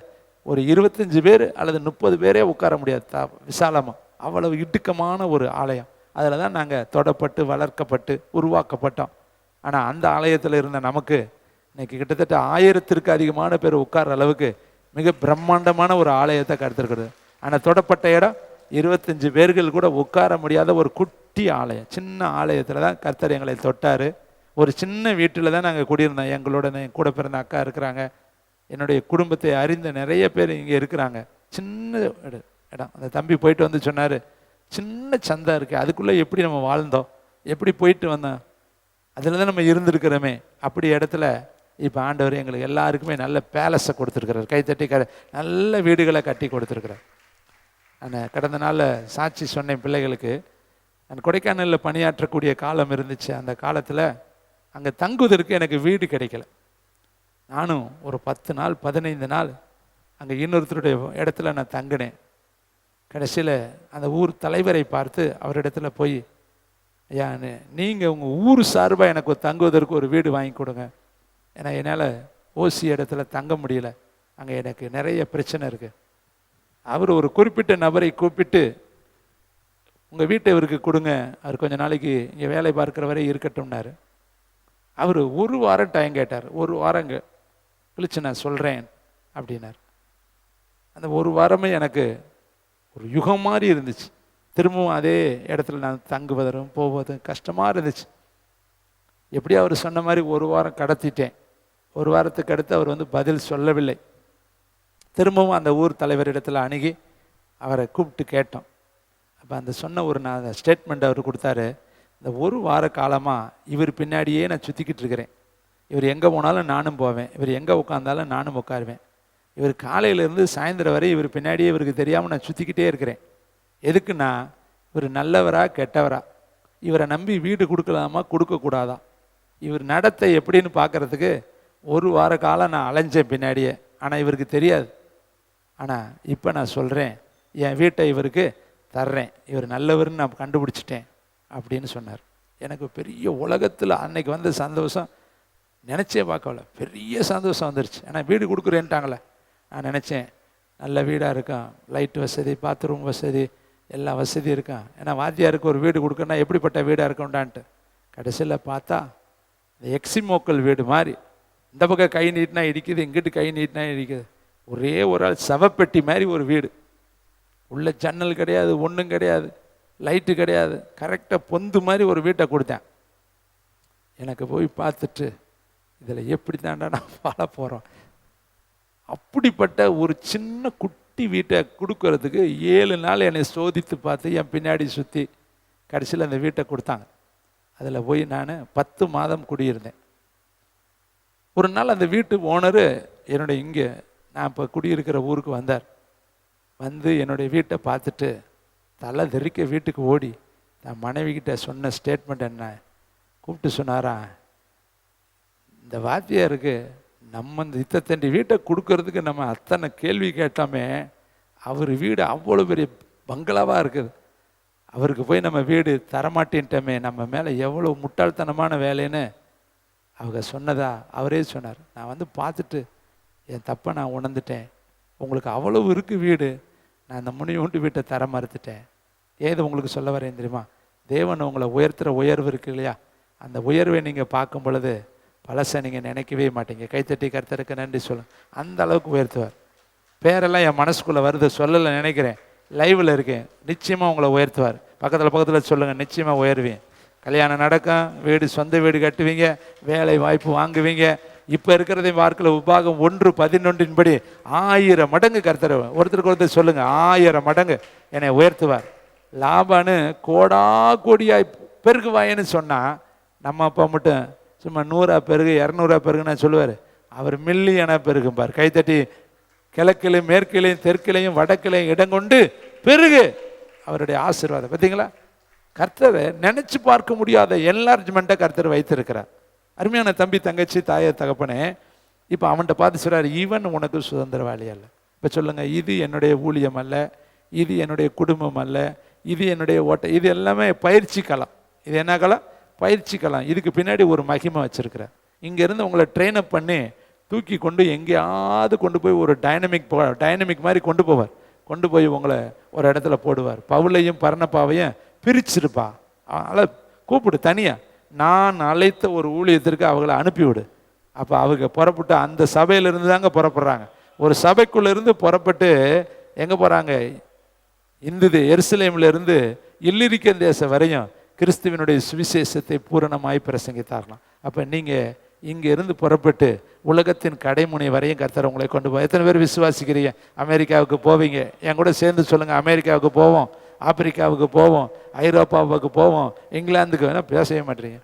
ஒரு 25 பேர் அல்லது 30 பேரே உட்கார முடியாது, விசாலமாக. அவ்வளவு இடுக்கமான ஒரு ஆலயம். அதில் தான் நாங்கள் தொடப்பட்டு வளர்க்கப்பட்டு உருவாக்கப்பட்டோம். ஆனால் அந்த ஆலயத்தில் இருந்த நமக்கு இன்னைக்கு கிட்டத்தட்ட 1000த்திற்கு அதிகமான பேர் உட்கார்ற அளவுக்கு மிக பிரம்மாண்டமான ஒரு ஆலயத்தை கருத்திருக்கிறது. ஆனால் தொடப்பட்ட இடம் 25 பேர்கள் கூட உட்கார முடியாத ஒரு குட்டி ஆலயம், சின்ன ஆலயத்தில் தான் கர்த்தர் எங்களை தொட்டார். ஒரு சின்ன வீட்டில் தான் நாங்கள் குடியிருந்தோம். எங்களோட என் கூட பிறந்த அக்கா இருக்கிறாங்க, என்னுடைய குடும்பத்தை அறிந்த நிறைய பேர் இங்கே இருக்கிறாங்க. சின்ன இடம். அந்த தம்பி போயிட்டு வந்து சொன்னார், சின்ன சந்தா இருக்குது, அதுக்குள்ளே எப்படி நம்ம வாழ்ந்தோம், எப்படி போயிட்டு வந்தோம், அதில் தான் நம்ம இருந்திருக்கிறோமே. அப்படி இடத்துல இப்போ ஆண்டவர் எங்களுக்கு எல்லாருக்குமே நல்ல பேலஸை கொடுத்துருக்கிறார். கைத்தட்டி நல்ல வீடுகளை கட்டி கொடுத்துருக்குறார். நான் கடந்த நாளில் சாட்சி சொன்னேன் பிள்ளைகளுக்கு. நான் கொடைக்கானலில் பணியாற்றக்கூடிய காலம் இருந்துச்சு. அந்த காலத்தில் அங்கே தங்குவதற்கு எனக்கு வீடு கிடைக்கல. நானும் ஒரு 10 நாள் 15 நாள் அங்கே இன்னொருத்தருடைய இடத்துல நான் தங்கினேன். கடைசியில் அந்த ஊர் தலைவரை பார்த்து அவரிடத்துல போய், ஐயா நீங்கள் உங்கள் ஊர் சார்பாக எனக்கு தங்குவதற்கு ஒரு வீடு வாங்கி கொடுங்க, ஏன்னா என்னால் ஓசி இடத்துல தங்க முடியல, அங்கே எனக்கு நிறைய பிரச்சனை இருக்குது. அவர் ஒரு குறிப்பிட்ட நபரை கூப்பிட்டு, உங்கள் வீட்டை இவருக்கு கொடுங்க, அவர் கொஞ்ச நாளைக்கு இங்கே வேலை பார்க்குற வரை இருக்கட்டும்னாரு. அவர் 1 வாரம் டைம் கேட்டார். 1 வாரம் கழிச்சு நான் சொல்கிறேன் அப்படின்னார். அந்த 1 வாரமே எனக்கு ஒரு யுகம் மாதிரி இருந்துச்சு. திரும்பவும் அதே இடத்துல நான் தங்குவதும் போவதும் கஷ்டமாக இருந்துச்சு. எப்படியும் அவர் சொன்ன மாதிரி 1 வாரம் கடத்திட்டேன். 1 வாரத்துக்கு அடுத்து அவர் பதில் சொல்லவில்லை. திரும்பவும் அந்த ஊர் தலைவரிடத்தில் அணுகி அவரை கூப்பிட்டு கேட்டோம். அப்போ அந்த சொன்ன ஒரு நான் ஸ்டேட்மெண்ட் அவர் கொடுத்தாரு. இந்த 1 வார காலமாக இவர் பின்னாடியே நான் சுற்றிக்கிட்டு இருக்கிறேன். இவர் எங்கே போனாலும் நானும் போவேன், இவர் எங்கே உட்காந்தாலும் நானும் உட்காருவேன். இவர் காலையிலேருந்து சாயந்தரம் வரை இவர் பின்னாடியே இவருக்கு தெரியாமல் நான் சுற்றிக்கிட்டே இருக்கிறேன். எதுக்குன்னா, இவர் நல்லவரா கெட்டவரா, இவரை நம்பி வீடு கொடுக்கலாமா கொடுக்கக்கூடாதா, இவர் நடத்தை எப்படின்னு பார்க்குறதுக்கு 1 வார காலம் நான் அலைஞ்சேன் பின்னாடியே. ஆனால் இவருக்கு தெரியாது. ஆனால் இப்போ நான் சொல்கிறேன், என் வீட்டை இவருக்கு தர்றேன், இவர் நல்லவர்னு நான் கண்டுபிடிச்சிட்டேன் அப்படின்னு சொன்னார். எனக்கு பெரிய உலகத்தில் அன்னைக்கு வந்த சந்தோஷம் நினச்சே பார்க்கல, பெரிய சந்தோஷம் வந்துருச்சு. ஏன்னா வீடு கொடுக்குறேன்ட்டாங்களே. நான் நினச்சேன், நல்ல வீடாக இருக்கான், லைட் வசதி, பாத்ரூம் வசதி, எல்லா வசதியும் இருக்கான். ஏன்னா வாத்தியாருக்கு ஒரு வீடு கொடுக்கணும்னா எப்படிப்பட்ட வீடாக இருக்கும்டான்ட்டு. கடைசியில் பார்த்தா இந்த எக்ஸிமோக்கல் வீடு மாதிரி, இந்த பக்கம் கை நீட்டினா இடிக்குது, இங்கிட்டு கை நீட்டினா இடிக்குது. ஒரே ஒரு ஆள் சவப்பெட்டி மாதிரி ஒரு வீடு. உள்ள ஜன்னல் கிடையாது, ஒன்றும் கிடையாது, லைட்டு கிடையாது, கரெக்டாக பொந்து மாதிரி ஒரு வீட்டை கொடுத்தேன். எனக்கு போய் பார்த்துட்டு, இதில் எப்படி தாண்டா நான் வாழ போகிறோம், அப்படிப்பட்ட ஒரு சின்ன குட்டி வீட்டை கொடுக்கறதுக்கு 7 நாள் என்னை சோதித்து பார்த்து என் பின்னாடி சுற்றி கடைசியில் அந்த வீட்டை கொடுத்தாங்க. அதில் போய் நான் 10 மாதம் குடியிருந்தேன். ஒரு நாள் அந்த வீட்டு ஓனரு என்னுடைய இங்கே நான் இப்போ குடியிருக்கிற ஊருக்கு வந்தார். வந்து என்னுடைய வீட்டை பார்த்துட்டு தலை தெறிக்க வீட்டுக்கு ஓடி நான் மனைவிக்கிட்ட சொன்ன ஸ்டேட்மெண்ட் என்ன கூப்பிட்டு சொன்னாரா, இந்த வாத்தியாருக்கு நம்ம இந்த இத்தத்தண்டி வீட்டை கொடுக்கறதுக்கு நம்ம அத்தனை கேள்வி கேட்டாமே, அவர் வீடு அவ்வளோ பெரிய பங்களாவாக இருக்குது, அவருக்கு போய் நம்ம வீடு தரமாட்டேன்ட்டோமே, நம்ம மேலே எவ்வளோ முட்டாள்தனமான வேலைன்னு அவங்க சொன்னதா அவரே சொன்னார். நான் வந்து பார்த்துட்டு என் தப்பை நான் உணர்ந்துட்டேன், உங்களுக்கு அவ்வளவு இருக்குது வீடு, நான் அந்த முனியூண்டு வீட்டை தர மறுத்துட்டேன். ஏது உங்களுக்கு சொல்ல வரேன் தெரியுமா? தேவன் உங்களை உயர்த்துகிற உயர்வு இருக்கு இல்லையா, அந்த உயர்வை நீங்கள் பார்க்கும் பொழுது பழசை நீங்கள் நினைக்கவே மாட்டீங்க. கைத்தட்டி கர்த்தருக்கு நன்றி சொல்லுங்க. அந்த அளவுக்கு உயர்த்துவார். பேரெல்லாம் என் மனசுக்குள்ளே வருது, சொல்லலை நினைக்கிறேன், லைவில் இருக்கேன். நிச்சயமாக உங்களை உயர்த்துவார். பக்கத்தில் சொல்லுங்கள், நிச்சயமாக உயர்வீங்க. கல்யாணம் நடக்கும், வீடு சொந்த வீடு கட்டுவீங்க, வேலை வாய்ப்பு வாங்குவீங்க. இப்போ இருக்கிறதை பார்க்கல உபாகம் 1:11 1000 மடங்கு கர்த்தர், ஒருத்தருக்கு ஒருத்தர் சொல்லுங்கள், 1000 மடங்கு என்னை உயர்த்துவார். லாபான்னு கோடா கோடியாய் பெருகுவாயன்னு சொன்னால், நம்ம அப்பா மட்டும் சும்மா 100 பெருகு 200 பெருகுன்னு சொல்லுவார். அவர் மில்லியனாக பெருகும்பார். கைத்தட்டி கிழக்கிலையும் மேற்கிலையும் தெற்கிலையும் வடக்கிலையும் இடங்கொண்டு பெருகு அவருடைய ஆசீர்வாதம். பார்த்தீங்களா, கர்த்தரை நினைச்சு பார்க்க முடியாத என்லார்ஜ்மெண்ட்டை கர்த்தர் வைத்திருக்கிறார். அருமையான தம்பி தங்கச்சி தாயை தகப்பனே, இப்போ அவன்கிட்ட பார்த்து சொல்றாரு, ஈவன் உனக்கு சுதந்திரவாளி அல்ல. இப்போ சொல்லுங்க, இது என்னுடைய ஊழியம் அல்ல, இது என்னுடைய குடும்பம் அல்ல, இது என்னுடைய ஓட்டை, இது எல்லாமே பயிற்சி களம். இது என்ன களம்? பயிற்சி களம். இதுக்கு பின்னாடி ஒரு மகிமை வச்சிருக்கிறார். இங்கேருந்து உங்களை ட்ரெயின் அப் பண்ணி தூக்கி கொண்டு எங்கேயாவது கொண்டு போய் ஒரு டைனமிக் மாதிரி கொண்டு போய் உங்களை ஒரு இடத்துல போடுவார். பவுலையும் பர்னபாவையும் பிரிச்சிருப்பா, அதனால் கூப்பிடு தனியாக, நான் அழைத்த ஒரு ஊழியத்திற்கு அவங்கள அனுப்பிவிடு. அப்போ அவங்க புறப்பட்டு அந்த சபையிலிருந்து தாங்க புறப்படுறாங்க. ஒரு சபைக்குள்ளேருந்து புறப்பட்டு எங்கே போகிறாங்க? எருசலேமிலிருந்து இல்லிரிக்கன் தேசம் வரையும் கிறிஸ்துவனுடைய சுவிசேஷத்தை பூரணமாய் பிரசங்கித்தார்களாம். அப்போ நீங்கள் இங்கே இருந்து புறப்பட்டு உலகத்தின் கடைமுனை வரையும் கர்த்தர் உங்களை கொண்டு போய், எத்தனை பேர் விசுவாசிக்கிறீங்க? அமெரிக்காவுக்கு போவீங்க, என் கூட சேர்ந்து சொல்லுங்கள். அமெரிக்காவுக்கு போவோம், ஆப்பிரிக்காவுக்கு போவோம், ஐரோப்பாவுக்கு போவோம், இங்கிலாந்துக்கு வேணால் பேசவே மாட்டீங்க.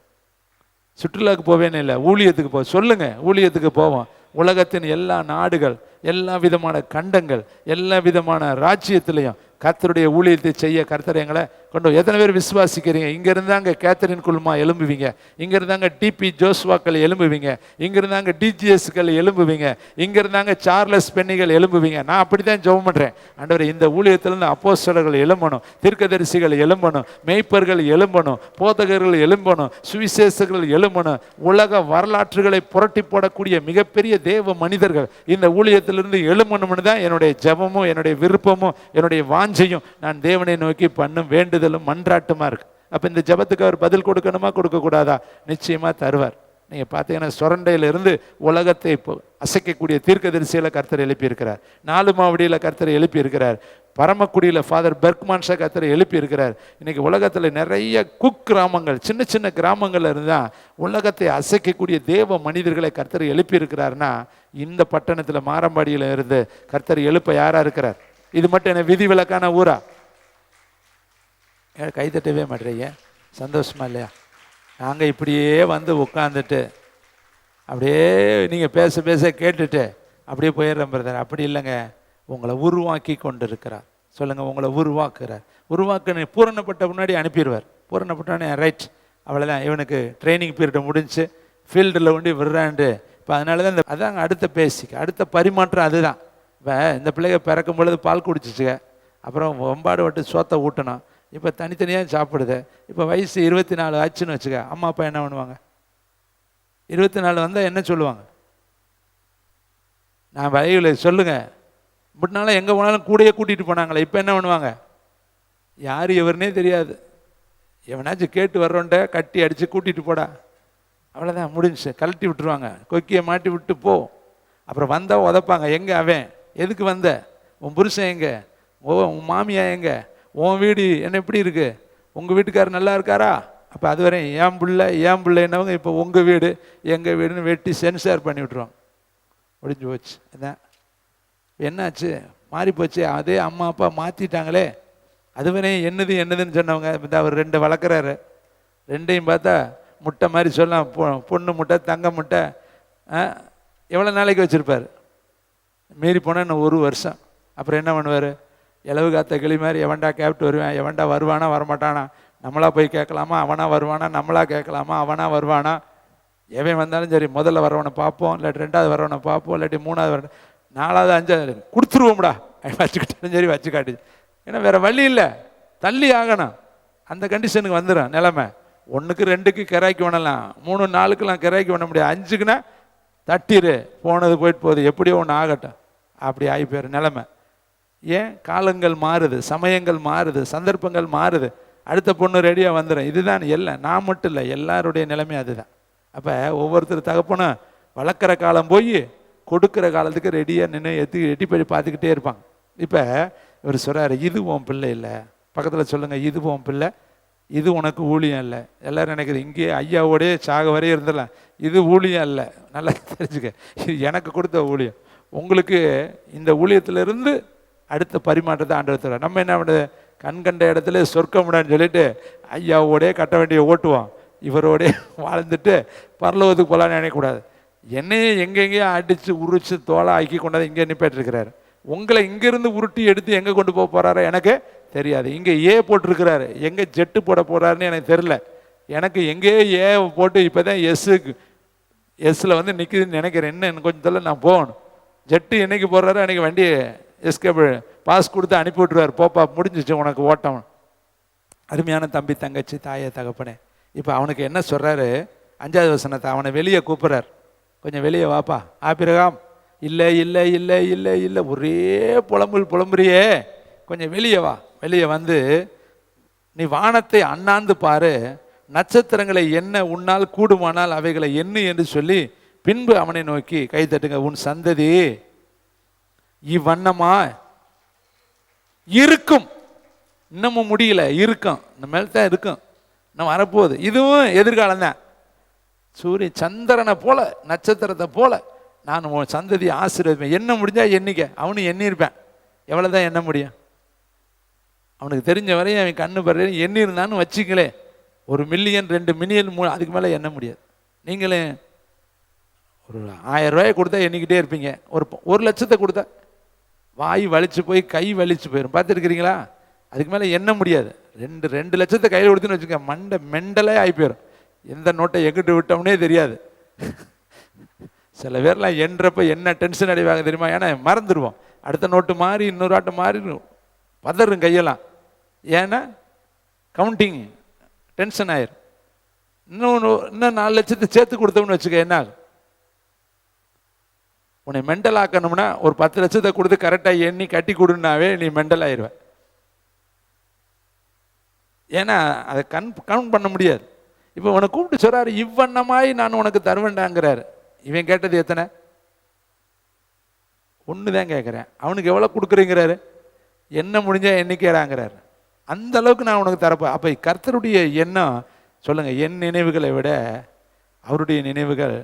சுற்றுலாவுக்கு போவேன்னு இல்லை, ஊழியத்துக்கு சொல்லுங்கள், ஊழியத்துக்கு போவோம். உலகத்தின் எல்லா நாடுகள், எல்லா விதமான கண்டங்கள், எல்லா விதமான ராஜ்யத்திலையும் கர்த்தருடைய ஊழியத்தை செய்ய கர்த்தர் எங்களை கொண்டு. எத்தனை பேர் விசுவாசிக்கிறீங்க? இங்கே இருந்தாங்க கேத்தரின் குல்மா எழும்புவீங்க, இங்கே இருந்தாங்க டிபி ஜோஸ்வாக்கள் எழும்புவீங்க, இங்கே இருந்தாங்க டிஜிஎஸ்கள் எழும்புவீங்க, இங்கே இருந்தாங்க சார்லஸ் பென்னிகள் எழும்புவீங்க. நான் அப்படி தான் ஜெபம் பண்ணுறேன். ஆண்டவரே, இந்த ஊழியத்திலிருந்து அப்போஸ்தலர்கள் எழும்பணும், தீர்க்கதரிசிகள் எழும்பணும், மேய்ப்பர்கள் எழும்பணும், போதகர்கள் எழும்பணும், சுவிசேஷர்கள் எழும்பணும். உலக வரலாற்றுகளை புரட்டி போடக்கூடிய மிகப்பெரிய தேவ மனிதர்கள் இந்த ஊழியத்திலிருந்து எழும்பணும்னு தான் என்னுடைய ஜெபமும் என்னுடைய விருப்பமும் என்னுடைய வாஞ்சையும். நான் தேவனை நோக்கி பண்ணும் வேண்டுதலும் மன்றாட்டுமா இருக்கு. அப்போ இந்த ஜெபத்துக்கு அவர் பதில் கொடுக்கணுமா கொடுக்கக்கூடாதா? நிச்சயமாக தருவார். நீங்கள் பார்த்தீங்கன்னா சொரண்டையிலிருந்து உலகத்தை இப்போ அசைக்கக்கூடிய தீர்க்கதரிசிகளை கர்த்தர் எழுப்பியிருக்கிறார். 4 மாவடியில் கர்த்தரை எழுப்பியிருக்கிறார். பரமக்குடியில் ஃபாதர் பெர்க்மான்ஷா கர்த்தரை எழுப்பியிருக்கிறார். இன்றைக்கி உலகத்தில் நிறைய கிராமங்கள், சின்ன சின்ன கிராமங்கள் இருந்தால் உலகத்தை அசைக்கக்கூடிய தேவ மனிதர்களை கர்த்தர் எழுப்பியிருக்கிறார்னா, இந்த பட்டணத்தில் மாரம்பாடியில் இருந்து கர்த்தர் எழுப்ப யாராக இருக்கிறார்? இது மட்டும் என்ன விதிவிலக்கான ஊரா? கைதட்டவே மாட்டேறீங்க, சந்தோஷமா இல்லையா? நாங்கள் இப்படியே வந்து உட்காந்துட்டு அப்படியே நீங்கள் பேச பேச கேட்டுட்டு அப்படியே போயிடுறோம் பிரதர். அப்படி இல்லைங்க, உங்களை உருவாக்கி கொண்டு இருக்கிறார். சொல்லுங்கள், உங்களை உருவாக்குறார். உருவாக்க பூரணப்பட்ட முன்னாடி அனுப்பிடுவார். பூரணப்பட்டோன்னே ரைட், அவ்வளோதான், இவனுக்கு ட்ரைனிங் பீரியட் முடிஞ்சு ஃபீல்டில் ஒண்டி விடுறான்ட்டு. இப்போ அதனால தான் அதாங்க அடுத்த பேசிக், அடுத்த பரிமாற்றம் அதுதான். இப்போ இந்த பிள்ளைங்க பிறக்கும் பொழுது பால் குடிச்சிச்சுங்க, அப்புறம் ஒம்பாடு விட்டு சோத்தை ஊட்டணும், இப்போ தனித்தனியாக சாப்பிடுது. இப்போ வயசு 24 ஆச்சுன்னு வச்சுக்க, அம்மா அப்பா என்ன பண்ணுவாங்க? 24 வந்தால் என்ன சொல்லுவாங்க? நான் வயவில் சொல்லுங்கள், முன்னால எங்கே போனாலும் கூடையே கூட்டிகிட்டு போனாங்களே, இப்போ என்ன பண்ணுவாங்க? யார் எவருனே தெரியாது. எவனாச்சும் கேட்டு வர்றோன்ட்ட கட்டி அடித்து கூட்டிகிட்டு போடா, அவ்வளோதான், முடிஞ்சு. கழட்டி விட்டுருவாங்க, கொக்கியை மாட்டி விட்டு போ. அப்புறம் வந்தால் உதப்பாங்க, எங்கே அவன், எதுக்கு வந்த, உன் புருஷன் எங்கே, உன் மாமியா எங்கே, உன் வீடு என்ன எப்படி இருக்குது, உங்கள் வீட்டுக்காரர் நல்லா இருக்காரா? அப்போ அது வரையும் ஏன் பிள்ளை என்னவங்க இப்போ உங்கள் வீடு எங்கள் வீடுன்னு வெட்டி சென்சார் பண்ணி விட்ருவாங்க. முடிஞ்சு போச்சு. அதான் என்னாச்சு, மாறி போச்சு. அதே அம்மா அப்பா மாற்றிட்டாங்களே. அது வரையும் என்னதுன்னு சொன்னவங்க இந்த அவர் 2 வளர்க்குறாரு, 2ஐயும் பார்த்தா முட்டை மாதிரி சொல்லலாம், பொண்ணு முட்டை தங்க முட்டை. எவ்வளோ நாளைக்கு வச்சுருப்பார்? மீறி போனால் இன்னும் 1 வருஷம். அப்புறம் என்ன பண்ணுவார்? இலவு காத்த கிளி மாதிரி எவன்டா கேப்ட்டு வருவேன், எவன்டா வருவானா வரமாட்டானா, நம்மளா போய் கேட்கலாமா, அவனா வருவானா, நம்மளா கேட்கலாமா, அவனா வருவானா? எவன் வந்தாலும் சரி, முதல்ல வரவனை பார்ப்போம், இல்லாட்டி ரெண்டாவது வரவனை பார்ப்போம், இல்லாட்டி மூணாவது வர, நாலாவது அஞ்சாவது கொடுத்துருவோம்டா வச்சுக்கிட்டாலும் சரி வச்சு காட்டு. ஏன்னா வேற வழி இல்லை, தள்ளி ஆகணும். அந்த கண்டிஷனுக்கு வந்துடும் நிலைமை. 1க்கு 2க்கு கிராய்க்கு வேணலாம், 3 4க்குலாம் கிராய்க்கு பண்ண முடியாது. 5க்குன்னா தட்டிரு, போனது போயிட்டு போகுது, எப்படியோ ஒன்று ஆகட்டும், அப்படி ஆகி போயிடும் நிலைமை. ஏன்? காலங்கள் மாறுது, சமயங்கள் மாறுது, சந்தர்ப்பங்கள் மாறுது. அடுத்த பொண்ணு ரெடியாக வந்துடும். இதுதான் எல்லாம், நான் மட்டும் இல்லை, எல்லாருடைய நிலைமை அதுதான். அப்போ ஒவ்வொருத்தர் தகப்பனும் வளர்க்குற காலம் போய் கொடுக்குற காலத்துக்கு ரெடியாக நின்று எட்டி போய் பார்த்துக்கிட்டே இருப்பாங்க. இப்போ இவர் சொல்கிறாரு, இது உன் பிள்ளை இல்லை. பக்கத்தில் சொல்லுங்கள், இது உன் பிள்ளை, இது உனக்கு ஊழியம் இல்லை. எல்லோரும் நினைக்குது இங்கேயே ஐயாவோடே சாக வரையும் இருந்துடலாம். இது ஊழியம் இல்லை, நல்லா தெரிஞ்சுக்க. இது எனக்கு கொடுத்த ஊழியம். உங்களுக்கு இந்த ஊழியத்திலிருந்து அடுத்த பரிமாற்றத்தை ஆண்டு தருவார். நம்ம என்ன பண்ணுறது, கண்கண்ட இடத்துல சொர்க்கம்டான்னு சொல்லிட்டு ஐயாவோடே கட்ட வேண்டிய ஓட்டுவோம், இவரோடே வாழ்ந்துட்டு பரலோகத்துக்கு போகலான்னு நினைக்கக்கூடாது. என்னையே எங்கெங்கேயோ அடித்து உரிச்சு தோலை ஆக்கி கொண்டாந்து இங்கே நிப்பாட்டிருக்கிறாரு. உங்களை இங்கேருந்து உருட்டி எடுத்து எங்கே கொண்டு போக போகிறாரோ எனக்கு தெரியாது. இங்கே ஏ போட்டிருக்கிறாரு, எங்கே ஜெட்டு போட போகிறாருன்னு எனக்கு தெரில. எனக்கு எங்கேயோ ஏ போட்டு இப்போ தான் எஸ்ஸில் வந்து நிற்குதுன்னு நினைக்கிறேன். இன்னும் கொஞ்சம் தள்ள நான் போகணும். ஜெட்டு என்னைக்கு போடுறாரோ அன்றைக்கி வண்டி எஸ்கேப் பாஸ் கொடுத்து அனுப்பி விட்ருவார், போப்பா முடிஞ்சிச்சு உனக்கு ஓட்டம். அருமையான தம்பி, தங்கச்சி, தாயை, தகப்பனே, இப்போ அவனுக்கு என்ன சொல்கிறாரு, 5வது வசனத்தை அவனை வெளியே கூப்பிட்றார். கொஞ்சம் வெளியே வாப்பா. ஆபிரகாம், இல்லை இல்லை இல்லை இல்லை இல்லை, ஒரே புலம்புறியே, கொஞ்சம் வெளியே வா. வெளியே வந்து நீ வானத்தை அண்ணாந்து பாரு, நட்சத்திரங்களை என்ன உன்னால் கூடுமானால் அவைகளை எண்ணு என்று சொல்லி பின்பு அவனை நோக்கி கை தட்டுங்க, உன் சந்ததி இவ்வண்ணமா இருக்கும். இன்னமும் முடியல, இருக்கும், இந்த மேல தான் இருக்கும், இன்னும் வரப்போகுது. இதுவும் எதிர்காலம் தான். சூரிய சந்திரனை போல, நட்சத்திரத்தை போல நான் உன் சந்ததியை ஆசீர்வதிப்பேன். என்ன முடிஞ்சா எண்ணிக்க. அவனு எண்ணியிருப்பேன். எவ்வளோதான் எண்ண முடியும்? அவனுக்கு தெரிஞ்ச வரையும் அவன் கண்ணு படுற எண்ணிருந்தான்னு வச்சுங்களே, 1 மில்லியன் 2 மில்லியன் அதுக்கு மேலே எண்ண முடியாது. நீங்களே ஒரு 1000 ரூபாயை கொடுத்தா எண்ணிக்கிட்டே இருப்பீங்க. ஒரு லட்சத்தை கொடுத்தா வாய் வலிச்சு போய் கை வலிச்சு போயிடும். பார்த்துருக்கிறீங்களா? அதுக்கு மேலே எண்ண முடியாது. 2 லட்சத்தை கையில் கொடுத்துன்னு வச்சுக்க, மெண்டலே ஆகி போயிடும். எந்த நோட்டை எங்கிட்டு விட்டோம்னே தெரியாது. சில பேர்லாம் எண்றப்ப என்ன டென்ஷன் அடைவாங்க தெரியுமா? ஏன்னா மறந்துடுவோம். அடுத்த நோட்டு மாறி இன்னொரு ஆட்டம் மாறி பதறும் கையெல்லாம். ஏன்னா கவுண்டிங் டென்ஷன் ஆயிரும். இன்னும் 4 லட்சத்தை சேர்த்து கொடுத்தோம்னு வச்சுக்க, என்ன ஆகும்? உன்னை மெண்டல் ஆக்கணும்னா ஒரு 10 லட்சத்தை கொடுத்து கரெக்டாக எண்ணி கட்டி கொடுனாவே நீ மெண்டல் ஆயிடுவ. ஏன்னா அதை கவுண்ட் பண்ண முடியாது. இப்போ உன்னை கூப்பிட்டு சொல்றாரு, இவ்வண்ணமாய் நான் உனக்கு தருவேண்டாங்கிறாரு. இவன் கேட்டது எத்தனை? 1 தான் கேட்குறேன். அவனுக்கு எவ்வளோ கொடுக்குறீங்கிறாரு? என்ன முடிஞ்சா எண்ணிக்கிறாங்கிறாரு. அந்த அளவுக்கு நான் உனக்கு தரப்பேன். அப்போ கர்த்தருடைய எண்ணம் சொல்லுங்க, என் நினைவுகளை விட அவருடைய நினைவுகள்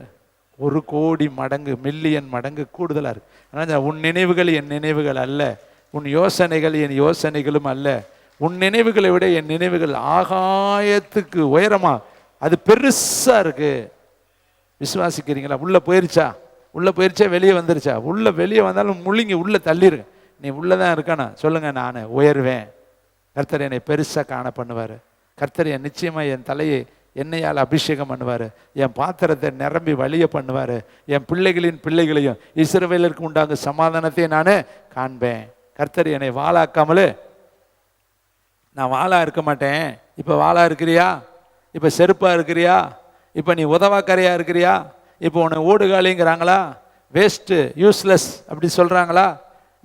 1 கோடி மடங்கு, மில்லியன் மடங்கு கூடுதலாக இருக்கு. ஆனால் உன் நினைவுகள் என் நினைவுகள் அல்ல, உன் யோசனைகள் என் யோசனைகளும் அல்ல. உன் நினைவுகளை விட என் நினைவுகள் ஆகாயத்துக்கு உயரமா, அது பெருசா இருக்கு. விசுவாசிக்கிறீங்களா? உள்ள போயிருச்சா? உள்ள போயிருச்சா? வெளியே வந்துருச்சா? வெளியே வந்தாலும் முள்ளிங்க உள்ள தள்ளிருங்க. நீ உள்ளதான் இருக்கணும். சொல்லுங்க, நான் உயர்வேன். கர்த்தர் என்னை பெருசா காண பண்ணுவாரு. கர்த்தர் என் நிச்சயமா என் தலையை எண்ணெயால் அபிஷேகம் பண்ணுவார். என் பாத்திரத்தை நிரம்பி வழிய பண்ணுவார். என் பிள்ளைகளின் பிள்ளைகளையும் இஸ்ரவேலருக்கு உண்டாங்க சமாதானத்தை நான் காண்பேன். கர்த்தர் என்னை வாழாக்காமலே, நான் வாழா இருக்க மாட்டேன். இப்போ வாழா இருக்கிறியா? இப்போ செருப்பா இருக்கிறியா? இப்போ நீ உதவாக்கரையா இருக்கிறியா? இப்போ உன்னை ஓடுகாலிங்கிறாங்களா? வேஸ்ட்டு, யூஸ்லெஸ் அப்படி சொல்கிறாங்களா?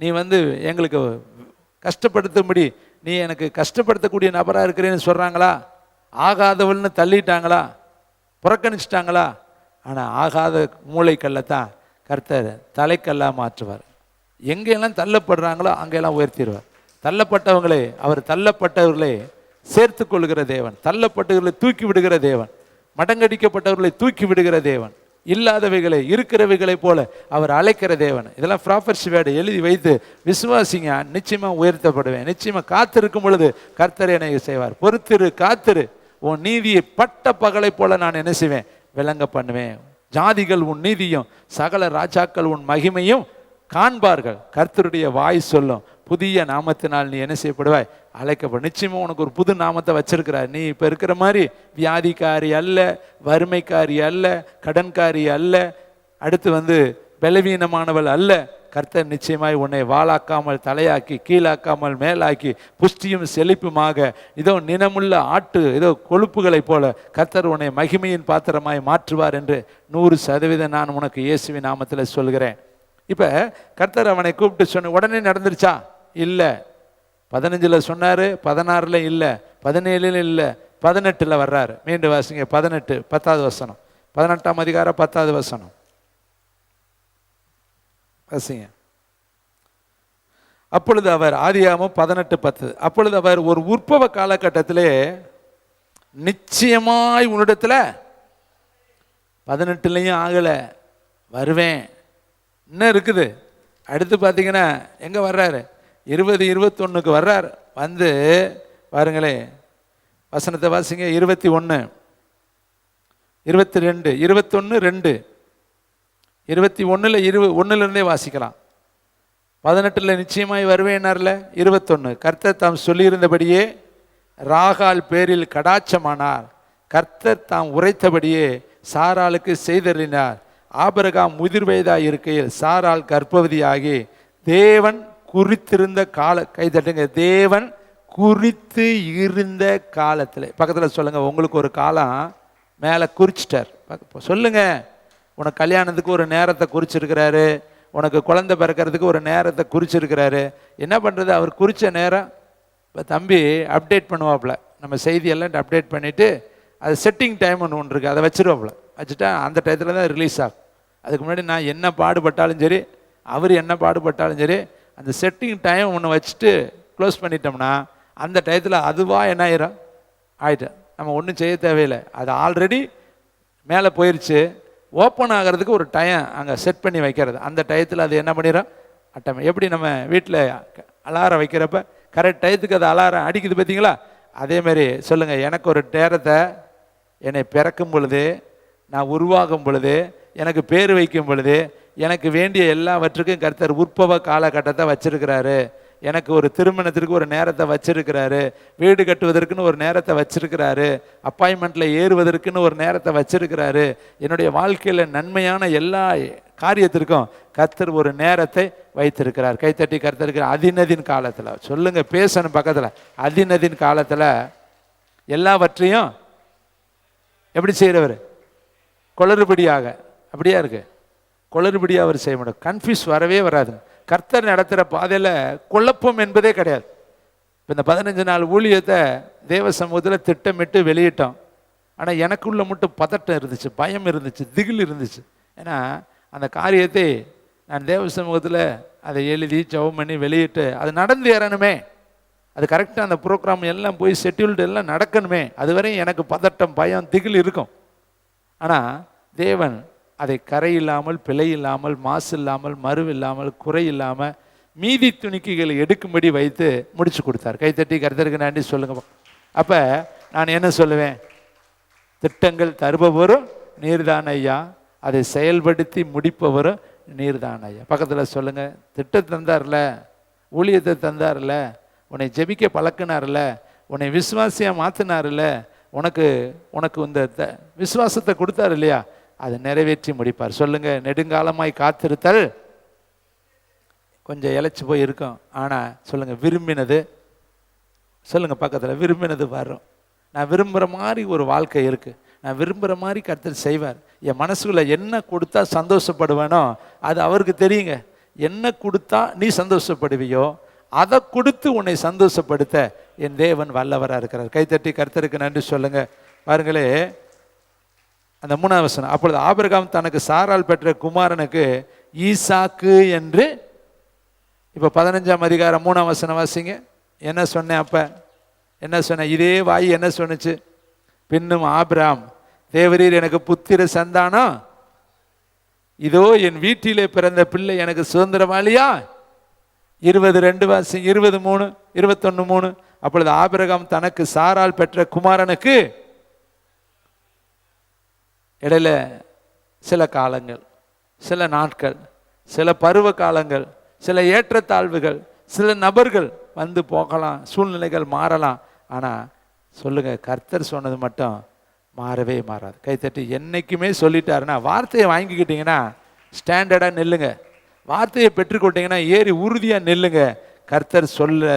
நீ எங்களுக்கு கஷ்டப்படுத்தும்படி நீ எனக்கு கஷ்டப்படுத்தக்கூடிய நபராக இருக்கிறேன்னு சொல்கிறாங்களா? ஆகாதவள்னு தள்ளிட்டாங்களா? புறக்கணிச்சிட்டாங்களா? ஆனால் ஆகாத மூளைக்கல்லைத்தான் கர்த்தர் தலைக்கல்லாக மாற்றுவார். எங்கெல்லாம் தள்ளப்படுறாங்களோ அங்கெல்லாம் உயர்த்திடுவார். தள்ளப்பட்டவங்களே, அவர் தள்ளப்பட்டவர்களை சேர்த்து கொள்கிற தேவன், தள்ளப்பட்டவர்களை தூக்கி விடுகிற தேவன், மடங்கடிக்கப்பட்டவர்களை தூக்கி விடுகிற தேவன், இல்லாதவைகளை இருக்கிறவைகளை போல அவர் அழைக்கிற தேவன். இதெல்லாம் ப்ராஃபர்சி வேர்டு எழுதி வைத்து விசுவாசிங்க, நிச்சயமா உயர்த்தப்படுவேன். நிச்சயமா காத்திருக்கும் பொழுது கர்த்தர் என்னை செய்வார். பொறுத்திரு, காத்திரு, உன் நீதியை பட்ட பகலை போல நான் என்ன செய்வேன்? விளங்க பண்ணுவேன். ஜாதிகள் உன் நீதியும், சகல ராஜாக்கள் உன் மகிமையும் காண்பார்கள். கர்த்தருடைய வாய் சொல்லும், புதிய நாமத்தினால் நீ என்ன செய்யப்படுவாய், அழைக்கப்படும். நிச்சயமா உனக்கு ஒரு புது நாமத்தை வச்சிருக்கிறார். நீ இப்ப இருக்கிற மாதிரி வியாதிக்காரி அல்ல, வறுமைக்காரி அல்ல, கடன்காரி அல்ல, அடுத்து பலவீனமானவள் அல்ல. கர்த்தர் நிச்சயமாய் உன்னை வாளாக்காமல் தலையாக்கி, கீழாக்காமல் மேலாக்கி, புஷ்டியும் செழிப்புமாக, இதோ நினமுள்ள ஆட்டு ஏதோ கொழுப்புகளை போல கர்த்தர் உன்னை மகிமையின் பாத்திரமாய் மாற்றுவார் என்று 100% நான் உனக்கு இயேசுவின் நாமத்தில் சொல்கிறேன். இப்போ கர்த்தர் அவனை கூப்பிட்டு சொன்ன உடனே நடந்துருச்சா? இல்லை. 15 சொன்னார், 16 இல்லை, 17 இல்லை, 18 வர்றாரு. மீண்டும் வாசிங்க. 18 10வது வசனம், 18ஆம் அதிகாரம் 10வது வசனம் வாசிங்க. அப்பொழுது அவர், ஆதியாகமம் 18:10, அப்பொழுது அவர் ஒரு உற்பவ காலகட்டத்திலே நிச்சயமாய் உன்னிடத்தில் 18 ஆகலை, வருவேன் இன்னும் இருக்குது. அடுத்து பார்த்தீங்கன்னா எங்கே வர்றாரு? 20, 21 வர்றார். பாருங்களே, வசனத்தை வாசிங்க. 21, 22, 21, 2, 21 1 வாசிக்கலாம். 18 நிச்சயமாய் வருவேனார்ல. 21 கர்த்தர் தாம் சொல்லியிருந்தபடியே ராகால் பேரில் கடாட்சமானார். கர்த்தர் தாம் உரைத்தபடியே சாராளுக்கு செய்தறினார். ஆபிரகாம் முதிர் வயதாய் இருக்கையில் சாராள் கர்ப்பவதியாகி தேவன் குறித்திருந்த கை தட்டுங்க, தேவன் குறித்து இருந்த காலத்தில். பக்கத்தில் சொல்லுங்க, உங்களுக்கு ஒரு காலம் மேலே குறிச்சிட்டார். சொல்லுங்க, உனக்கு கல்யாணத்துக்கு ஒரு நேரத்தை குறிச்சிருக்கிறாரு, உனக்கு குழந்தை பிறக்கிறதுக்கு ஒரு நேரத்தை குறிச்சிருக்கிறாரு. என்ன பண்ணுறது? அவர் குறித்த நேரம் இப்போ தம்பி அப்டேட் பண்ணுவாப்புல, நம்ம செய்தியெல்லாம் அப்டேட் பண்ணிவிட்டு அது செட்டிங் டைம் ஒன்று இருக்குது, அதை வச்சுருவாப்புல. வச்சுட்டா அந்த டயத்தில் தான் ரிலீஸ் ஆகும். அதுக்கு முன்னாடி நான் என்ன பாடுபட்டாலும் சரி, அவர் என்ன பாடுபட்டாலும் சரி, அந்த செட்டிங் டைம் ஒன்று வச்சுட்டு க்ளோஸ் பண்ணிட்டோம்னா அந்த டயத்தில் அதுவாக என்ன ஆயிடும். நம்ம ஒன்றும் செய்ய தேவையில்லை, அது ஆல்ரெடி மேலே போயிடுச்சு. ஓப்பன் ஆகிறதுக்கு ஒரு டைம் அங்கே செட் பண்ணி வைக்கிறது. அந்த டயத்தில் அது என்ன பண்ணிடும், அட்டம். எப்படி நம்ம வீட்டில் அலாரம் வைக்கிறப்ப கரெக்ட் டயத்துக்கு அது அலாரம் அடிக்குது பார்த்தீங்களா? அதேமாரி சொல்லுங்கள், எனக்கு ஒரு நேரத்தை என்னை பிறக்கும் பொழுது, நான் உருவாகும் பொழுது, எனக்கு பேர் வைக்கும் பொழுது, எனக்கு வேண்டிய எல்லாவற்றுக்கும் கர்த்தர் உற்பவ காலகட்டத்தை வச்சிருக்கிறாரு. எனக்கு ஒரு திருமணத்திற்கு ஒரு நேரத்தை வச்சிருக்கிறாரு, வீடு கட்டுவதற்குன்னு ஒரு நேரத்தை வச்சிருக்கிறாரு, அப்பாயின்மெண்ட்டில் ஏறுவதற்குன்னு ஒரு நேரத்தை வச்சிருக்கிறாரு. என்னுடைய வாழ்க்கையில் நன்மையான எல்லா காரியத்திற்கும் கர்த்தர் ஒரு நேரத்தை வைத்திருக்கிறார். கைத்தட்டி கர்த்தருக்கு அதினதின் காலத்தில் சொல்லுங்க, பேசணும் பக்கத்தில். அதினதின் காலத்தில் எல்லாவற்றையும் எப்படி செய்கிறவர்? குளறுபடியாக. அப்படியா இருக்கு? குளறுபடியாக அவர் செய்ய முடியும். கன்ஃபியூஸ் வரவே வராது. கர்த்தர் நடத்துகிற பாதையில் குழப்பம் என்பதே கிடையாது. இப்போ இந்த 15 நாள் ஊழியத்தை தேவ சமூகத்தில் திட்டமிட்டு வெளியிட்டோம். ஆனால் எனக்குள்ள மட்டும் பதட்டம் இருந்துச்சு, பயம் இருந்துச்சு, திகில் இருந்துச்சு. ஏன்னா அந்த காரியத்தை நான் தேவ சமூகத்தில் அதை எழுதி ஜெபம் பண்ணி வெளியிட்டு அது நடந்து ஏறணுமே, அது கரெக்டாக அந்த ப்ரோக்ராம் எல்லாம் போய் ஷெட்யூல்டு எல்லாம் நடக்கணுமே. அதுவரையும் எனக்கு பதட்டம், பயம், திகில் இருக்கும். ஆனால் தேவன் அதை கரை இல்லாமல், பிழை இல்லாமல், மாசு இல்லாமல், மறு இல்லாமல், குறை இல்லாமல் மீதி துணிக்கைகளை எடுக்கும்படி வைத்து முடிச்சு கொடுத்தார். கைத்தட்டி கர்த்தருக்கு நன்றி சொல்லுங்க. அப்போ நான் என்ன சொல்லுவேன்? திட்டங்கள் தருபவரும் நீர்தான் ஐயா, அதை செயல்படுத்தி முடிப்பவரும் நீர்தான் ஐயா. பக்கத்தில் சொல்லுங்க, திட்டத்தை தந்தார்ல, ஊழியத்தை தந்தார்ல, உன்னை ஜெபிக்க பழக்கினார்ல, உன்னை விசுவாசியாக மாற்றினார்ல, உனக்கு இந்த விசுவாசத்தை கொடுத்தார் இல்லையா, அதை நிறைவேற்றி முடிப்பார். சொல்லுங்க, நெடுங்காலமாய் காத்திருத்தல் கொஞ்சம் இழைச்சி போய் இருக்கும். ஆனால் சொல்லுங்க, விரும்பினது சொல்லுங்க பக்கத்தில், விரும்பினது வரும். நான் விரும்புகிற மாதிரி ஒரு வாழ்க்கை இருக்குது, நான் விரும்புகிற மாதிரி கர்த்தர் செய்வார். என் மனசுக்குள்ள என்ன கொடுத்தா சந்தோஷப்படுவேனோ அது அவருக்கு தெரியுங்க. என்ன கொடுத்தா நீ சந்தோஷப்படுவியோ அதை கொடுத்து உன்னை சந்தோஷப்படுத்த என் தேவன் வல்லவராக இருக்கிறார். கைத்தட்டி கர்த்தருக்கு நன்றி சொல்லுங்க. பாருங்களே, அந்த 3ஆம் வசனம். அப்பொழுது ஆபிரகாம் தனக்கு சாராள் பெற்ற குமாரனுக்கு ஈசாக்கு என்று. இப்போ 15ஆம் அதிகாரம் 3ஆம் வசனம் வாசிங்க. என்ன சொன்னேன்? அப்ப என்ன சொன்னேன்? இதே வாய் என்ன சொன்னுச்சு? பின்னும் ஆபிரகாம், தேவரீர் எனக்கு புத்திர சந்தானம், இதோ என் வீட்டிலே பிறந்த பிள்ளை எனக்கு சுதந்திரவாளியா. 22 வாசி, 23, 21, 3. அப்பொழுது ஆபிரகாம் தனக்கு சாராள் பெற்ற குமாரனுக்கு இடையில சில காலங்கள், சில நாட்கள், சில பருவ காலங்கள், சில ஏற்றத்தாழ்வுகள், சில நபர்கள் வந்து போகலாம், சூழ்நிலைகள் மாறலாம். ஆனால் சொல்லுங்க, கர்த்தர் சொன்னது மட்டும் மாறவே மாறாது. கைத்தட்டி என்னைக்குமே சொல்லிட்டாருன்னா, வார்த்தையை வாங்கிக்கிட்டீங்கன்னா ஸ்டாண்டர்டாக நில்லுங்க. வார்த்தையை பெற்றுக்கொண்டீங்கன்னா ஏறி உறுதியாக நில்லுங்க. கர்த்தர் சொல்ல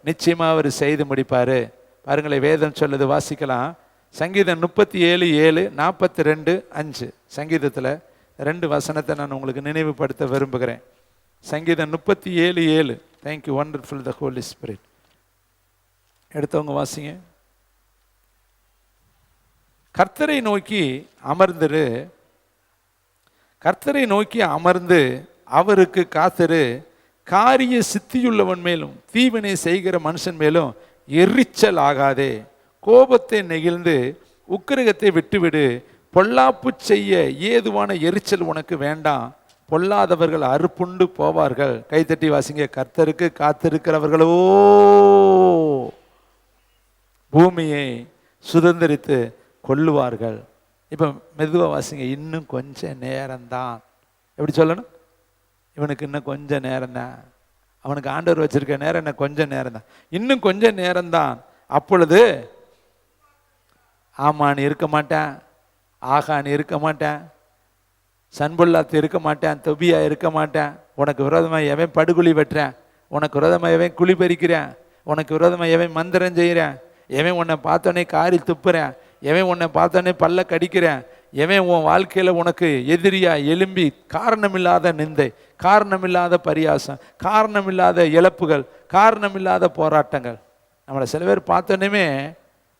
நிச்சயமாக அவர் செய்து முடிப்பார். பாருங்களேன், வேதம் சொல்லுது, வாசிக்கலாம். சங்கீதம் 37:7, 42:5. சங்கீதத்தில் 2 வசனத்தை நான் உங்களுக்கு நினைவுபடுத்த விரும்புகிறேன். சங்கீதம் 37:7. தேங்க்யூ, வண்டர்ஃபுல் த ஹோலி ஸ்பிரிட். எடுத்தவங்க வாசிங்க. கர்த்தரை நோக்கி அமர்ந்திரு, கர்த்தரை நோக்கி அமர்ந்து அவருக்கு காத்திரு. காரிய சித்தியுள்ளவன் மேலும் தீவினை செய்கிற மனுஷன் மேலும் எரிச்சல் ஆகாதே. கோபத்தை நெகிழ்ந்து உக்கிரகத்தை விட்டுவிடு. பொல்லாப்பு செய்ய ஏதுவான எரிச்சல் உனக்கு வேண்டாம். பொல்லாதவர்கள் அறுப்புண்டு போவார்கள். கைத்தட்டி வாசிங்க. கர்த்தருக்கு காத்திருக்கிறவர்களோ பூமியை சுதந்திரித்து கொள்ளுவார்கள். இப்போ மெதுவாக வாசிங்க. இன்னும் கொஞ்சம் நேரம்தான். எப்படி சொல்லணும்? இவனுக்கு இன்னும் கொஞ்சம் நேரம்தான். அவனுக்கு ஆண்டவர் வச்சிருக்க நேரம் என்ன? கொஞ்சம் நேரம் தான். இன்னும் கொஞ்சம் நேரம்தான். அப்பொழுது ஆமான்னு இருக்க மாட்டேன், ஆகான்னு இருக்க மாட்டேன், சன்புல்லாத்து இருக்க மாட்டேன், தொபியா இருக்க மாட்டேன். உனக்கு விரோதமாக எவன் படுகுழி வெட்டுறேன், உனக்கு விரோதமாக எவன் குழி பறிக்கிறேன், உனக்கு விரோதமாக எவன் மந்திரம் செய்கிறேன், எவன் உன்னை பார்த்தோன்னே காரி துப்புறேன், எவன் உன்னை பார்த்தோன்னே பல்ல கடிக்கிறேன், எவன் உன் வாழ்க்கையில் உனக்கு எதிரியா எழும்பி காரணமில்லாத நிந்தை, காரணமில்லாத பரியாசம், காரணமில்லாத இழப்புகள், காரணமில்லாத போராட்டங்கள். நம்மளை சில பேர் பார்த்தோன்னே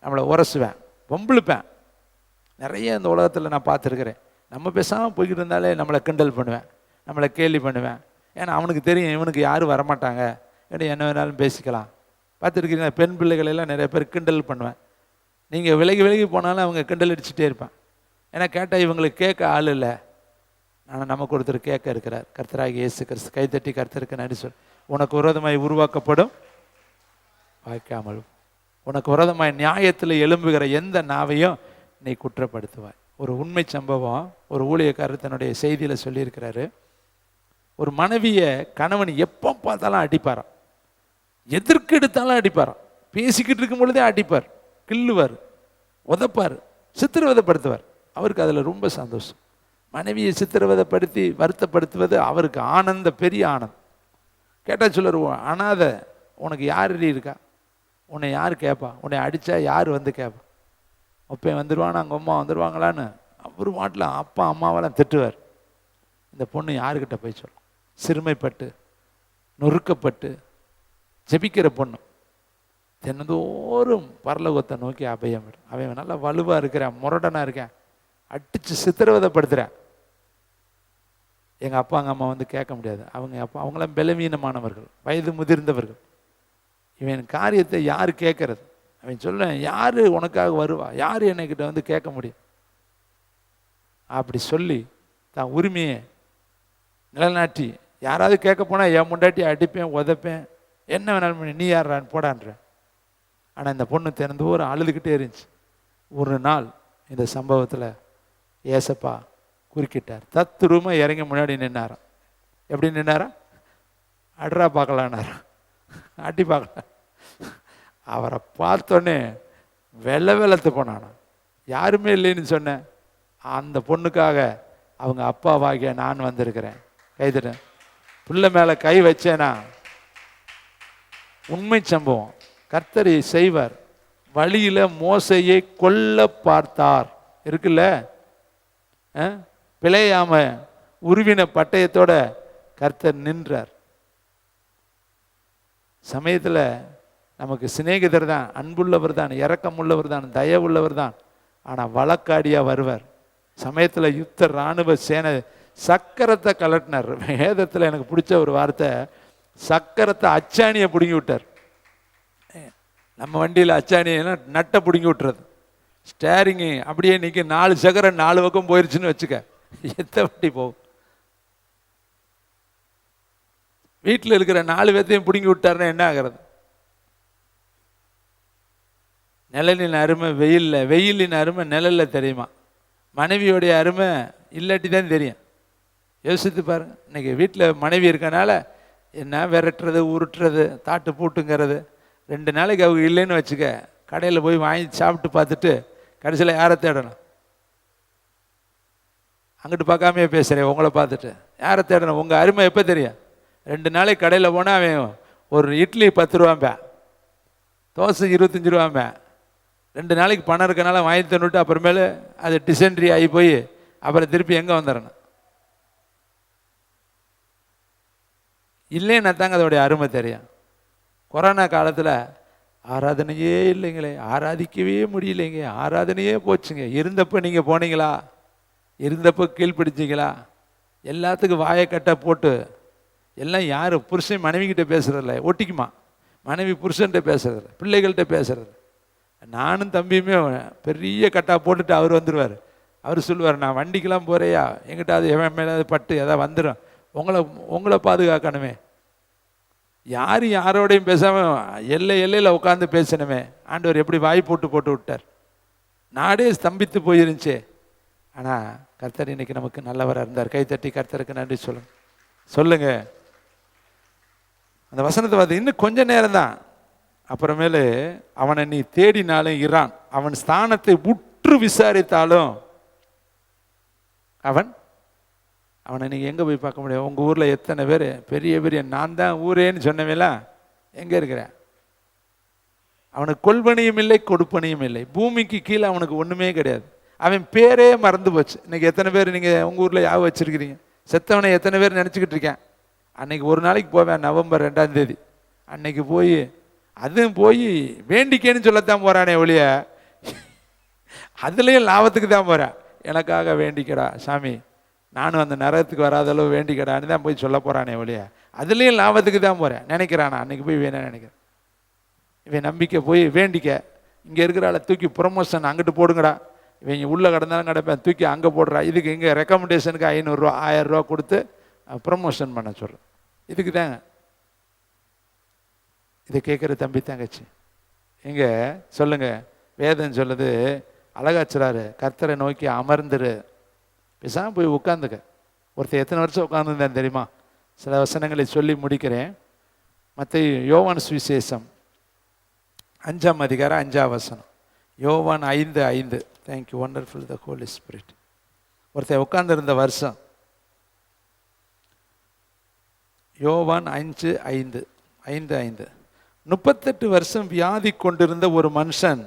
நம்மளை உரசுவேன், வம்பிழுப்பேன். நிறைய இந்த உலகத்தில் நான் பார்த்துருக்கிறேன். நம்ம பேசாமல் போய்கிட்டு இருந்தாலே நம்மளை கிண்டல் பண்ணுவேன், நம்மளை கேலி பண்ணுவேன். ஏன்னா அவனுக்கு தெரியும் இவனுக்கு யாரும் வரமாட்டாங்க, ஏன்னா என்ன வேணாலும் பேசிக்கலாம். பார்த்துருக்கீங்களா? பெண் பிள்ளைகளெல்லாம் நிறைய பேர் கிண்டல் பண்ணுவேன். நீங்கள் விலகி விலகி போனாலும் அவங்க கிண்டல் அடிச்சுட்டே இருப்பேன். ஏன்னா கேட்டால் இவங்களுக்கு கேட்க ஆள் இல்லை. ஆனால் நமக்கு ஒருத்தர் கேட்க இருக்கிறார், கர்த்தராகி இயேசு கிறிஸ்து. கைத்தட்டி கர்த்தருக்கு நன்றி சொல். உனக்கு விரோதமாய் உருவாக்கப்படும் வாய்க்காமல், உனக்கு விரோதமாய் நியாயத்தில் எழும்புகிற எந்த நாவையும் நீ குற்றப்படுத்துவாய். ஒரு உண்மை சம்பவம் ஒரு ஊழியக்காரர் தன்னுடைய செய்தியில் சொல்லியிருக்கிறாரு. ஒரு மனைவியை கணவன் எப்போ பார்த்தாலும் அடிப்பாராம், எதற்கு எடுத்தாலும் அடிப்பாராம். பேசிக்கிட்டு இருக்கும் பொழுதே அடிப்பார், கிள்ளுவார், உதப்பார், சித்திரவதைப்படுத்துவார். அவருக்கு அதில் ரொம்ப சந்தோஷம். மனைவியை சித்திரவதைப்படுத்தி வருத்தப்படுத்துவது அவருக்கு ஆனந்த, பெரிய ஆனந்தம். கேட்டால் சொல்லுவோம், அனாதை உனக்கு யார் இருக்கா, உன்னை யார் கேட்பா, உன்னை அடித்தா யார் வந்து கேட்பா, அப்போ வந்துடுவானா, அங்கே அம்மா வந்துடுவாங்களான்னு அவர் மாட்டில் அப்பா அம்மாவெல்லாம் திட்டுவார். இந்த பொண்ணு யாருக்கிட்ட போய் சொல்லும்? சிறுமைப்பட்டு நொறுக்கப்பட்டு ஜெபிக்கிற பொண்ணு தினந்தோறும் பரலோகத்தை நோக்கி அபயம். அவன் நல்லா வலுவாக இருக்கிறான், முரடனாக இருக்கேன், அடித்து சித்திரவதைப்படுத்துகிறேன். எங்கள் அப்பா எங்கள் அம்மா வந்து கேட்க முடியாது. அவங்களாம் பலவீனமானவர்கள், வயது முதிர்ந்தவர்கள். இவன் காரியத்தை யார் கேட்கறது? அவன் சொல்ல, யார் உனக்காக வருவா, யார் என்கிட்ட வந்து கேட்க முடியும்? அப்படி சொல்லி தான் உரிமையை நிலநாட்டி யாராவது கேட்க போனால் என் முண்டாட்டி அடிப்பேன், உதைப்பேன், என்ன வேணாலும் பண்ணி, நீ யாரான்னு போடான்ற. ஆனால் இந்த பொண்ணு தினந்தோறும் அழுதுகிட்டே இருந்துச்சு. ஒரு நாள் இந்த சம்பவத்தில் ஏசப்பா குறுக்கிட்டார். தத்துருமா இறங்கி முன்னாடி நின்னாராம். எப்படி நின்னாரா? அட்ரா பார்க்கலான்னாரா, அடி பார்க்கலாம். அவரை பார்த்தோன்னே வெள்ளத்து போனானா. யாருமே இல்லைன்னு சொன்னேன். அந்த பொண்ணுக்காக அவங்க அப்பாவாகிய நான் வந்திருக்கிறேன். கைதிட்டேன். பிள்ளை மேலே கை வச்சேனா உண்மை சம்பவம். கர்த்தரை செய்வார். வழியில் மோசையை கொல்ல பார்த்தார் இருக்குல்ல, பிழையாம உருவின பட்டயத்தோட கர்த்தர் நின்றார். சமயத்தில் நமக்கு சிநேகிதர் தான், அன்புள்ளவர் தான், இரக்கம் உள்ளவர் தான், தயவுள்ளவர் தான். ஆனால் வழக்காடியாக வருவார். சமயத்தில் யுத்த இராணுவ சேனை சக்கரத்தை கலட்டினார். வேதத்தில் எனக்கு பிடிச்ச ஒரு வார்த்தை, சக்கரத்தை அச்சாணியை பிடுங்கி விட்டார். நம்ம வண்டியில் அச்சாணியெல்லாம் நட்டை பிடுங்கி விட்டுறது. ஸ்டேரிங்கு அப்படியே நிற்க, 4 சக்கரம் 4 பக்கம் போயிடுச்சுன்னு வச்சுக்க, எத்த வண்டி போகும்? வீட்டில் இருக்கிற 4 பேர்த்தையும் பிடுங்கி விட்டாருன்னா என்ன ஆகிறது? நிழலின் அருமை வெயிலில், வெயிலின் அருமை நிழலில் தெரியுமா? மனைவியோடைய அருமை இல்லாட்டி தான் தெரியும். யோசித்து பாருங்க. இன்னைக்கு வீட்டில் மனைவி இருக்கனால என்ன விரட்டுறது, உருட்டுறது, தாட்டு பூட்டுங்கிறது. 2 நாளைக்கு அவங்க இல்லைன்னு வச்சுக்க, கடையில் போய் வாங்கி சாப்பிட்டு பார்த்துட்டு கடைசியில் யாரை தேடணும்? அங்கிட்டு பார்க்காமையே பேசுகிறேன், உங்களை பார்த்துட்டு யாரை தேடணும்? உங்கள் அருமை எப்போ தெரியும்? 2 நாளைக்கு கடையில் போனால் அவன் ஒரு இட்லி 10 ரூபாம்பேன், தோசை 25 ரூபாம்பேன். 2 நாளைக்கு பணம் இருக்கனால வாங்கி தந்துட்டு அப்புறமேலு அது டிசென்ட்ரி ஆகி போய் அப்புறம் திருப்பி எங்கே வந்துடணும்? இல்லைன்னா தாங்க அதோடைய அருமை தெரியும். கொரோனா காலத்தில் ஆராதனையே இல்லைங்களே, ஆராதிக்கவே முடியலைங்க, ஆராதனையே போச்சுங்க. இருந்தப்போ நீங்கள் போனீங்களா? இருந்தப்போ கீழ்ப்பிடிச்சிங்களா? எல்லாத்துக்கும் வாயை கட்ட போட்டு எல்லாம் யார்? புருஷன் மனைவிக்கிட்ட பேசுகிறதில்ல, ஒட்டிக்குமா? மனைவி புருஷன்கிட்ட பேசுறதில்ல, பிள்ளைகள்கிட்ட பேசுறது. நானும் தம்பியுமே பெரிய கட்டா போட்டுட்டு அவர் வந்துடுவார். அவர் சொல்லுவார், நான் வண்டிக்கெலாம் போகிறையா, எங்கிட்ட அது எவன் மேலே பட்டு எதாவது வந்துடும், உங்களை பாதுகாக்கணுமே. யார் யாரோடையும் பேசாமல் எல்லையில் உட்காந்து பேசணுமே. ஆண்டவர் எப்படி வாய் போட்டு விட்டார். நாடே ஸ்தம்பித்து போயிருந்துச்சே. ஆனால் கர்த்தர் இன்னைக்கு நமக்கு நல்லவராக இருந்தார். கைத்தட்டி கர்த்தருக்கு நன்றி சொல்லுங்க. அந்த வசனத்தை பார்த்து இன்னும் கொஞ்ச நேரம் தான். அப்புறமேலு அவனை நீ தேடினாலும் இரான், அவன் ஸ்தானத்தை உற்று விசாரித்தாலும் அவனை நீங்கள் எங்கே போய் பார்க்க முடியும்? உங்கள் ஊரில் எத்தனை பேர் பெரிய பெரிய நான் தான் ஊரேன்னு சொன்னவெல்லாம் எங்கே இருக்கிறேன்? அவனுக்கு கொள்பனையும் இல்லை, கொடுப்பனையும் இல்லை. பூமிக்கு கீழே அவனுக்கு ஒன்றுமே கிடையாது. அவன் பேரே மறந்து போச்சு. இன்றைக்கி எத்தனை பேர் நீங்கள் உங்கள் ஊரில் யாவை வச்சுருக்கிறீங்க? செத்தவனை எத்தனை பேர் நினச்சிக்கிட்டு இருக்கேன்? அன்னைக்கு ஒரு நாளைக்கு போவேன், நவம்பர் 2ஆம் தேதி அன்னைக்கு அதுவும் போய் வேண்டிக்கேன்னு சொல்லத்தான் போகிறானே ஒழிய அதுலேயும் லாபத்துக்கு தான் போகிறேன். எனக்காக வேண்டிக்கடா சாமி, நானும் அந்த நரகத்துக்கு வராத அளவு வேண்டிக்கடான்னு தான் போய் சொல்ல போகிறானே ஒழிய அதுலேயும் லாபத்துக்கு தான் போகிறேன் நினைக்கிறானா? அன்னைக்கு போய் வேணா நினைக்கிறேன். இவன் நம்பிக்கை போய் வேண்டிக்க, இங்கே இருக்கிற ஆளை தூக்கி ப்ரொமோஷன் அங்கிட்டு போடுங்கடா, இவங்க உள்ளே கிடந்தாலும் கிடப்பேன், தூக்கி அங்கே போடுறா, இதுக்கு இங்கே ரெக்கமெண்டேஷனுக்கு 500 ரூபா 1000 ரூபா கொடுத்து ப்ரமோஷன் பண்ண சொல்கிறேன். இதுக்கு தாங்க இதை கேட்குற தம்பி தங்கச்சி இங்கே சொல்லுங்க. வேதம் சொல்லுது, அழகாச்சுறாரு, கர்த்தரை நோக்கி அமர்ந்துரு, பேசாமல் போய் உட்காந்துக்க. ஒருத்தர் எத்தனை வருஷம் உட்காந்துருந்தேன் தெரியுமா? சில வசனங்களை சொல்லி முடிக்கிறேன். மத்தேயு யோவான் சுவிசேஷம் 5ஆம் அதிகாரம் 5ஆம் வசனம். யோவான் 5:5. தேங்க்யூ, வண்டர்ஃபுல் த ஹோலி ஸ்பிரிட். ஒருத்தர் உட்காந்துருந்த வருஷம் யோவான் 5:5. 38 வருஷம் வியாதி கொண்டிருந்த ஒரு மனுஷன்.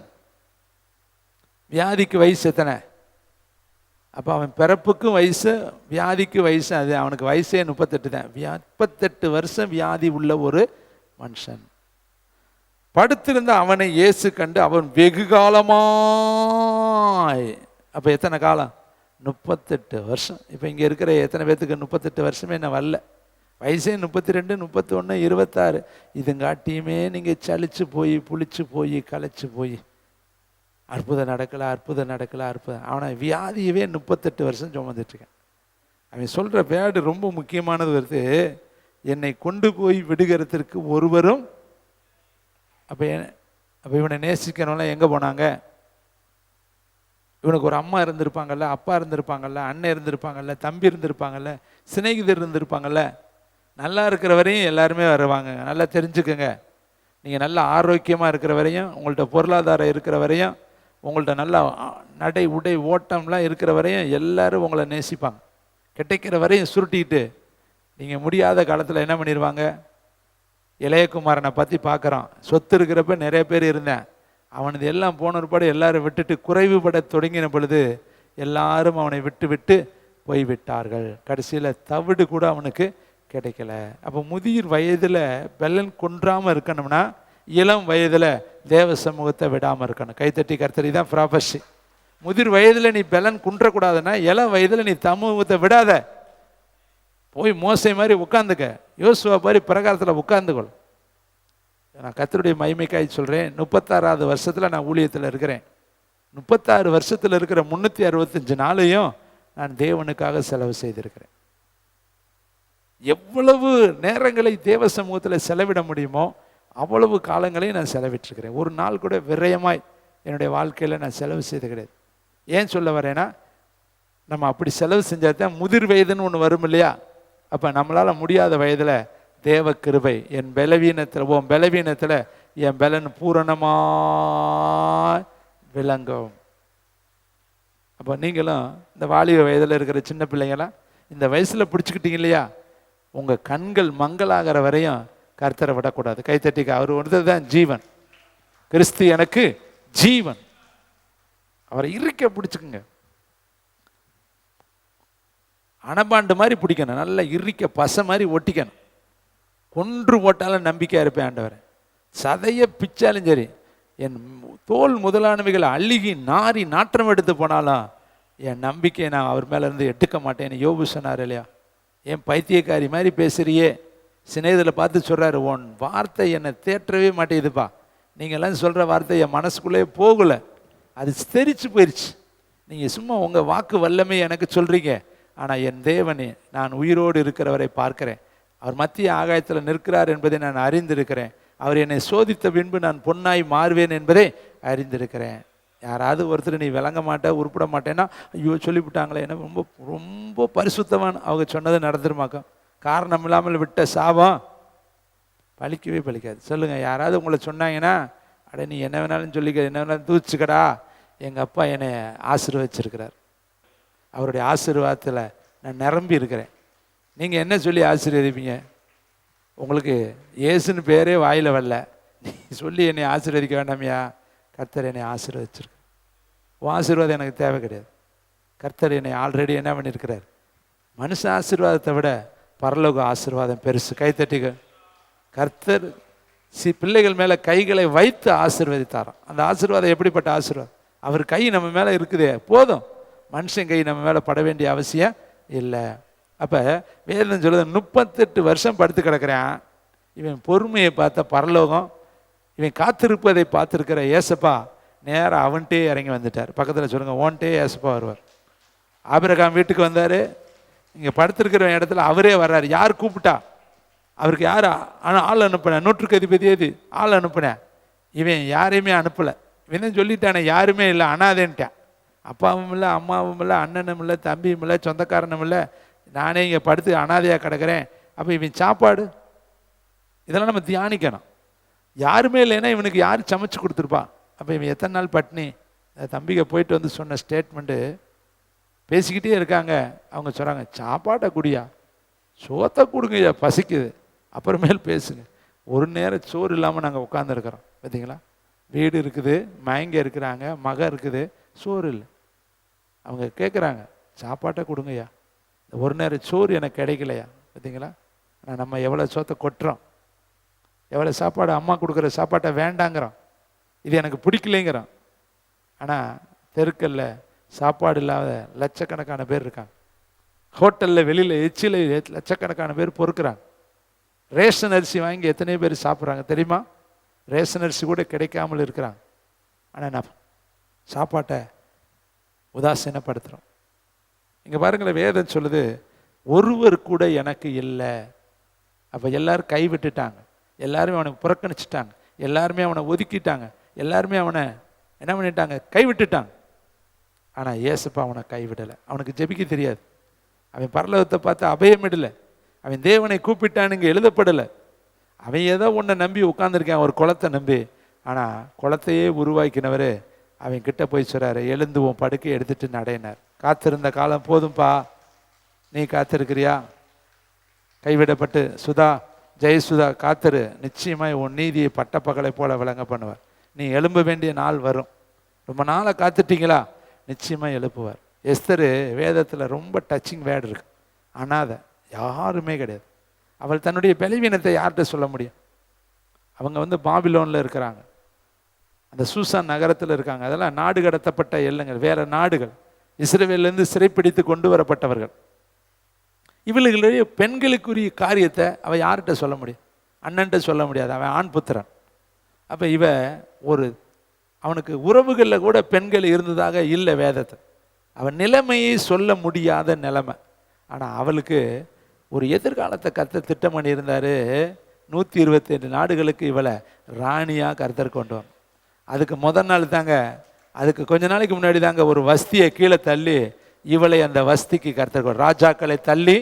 வியாதிக்கு வயசு எத்தனை? அப்போ அவன் பிறப்புக்கும் வயசு, வியாதிக்கு வயசு, அது அவனுக்கு வயசே 38 தான். 38 வருஷம் வியாதி உள்ள ஒரு மனுஷன் படுத்திருந்த அவனை இயேசு கண்டு அவன் வெகு காலமாய், அப்போ எத்தனை காலம்? 38 வருஷம். இப்போ இங்கே இருக்கிற எத்தனை பேர்த்துக்கு 38 வருஷமே நான் வரல, வயசே 32, 31, 26. இதுங்காட்டியுமே நீங்கள் சலிச்சு போய் புளிச்சு போய் களைச்சு போய் அற்புதம் நடக்கலை. அவனை வியாதியவே 38 வருஷம் சுமந்துட்டுருக்கேன். அவன் சொல்கிற பேடு ரொம்ப முக்கியமானது வருது, என்னை கொண்டு போய் விடுகிறதுக்கு ஒருவரும். அப்போ இவனை நேசிக்கிறவங்களாம் எங்கே போனாங்க? இவனுக்கு ஒரு அம்மா இருந்திருப்பாங்கல்ல, அப்பா இருந்திருப்பாங்கல்ல, அண்ணன் இருந்திருப்பாங்கல்ல, தம்பி இருந்திருப்பாங்கல்ல, சிநேகிதர் இருந்திருப்பாங்கல்ல. நல்லா இருக்கிற வரையும் எல்லாருமே வருவாங்க. நல்லா தெரிஞ்சுக்கோங்க, நீங்கள் நல்லா ஆரோக்கியமாக இருக்கிற வரையும், உங்கள்கிட்ட பொருளாதாரம் இருக்கிற வரையும், உங்கள்கிட்ட நல்லா நடை உடை ஓட்டம்லாம் இருக்கிற வரையும் எல்லாரும் உங்களை நேசிப்பாங்க. கிடைக்கிற வரையும் சுருட்டிக்கிட்டு நீங்கள் முடியாத காலத்தில் என்ன பண்ணிடுவாங்க? இளையகுமாரனை பற்றி பார்க்குறோம். சொத்து இருக்கிறப்ப நிறைய பேர் இருந்தேன், அவனது எல்லாம் போன ஒருபாடு எல்லாரும் விட்டுட்டு குறைவுபட தொடங்கின பொழுது எல்லாரும் அவனை விட்டு விட்டு போய்விட்டார்கள். கடைசியில் தவிடு கூட அவனுக்கு கிடைக்கல. அப்போ முதிர் வயதில் பெலன் குன்றாமல் இருக்கணும்னா இளம் வயதில் தேவ சமூகத்தை விடாமல் இருக்கணும். கைத்தட்டி கர்த்தரி தான் ப்ராபஸி. முதிர் வயதில் நீ பெலன் குன்றக்கூடாதுன்னா இளம் வயதில் நீ சமூகத்தை விடாத, போய் மோசை மாதிரி உட்காந்துக்க, யோசுவா மாதிரி பிரகாரத்தில் உட்காந்துக்கொள். நான் கர்த்தருடைய மகிமைக்காய் சொல்கிறேன். 36வது வருஷத்தில் நான் ஊழியத்தில் இருக்கிறேன். 36 வருஷத்தில் இருக்கிற 365 நாளையும் நான் தேவனுக்காக செலவு செய்திருக்கிறேன். எவ்வளவு நேரங்களை தேவ சமூகத்தில் செலவிட முடியுமோ அவ்வளவு காலங்களையும் நான் செலவிட்டிருக்கிறேன். ஒரு நாள் கூட விரயமாய் என்னுடைய வாழ்க்கையில் நான் செலவு செய்து கிடையாது. ஏன் சொல்ல வரேன்னா, நம்ம அப்படி செலவு செஞ்சால் தான் முதிர் வயதுன்னு ஒன்று வரும் இல்லையா? அப்போ நம்மளால் முடியாத வயதில் தேவ கிருபை என் பலவீனத்தில், உன் பலவீனத்தில் என் பலன் பூரணமாக விளங்கும். அப்போ நீங்களும் இந்த வாலிப வயதில் இருக்கிற சின்ன பிள்ளைங்களாம் இந்த வயசில் பிடிச்சிக்கிட்டீங்க இல்லையா, உங்கள் கண்கள் மங்களாகிற வரையும் கர்த்தரை விடக்கூடாது. கைத்தட்டிக்க. அவர் ஒருத்தர் தான் ஜீவன். கிறிஸ்து எனக்கு ஜீவன். அவரை இறுக்க பிடிச்சுக்குங்க. அணபாண்டு மாதிரி பிடிக்கணும். நல்லா இறுக்க பசை மாதிரி ஒட்டிக்கணும். கொன்று போட்டாலும் நம்பிக்கையாக இருப்பேன் ஆண்டவர். சதையை பிச்சாலும் சரி, என் தோல் முதலானவைகளை அழுகி நாரி நாற்றம் எடுத்து போனாலும் என் நம்பிக்கையை நான் அவர் மேலே இருந்து எடுக்க மாட்டேன்னு யோபு சொன்னார் இல்லையா? என் பைத்தியக்காரி மாதிரி பேசுறியே, சிநேகிதில் பார்த்து சொல்கிறாரு, உன் வார்த்தை என்னை தேற்றவே மாட்டேங்குதுப்பா. நீங்கள்லாம் சொல்கிற வார்த்தை என் மனசுக்குள்ளேயே போகலை, அது தெரிச்சு போயிடுச்சு. நீங்கள் சும்மா உங்கள் வாக்கு வல்லமை எனக்கு சொல்கிறீங்க, ஆனால் என் தேவனே, நான் உயிரோடு இருக்கிறவரை பார்க்கிறேன். அவர் மத்திய ஆகாயத்தில் நிற்கிறார் என்பதை நான் அறிந்திருக்கிறேன். அவர் என்னை சோதித்த பின்பு நான் பொன்னாய் மாறுவேன் என்பதை அறிந்திருக்கிறேன். யாராவது ஒருத்தர் நீ விளங்க மாட்டே, உருப்பிட மாட்டேன்னா, ஐயோ சொல்லிவிட்டாங்களே, என்ன ரொம்ப ரொம்ப பரிசுத்தவான், அவங்க சொன்னது நடந்துருமாக்கும். காரணம் இல்லாமல் விட்ட சாபம் பலிக்கவே பலிக்காது. சொல்லுங்கள், யாராவது உங்களை சொன்னாங்கன்னா, அட நீ என்ன வேணாலும் சொல்லிக்க, என்ன வேணாலும் தூச்சுக்கடா, எங்கள் அப்பா என்னை ஆசீர்வதிச்சிருக்கிறார், அவருடைய ஆசீர்வாதத்தில் நான் நிரம்பி இருக்கிறேன். நீங்கள் என்ன சொல்லி ஆசீர்வதிப்பீங்க? உங்களுக்கு இயேசுன்னு பேரே வாயில் வரல, நீ சொல்லி என்னை ஆசீர்வதிக்க வேண்டாமையா? கர்த்தர் என்னை ஆசீர்வதிச்சிருக்கு. உன் ஆசீர்வாதம் எனக்கு தேவை கிடையாது. கர்த்தர் என்னை ஆல்ரெடி என்ன பண்ணியிருக்கிறார்? மனுஷ ஆசீர்வாதத்தை விட பரலோக ஆசீர்வாதம் பெருசு. கைத்தட்டிக. கர்த்தர் பிள்ளைகள் மேலே கைகளை வைத்து ஆசீர்வதித்தாராம். அந்த ஆசீர்வாதம் எப்படிப்பட்ட ஆசீர்வாதம்? அவர் கை நம்ம மேலே இருக்குதே போதும், மனுஷன் கை நம்ம மேலே பட வேண்டிய அவசியம் இல்லை. அப்போ வேதம் சொல்லுது, 38 வருஷம் படுத்து கிடக்கிறான். இவன் பொறுமையை பார்த்த பரலோகம், இவன் காத்திருப்பதை பார்த்துருக்கிற ஏசப்பா நேராக அவன்கிட்டே இறங்கி வந்துட்டார். பக்கத்தில் சொல்லுங்கள், ஓன்ட்டே ஏசப்பா வருவார். ஆபிரகாம் வீட்டுக்கு வந்தார், இங்கே படுத்திருக்கிற இடத்துல அவரே வர்றார். யார் கூப்பிட்டா? அவருக்கு யார் ஆள் அனுப்புனேன்? 100க்கு அதிபதி எது ஆள் அனுப்புனேன்? இவன் யாரையுமே அனுப்பலை. இவன் சொல்லிட்டானே, யாருமே இல்லை, அனாதேன்ட்டான். அப்பாவும் இல்லை, அம்மாவும் இல்லை, அண்ணனும் இல்லை, தம்பியும் இல்லை, சொந்தக்காரனும் இல்லை, நானே இங்கே படுத்து அனாதையாக கிடக்கிறேன். அப்போ இவன் சாப்பாடு, இதெல்லாம் நம்ம தியானிக்கணும். யாருமே இல்லைன்னா இவனுக்கு யார் சமைச்சு கொடுத்துருப்பா? அப்போ இவன் எத்தனை நாள் பட்னி? தம்பிங்க போயிட்டு வந்து சொன்ன ஸ்டேட்மெண்ட்டு பேசிக்கிட்டே இருக்காங்க. அவங்க சொல்கிறாங்க, சாப்பாட்டை குடியா, சோத்தை கொடுங்கய்யா, பசிக்குது, அப்புறமேல் பேசுங்க. ஒரு நேரம் சோறு இல்லாமல் நாங்கள் உட்காந்துருக்குறோம். பார்த்தீங்களா? வீடு இருக்குது, மயங்க இருக்கிறாங்க, மகன் இருக்குது, சோறு இல்லை. அவங்க கேட்குறாங்க, சாப்பாட்டை கொடுங்கய்யா, ஒரு நேரம் சோறு எனக்கு கிடைக்கலையா? பார்த்தீங்களா? ஆனால் நம்ம எவ்வளோ சோத்தை கொட்டுறோம், எவ்வளோ சாப்பாடு அம்மா கொடுக்குற சாப்பாட்டை வேண்டாங்கிறோம், இது எனக்கு பிடிக்கலைங்கிறோம். ஆனால் தெருக்கல்ல சாப்பாடு இல்லாத லட்சக்கணக்கான பேர் இருக்காங்க. ஹோட்டலில் வெளியில் எச்சில் லட்சக்கணக்கான பேர் பொறுக்கிறாங்க. ரேஷன் அரிசி வாங்கி எத்தனை பேர் சாப்பிட்றாங்க தெரியுமா? ரேஷன் அரிசி கூட கிடைக்காமல் இருக்கிறாங்க. ஆனால் நான் சாப்பாட்டை உதாசீனப்படுத்துகிறோம். இங்கே பாருங்களேன், வேதம் சொல்லுது, ஒருவர் கூட எனக்கு இல்லை. அப்போ எல்லாரும் கைவிட்டுட்டாங்க, எல்லாருமே அவனை புறக்கணிச்சிட்டாங்க, எல்லாருமே அவனை ஒதுக்கிட்டாங்க, எல்லாருமே அவனை என்ன பண்ணிட்டாங்க? கைவிட்டுட்டாங்க. ஆனால் ஏசப்பா அவனை கைவிடலை. அவனுக்கு ஜெபிக்க தெரியாது, அவன் பரலோகத்தை பார்த்து அபயமிடலை, அவன் தேவனை கூப்பிட்டான்னு இங்கே எழுதப்படலை. அவன் ஏதோ ஒன்றை நம்பி உட்காந்துருக்கான், ஒரு குளத்தை நம்பி. ஆனால் குளத்தையே உருவாக்கினவர் அவன் கிட்ட போய் சொல்கிறாரு, எழுந்து உன் படுக்கை எடுத்துட்டு நடையினார். காத்திருந்த காலம் போதும்பா, நீ காத்திருக்கிறியா? கைவிடப்பட்டு சுதா, ஜெயசுதா காத்திரு, நிச்சயமாய் உன் நீதியை பட்ட பகலை போல விளங்க பண்ணுவார். நீ எழும்ப வேண்டிய நாள் வரும். ரொம்ப நாளை காத்துட்டீங்களா? நிச்சயமாக எழுப்புவார். எஸ்தர் வேதத்தில் ரொம்ப டச்சிங் வேர்டு இருக்கு. அனாதை, யாருமே கிடையாது. அவள் தன்னுடைய பலவீனத்தை யார்கிட்ட சொல்ல முடியும்? அவங்க பாபிலோனில் இருக்கிறாங்க, அந்த சூசான் நகரத்தில் இருக்காங்க. அதெல்லாம் நாடு கடத்தப்பட்ட எல்லைகள், வேற நாடுகள், இஸ்ரவேலிருந்து சிறைப்பிடித்து கொண்டு வரப்பட்டவர்கள். இவர்களுடைய பெண்களுக்குரிய காரியத்தை அவள் யார்கிட்ட சொல்ல முடியும்? அண்ணன்ட்ட சொல்ல முடியாது, அவன் ஆண் புத்திரன். அப்போ அவனுக்கு உறவுகளில் கூட பெண்கள் இருந்ததாக இல்லை வேதத்தை. அவன் நிலைமையை சொல்ல முடியாத நிலைமை. ஆனால் அவளுக்கு ஒரு எதிர்காலத்தை கர்த்தர் திட்டம் பண்ணியிருந்தார். 128 நாடுகளுக்கு இவளை ராணியாக கர்த்தர் கொண்டு வரும். அதுக்கு முதல் நாள் தாங்க, அதுக்கு கொஞ்ச நாளைக்கு முன்னாடி தாங்க ஒரு வஸ்தியை கீழே தள்ளி இவளை அந்த வஸ்திக்கு கர்த்தர் ராஜாக்களை தள்ளி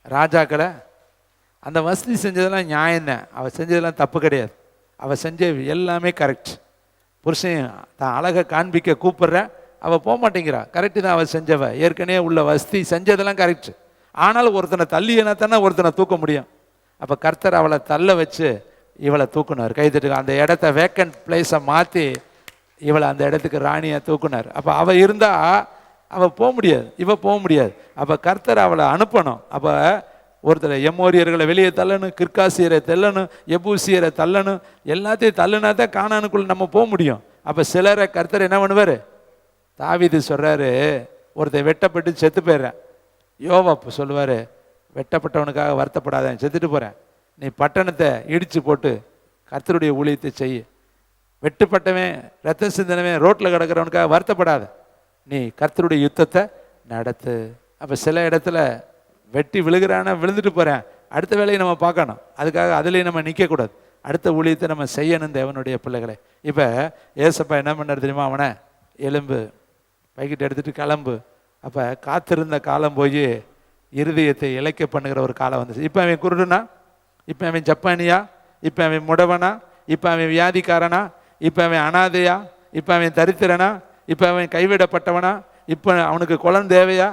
ராஜாக்களை அந்த வசதி செஞ்சதெல்லாம் நியாயம்தான், அவள் செஞ்சதெல்லாம் தப்பு கிடையாது, அவள் செஞ்ச எல்லாமே கரெக்ட். புருஷன் தான் அழகை காண்பிக்க கூப்பிட்ற, அவள் போக மாட்டேங்கிறா, கரெக்டு தான் அவள் செஞ்சவ, ஏற்கனவே உள்ள வசதி செஞ்சதெல்லாம் கரெக்ட். ஆனாலும் ஒருத்தனை தள்ளினா தானே ஒருத்தனை தூக்க முடியும். அப்போ கர்த்தர் அவளை தள்ள வச்சு இவளை தூக்குனார், கைத்தட்டு அந்த இடத்த வேக்கண்ட் பிளேஸை மாற்றி இவளை அந்த இடத்துக்கு ராணியை தூக்குனார். அப்போ அவள் இருந்தால் அவள் போக முடியாது, இவ போக முடியாது. அப்போ கர்த்தர் அவளை அனுப்பணும். அப்போ ஒருத்தர் எம்மோரியர்களை வெளியே தள்ளணும், கிர்காசியரை தள்ளணும், எபூசியரை தள்ளணும், எல்லாத்தையும் தள்ளுனா தான் கானானுக்குள்ள நம்ம போக முடியும். அப்போ சிலரை கர்த்தர் என்ன பண்ணுவார்? தாவீது சொல்கிறாரு, ஒருத்தர் வெட்டப்பட்டு செத்து போயிடுறேன், யோவாப் சொல்லுவார், வெட்டப்பட்டவனுக்காக வருத்தப்படாத, செத்துட்டு போகிறேன், நீ பட்டணத்தை இடித்து போட்டு கர்த்தருடைய ஊழியத்தை செய்ய, வெட்டுப்பட்டவன் ரத்த சிந்தனவன் ரோட்டில் கிடக்கிறவனுக்காக வருத்தப்படாத, நீ கர்த்தருடைய யுத்தத்தை நடத்து. அப்போ சில இடத்துல வெட்டி விழுகிறானா விழுந்துட்டு போகிறேன், அடுத்த வேலையை நம்ம பார்க்கணும், அதுக்காக அதுலேயும் நம்ம நிற்கக்கூடாது, அடுத்த ஊழியத்தை நம்ம செய்யணும் தேவனுடைய பிள்ளைகளை. இப்போ ஏசப்பா என்ன பண்ணார் தெரியுமா? அவனை எலும்பு பைக்கிட்டு எடுத்துகிட்டு கிளம்பு. அப்போ காத்திருந்த காலம் போய் இருதயத்தை இழைக்க பண்ணுகிற ஒரு காலம் வந்துச்சு. இப்போ அவன் குருடுனா, இப்போ அவன் ஜப்பானியா, இப்போ அவன் முடவனா, இப்போ அவன் வியாதிக்காரனா, இப்போ அவன் அனாதையா, இப்போ அவன் தரித்திரனா, இப்போ அவன் கைவிடப்பட்டவனா, இப்போ அவனுக்கு குலம் தேவையா?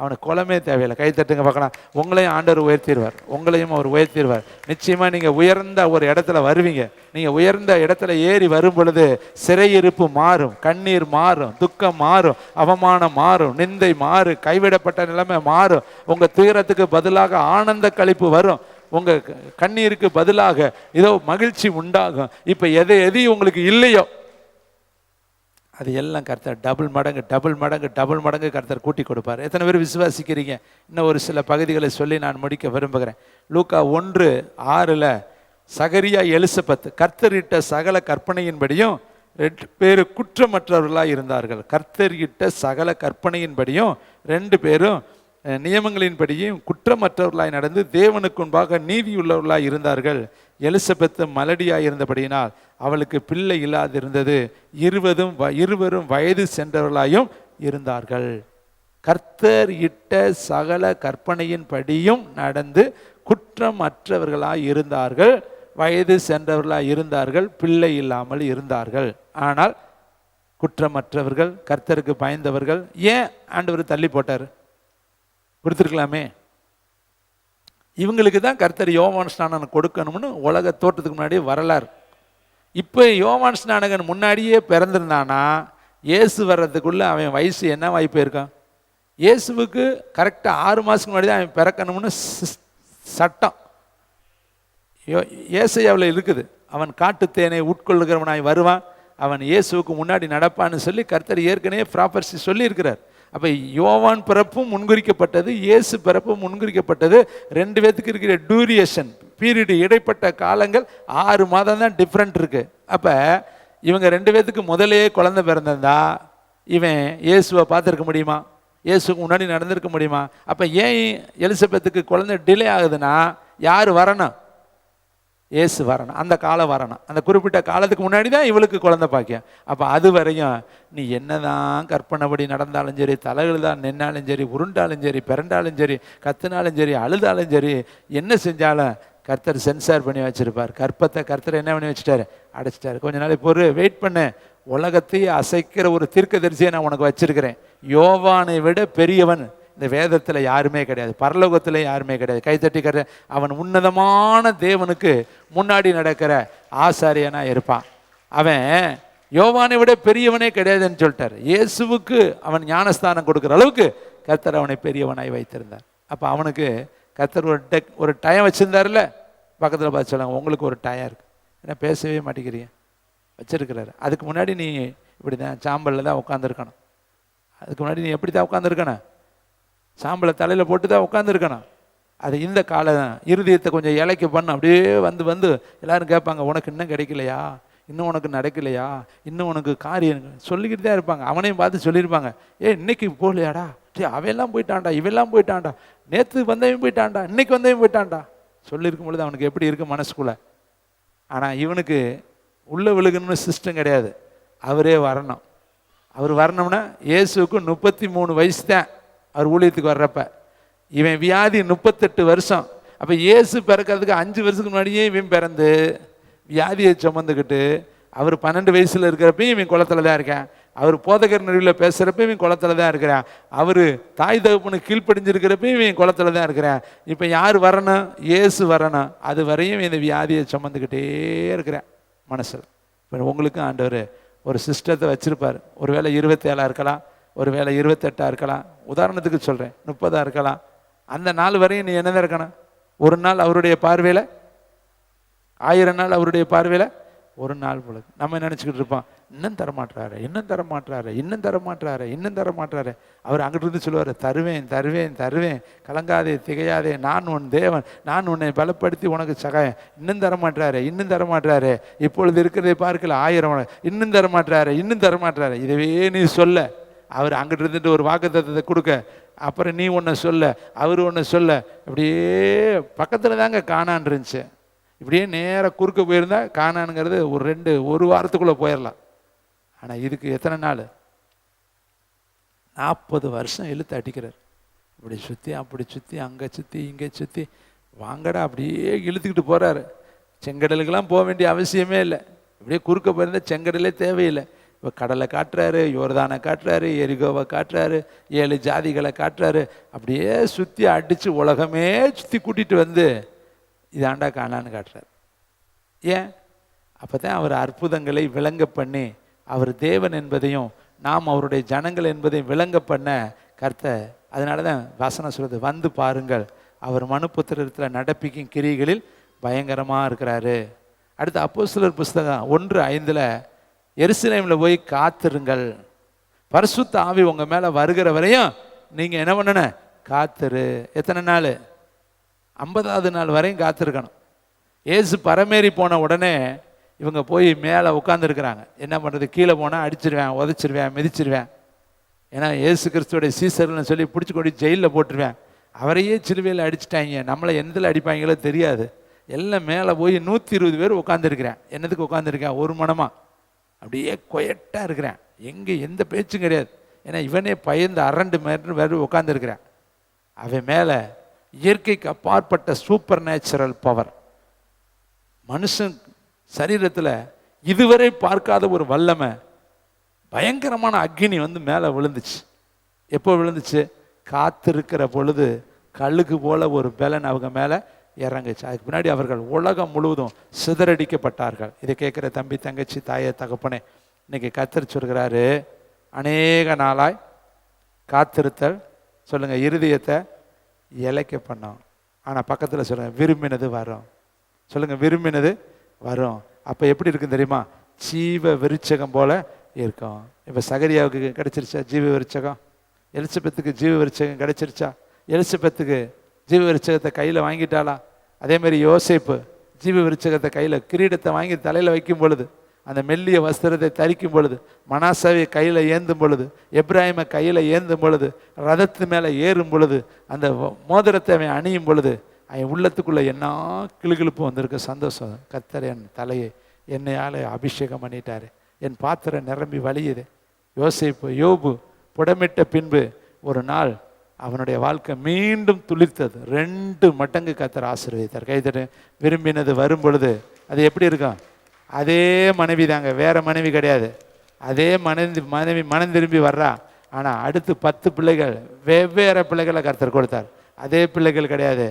அவனுக்கு குலமே தேவையில்லை. கை தட்டுங்க பார்க்கலாம். உங்களையும் ஆண்டவர் உயர்த்திடுவார், உங்களையும் அவர் உயர்த்திடுவார். நிச்சயமாக நீங்கள் உயர்ந்த ஒரு இடத்துல வருவீங்க. நீங்கள் உயர்ந்த இடத்துல ஏறி வரும் பொழுது சிறையிருப்பு மாறும், கண்ணீர் மாறும், துக்கம் மாறும், அவமானம் மாறும், நிந்தை மாறும், கைவிடப்பட்ட நிலைமை மாறும். உங்கள் துயரத்துக்கு பதிலாக ஆனந்த களிப்பு வரும், உங்கள் கண்ணீருக்கு பதிலாக ஏதோ மகிழ்ச்சி உண்டாகும். இப்போ எது உங்களுக்கு இல்லையோ அது எல்லாம் கர்த்தர் டபுள் மடங்கு கர்த்தர் கூட்டி கொடுப்பார். எத்தனை பேர் விசுவாசிக்கிறீங்க? இன்னும் ஒரு சில பகுதிகளை சொல்லி நான் முடிக்க விரும்புகிறேன். லூக்கா 1:6 சகரியா எலிசபெத் கர்த்தரிட்ட சகல கற்பனையின்படியும் 2 பேர் குற்றமற்றவர்களாக இருந்தார்கள். கர்த்தரிட்ட சகல கற்பனையின்படியும் 2 பேரும் நியமங்களின்படியும் குற்றமற்றவர்களாய் நடந்து தேவனுக்கு முன்பாக நீதியுள்ளவர்களாய் இருந்தார்கள். எலிசபெத்து மலடியாய் இருந்தபடியினால் அவளுக்கு பிள்ளை இல்லாதிருந்தது. இருவரும் வயது சென்றவர்களாயும் இருந்தார்கள். கர்த்தர் இட்ட சகல கற்பனையின்படியும் நடந்து குற்றமற்றவர்களாய் இருந்தார்கள், வயது சென்றவர்களாய் இருந்தார்கள், பிள்ளை இல்லாமல் இருந்தார்கள். ஆனால் குற்றமற்றவர்கள், கர்த்தருக்கு பயந்தவர்கள். ஏன் ஆண்டவர் தள்ளி போட்டார்? கொடுத்துருக்கலாமே. இவங்களுக்கு தான் கர்த்தர் யோவான் ஸ்நானகன் கொடுக்கணும்னு உலக தோற்றத்துக்கு முன்னாடியே வரலாறு. இப்போ யோவான் ஸ்நானகன் முன்னாடியே பிறந்திருந்தானா இயேசு வர்றதுக்குள்ளே அவன் வயசு என்ன வாய்ப்பு இருக்கான்? இயேசுவுக்கு கரெக்டாக 6 மாதத்துக்கு முன்னாடி தான் அவன் பிறக்கணும்னு சட்டம் ஏசையாவில் இருக்குது. அவன் காட்டுத்தேனை உட்கொள்ளுகிறவனாய் வருவான், அவன் இயேசுவுக்கு முன்னாடி நடப்பான்னு சொல்லி கர்த்தர் ஏற்கனவே ப்ராப்பர்சி சொல்லியிருக்கிறார். அப்போ யோவான் பிறப்பும் முன்குறிக்கப்பட்டது, இயேசு பிறப்பும் முன்குறிக்கப்பட்டது. 2 பேத்துக்கு இருக்கிற டூரியேஷன் பீரியடு, இடைப்பட்ட காலங்கள் 6 மாதம் தான் டிஃப்ரெண்ட் இருக்கு. அப்போ இவங்க 2 பேத்துக்கு முதலே குழந்தை பிறந்திருந்தா இவன் இயேசுவை பார்த்துருக்க முடியுமா? இயேசுக்கு முன்னாடி நடந்திருக்க முடியுமா? அப்போ ஏன் எலிசபெத்துக்கு குழந்தை டிலே ஆகுதுன்னா யார் வரணும்? இயேசு வரணும், அந்த காலம் வரணும். அந்த குறிப்பிட்ட காலத்துக்கு முன்னாடி தான் இவளுக்கு குழந்தை பாக்கியம். அப்போ அது வரையும் நீ என்னதான் கற்பனைப்படி நடந்தாலும் சரி, தலைகள் தான் நின்னாலும் சரி, உருண்டாலும் சரி, பிறண்டாலும் சரி, கத்துனாலும் சரி, அழுதாலும் சரி, என்ன செஞ்சாலும் கர்த்தர் சென்சார் பண்ணி வச்சிருப்பார். கற்பத்தை கர்த்தர் என்ன பண்ணி வச்சுட்டாரு? அடைச்சிட்டாரு. கொஞ்ச நாள் இப்போ வெயிட் பண்ணு, உலகத்தையே அசைக்கிற ஒரு தீர்க்கதரிசியை நான் உனக்கு வச்சிருக்கிறேன். யோவானை விட பெரியவன் இந்த வேதத்தில் யாருமே கிடையாது, பரலோகத்தில் யாருமே கிடையாது. கைத்தட்டி கர அவன் உன்னதமான தேவனுக்கு முன்னாடி நடக்கிற ஆசாரியனா இருப்பான். அவன் யோவானை விட பெரியவனே கிடையாதுன்னு சொல்லிட்டார். இயேசுவுக்கு அவன் ஞானஸ்தானம் கொடுக்குற அளவுக்கு கர்த்தர் அவனை பெரியவனாய் வைத்திருந்தார். அப்போ அவனுக்கு கர்த்தர் ஒரு டைம் வச்சுருந்தார்ல, பக்கத்தில் பார்த்து சொல்லுவாங்க, உங்களுக்கு ஒரு டைம் இருக்குது, ஏன்னா பேசவே மாட்டேங்கிறீங்க, வச்சிருக்கிறாரு. அதுக்கு முன்னாடி நீ இப்படி தான் சாம்பலில் தான் உட்காந்துருக்கணும். அதுக்கு முன்னாடி நீ எப்படி தான் உட்காந்துருக்கணும்? சாம்பலை தலையில் போட்டு தான் உட்காந்துருக்கணும். அது இந்த காலம் இருதயத்தை கொஞ்சம் இலைக்கு பண்ண அப்படியே வந்து எல்லாரும் கேட்பாங்க, உனக்கு இன்னும் கிடைக்கலையா, இன்னும் உனக்கு நடக்கலையா, இன்னும் உனக்கு காரியம் சொல்லிக்கிட்டு தான் இருப்பாங்க. அவனையும் பார்த்து சொல்லியிருப்பாங்க, இன்னைக்கு போகலையாடா, அவெல்லாம் போயிட்டான்டா, இவெல்லாம் போயிட்டான்டா, நேற்று வந்தவன் போயிட்டான்டா, இன்னைக்கு வந்தவன் போயிட்டான்டா சொல்லியிருக்கும் பொழுது அவனுக்கு எப்படி இருக்கு மனசுக்குள்ள? ஆனால் இவனுக்கு உள்ள விழுகணும்னு சிஸ்டம் கிடையாது, அவரே வரணும். அவர் வரணும்னா இயேசுக்கு 33 வயசு தான் அவர் ஊழியத்துக்கு வர்றப்ப. இவன் வியாதி 38 வருஷம். அப்போ இயேசு பிறக்கிறதுக்கு 5 வருஷத்துக்கு முன்னாடியே இவன் பிறந்து வியாதியை சுமந்துக்கிட்டு அவர் 12 வயசுல இருக்கிறப்பையும் இவன் குளத்துல தான் இருக்கேன். அவர் போதகர் நடுவில் பேசுகிறப்ப இவன் குளத்துல தான் இருக்கிறான். அவர் தாய் தகப்பனுக்கு கீழ்ப்படிஞ்சிருக்கிறப்ப இவன் குளத்துல தான் இருக்கிறான். இப்போ யார் வரணும்? இயேசு வரணும். அது வரையும் இந்த வியாதியை சுமந்துக்கிட்டே இருக்கிறேன் மனசில். இப்போ உங்களுக்கும் ஆண்டவர் ஒரு சிஸ்டத்தை வச்சிருப்பார். ஒரு வேளை 27 இருக்கலாம், ஒரு வேளை 28 இருக்கலாம், உதாரணத்துக்கு சொல்கிறேன் 30 இருக்கலாம். அந்த நாள் வரையும் நீ என்னதான் இருக்கணும்? ஒரு நாள் அவருடைய பார்வையில் 1000 நாள் அவருடைய பார்வையில் ஒரு நாள் பொழுது. நம்ம நினச்சிக்கிட்டு இருப்போம், இன்னும் தரமாட்டுறாரு, இன்னும் தரமாட்டுறாரு, இன்னும் தரமாட்டுறாரு, இன்னும் தரமாட்டுறாரு. அவர் அங்கிட்டு இருந்து சொல்லுவார், தருவேன் தருவேன் தருவேன், கலங்காதே திகையாதே, நான் உன் தேவன், நான் உன்னை பலப்படுத்தி உனக்கு சகாயம். இன்னும் தரமாட்டுறாரு, இன்னும் தரமாட்டுறாரு, இப்பொழுது இருக்கிறதை பார்க்கல 1000, இன்னும் தரமாட்டுறாரு, இன்னும் தரமாட்டுறாரு. இதவே நீ சொல்ல, அவர் அங்கிட்டு இருந்துட்டு ஒரு வாக்குத்தத்தத்தை கொடுக்க, அப்புறம் நீ ஒன்று சொல்ல, அவர் ஒன்று சொல்ல, இப்படியே பக்கத்தில் தாங்க காணான் இருந்துச்சு. இப்படியே நேராக குறுக்க போயிருந்தா காணானுங்கிறது ஒரு வாரத்துக்குள்ளே போயிடலாம். ஆனால் இதுக்கு எத்தனை நாள்? 40 வருஷம் இழுத்து அடிக்கிறார். இப்படி சுற்றி அப்படி சுற்றி அங்கே சுற்றி இங்கே சுற்றி வாங்கடா அப்படியே இழுத்துக்கிட்டு போகிறாரு. செங்கடலுக்கெல்லாம் போக வேண்டிய அவசியமே இல்லை. இப்படியே குறுக்க போயிருந்தால் செங்கடலே தேவையில்லை. இப்போ கடலை காட்டுறாரு, யோர்தானை காட்டுறாரு, எரிகோவை காட்டுறாரு, 7 ஜாதிகளை காட்டுறாரு. அப்படியே சுற்றி அடித்து உலகமே சுற்றி கூட்டிகிட்டு வந்து இதாண்டா காணான்னு காட்டுறாரு. ஏன்? அப்போ தான் அவர் அற்புதங்களை விளங்க பண்ணி அவர் தேவன் என்பதையும் நாம் அவருடைய ஜனங்கள் என்பதையும் விளங்க பண்ண கர்த்தர். அதனால தான் வசனம் சொல்றது, வந்து பாருங்கள் அவர் மனுபுத்திரத்தில் நடப்பிக்கும் கிரிகளில் பயங்கரமாக இருக்கிறாரு. அடுத்து அப்போஸ்தலர் புஸ்தகம் 1:5 எருசலேமில் போய் காத்திருங்கள், பரிசுத்த ஆவி உங்கள் மேலே வருகிற வரையும் நீங்கள் என்ன பண்ணணும்? காத்திரு. எத்தனை நாள்? 50வது நாள் வரையும் காத்திருக்கணும். ஏசு பரமேறி போன உடனே இவங்க போய் மேலே உட்காந்துருக்குறாங்க. என்ன பண்ணுறது? கீழே போனால் அடிச்சிருவேன், உதச்சிருவேன், மிதிச்சிருவேன். ஏன்னா ஏசு கிறிஸ்துவோடைய சீசர்னு சொல்லி பிடிச்சி கொண்டு ஜெயிலில் போட்டுருவேன். அவரையே சிலுவையில் அடிச்சிட்டாங்க. நம்மளை எந்தில் அடிப்பாங்களோ தெரியாது. எல்லாம் மேலே போய் 120 பேர் உட்காந்துருக்கிறேன். என்னதுக்கு உட்காந்துருக்கேன்? ஒரு மனமாக அப்படியே கொயட்டாக இருக்கிறேன். எங்கே எந்த பேச்சும் கிடையாது. ஏன்னா இவனே பயந்து அரண்டு வேறு உட்காந்துருக்கிறேன். அவன் மேலே இயற்கைக்கு அப்பாற்பட்ட சூப்பர் நேச்சுரல் பவர், மனுஷன் சரீரத்தில் இதுவரை பார்க்காத ஒரு வல்லமை, பயங்கரமான அக்னி வந்து மேலே விழுந்துச்சு. எப்போ விழுந்துச்சு? காத்திருக்கிற பொழுது கழுகு போல ஒரு பலன் அவங்க மேலே இறங்குச்சு. அதுக்கு பின்னாடி அவர்கள் உலகம் முழுவதும் சிதறடிக்கப்பட்டார்கள். இதை கேட்குற தம்பி, தங்கச்சி, தாயே, தகப்பனே, இன்னைக்கு கர்த்தர் சொல்கிறாரு, அநேக நாளாய் காத்திருத்தல் சொல்லுங்க, இருதயத்தை இலைக்க பண்ணோம். ஆனால் பக்கத்தில் சொல்லுங்க, விரும்பினது வரும். சொல்லுங்க, விரும்பினது வரும். அப்போ எப்படி இருக்குன்னு தெரியுமா? ஜீவ விருட்சகம் போல இருக்கும். இப்போ சகரியாவுக்கு கிடைச்சிருச்சா ஜீவ விருட்சகம்? எலிசபெத்துக்கு ஜீவ விருட்சகம் கிடைச்சிருச்சா? எலிசபெத்துக்கு ஜீவ விருட்சகத்தை கையில் வாங்கிட்டாளா? அதே மாதிரி யோசேப்பு ஜீவ விருட்சகத்தை கையில், கிரீடத்தை வாங்கி தலையில் வைக்கும் பொழுது, அந்த மெல்லிய வஸ்திரத்தை தரிக்கும் பொழுது, மனாசாவை கையில் ஏந்தும் பொழுது, எப்ராஹிமை கையில் ஏந்தும் பொழுது, ரதத்து மேலே ஏறும் பொழுது, அந்த மோதிரத்தை அவன் அணியும் பொழுது, அவன் உள்ளத்துக்குள்ளே என்ன கிளுகிழுப்பு வந்திருக்கு, சந்தோஷம். கர்த்தர் என் தலையை என்னையால் அபிஷேகம் பண்ணிட்டாரு, என் பாத்திரம் நிரம்பி வழியுது. யோசேப்பு, யோபு புடமிட்ட பின்பு ஒரு நாள் அவனுடைய வாழ்க்கை மீண்டும் துளிர்த்தது. 2 மடங்கு கர்த்தர் ஆசீர்வதித்தார். கைத்தட்டு. விரும்பினது வரும் பொழுது அது எப்படி இருக்கும்? அதே மனைவி தாங்க, வேற மனைவி கிடையாது. அதே மனைவி மனம் திரும்பி வர்றா. ஆனால் அடுத்து 10 பிள்ளைகள், வெவ்வேறு பிள்ளைகளை கர்த்தர் கொடுத்தார். அதே பிள்ளைகள் கிடையாது,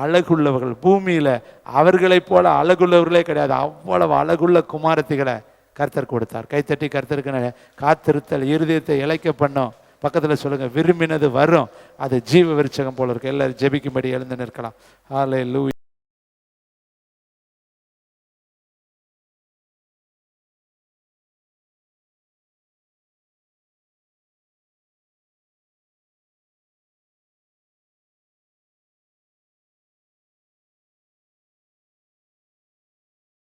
அழகுள்ளவர்கள். பூமியில் அவர்களைப் போல அழகுள்ளவர்களே கிடையாது. அவ்வளவு அழகுள்ள குமாரத்திகளை கர்த்தர் கொடுத்தார். கைத்தட்டி கர்த்தருக்கு காத்திருத்தல் இருதயத்தை இளைக்க பண்ணோம். பக்கத்தில் சொல்லுங்க, விரும்பினது வரும். அது ஜீவ விருட்சகம் போல இருக்கு. எல்லாரும் ஜெபிக்கும்படி எழுந்து நிற்கலாம். ஹல்லேலூயா.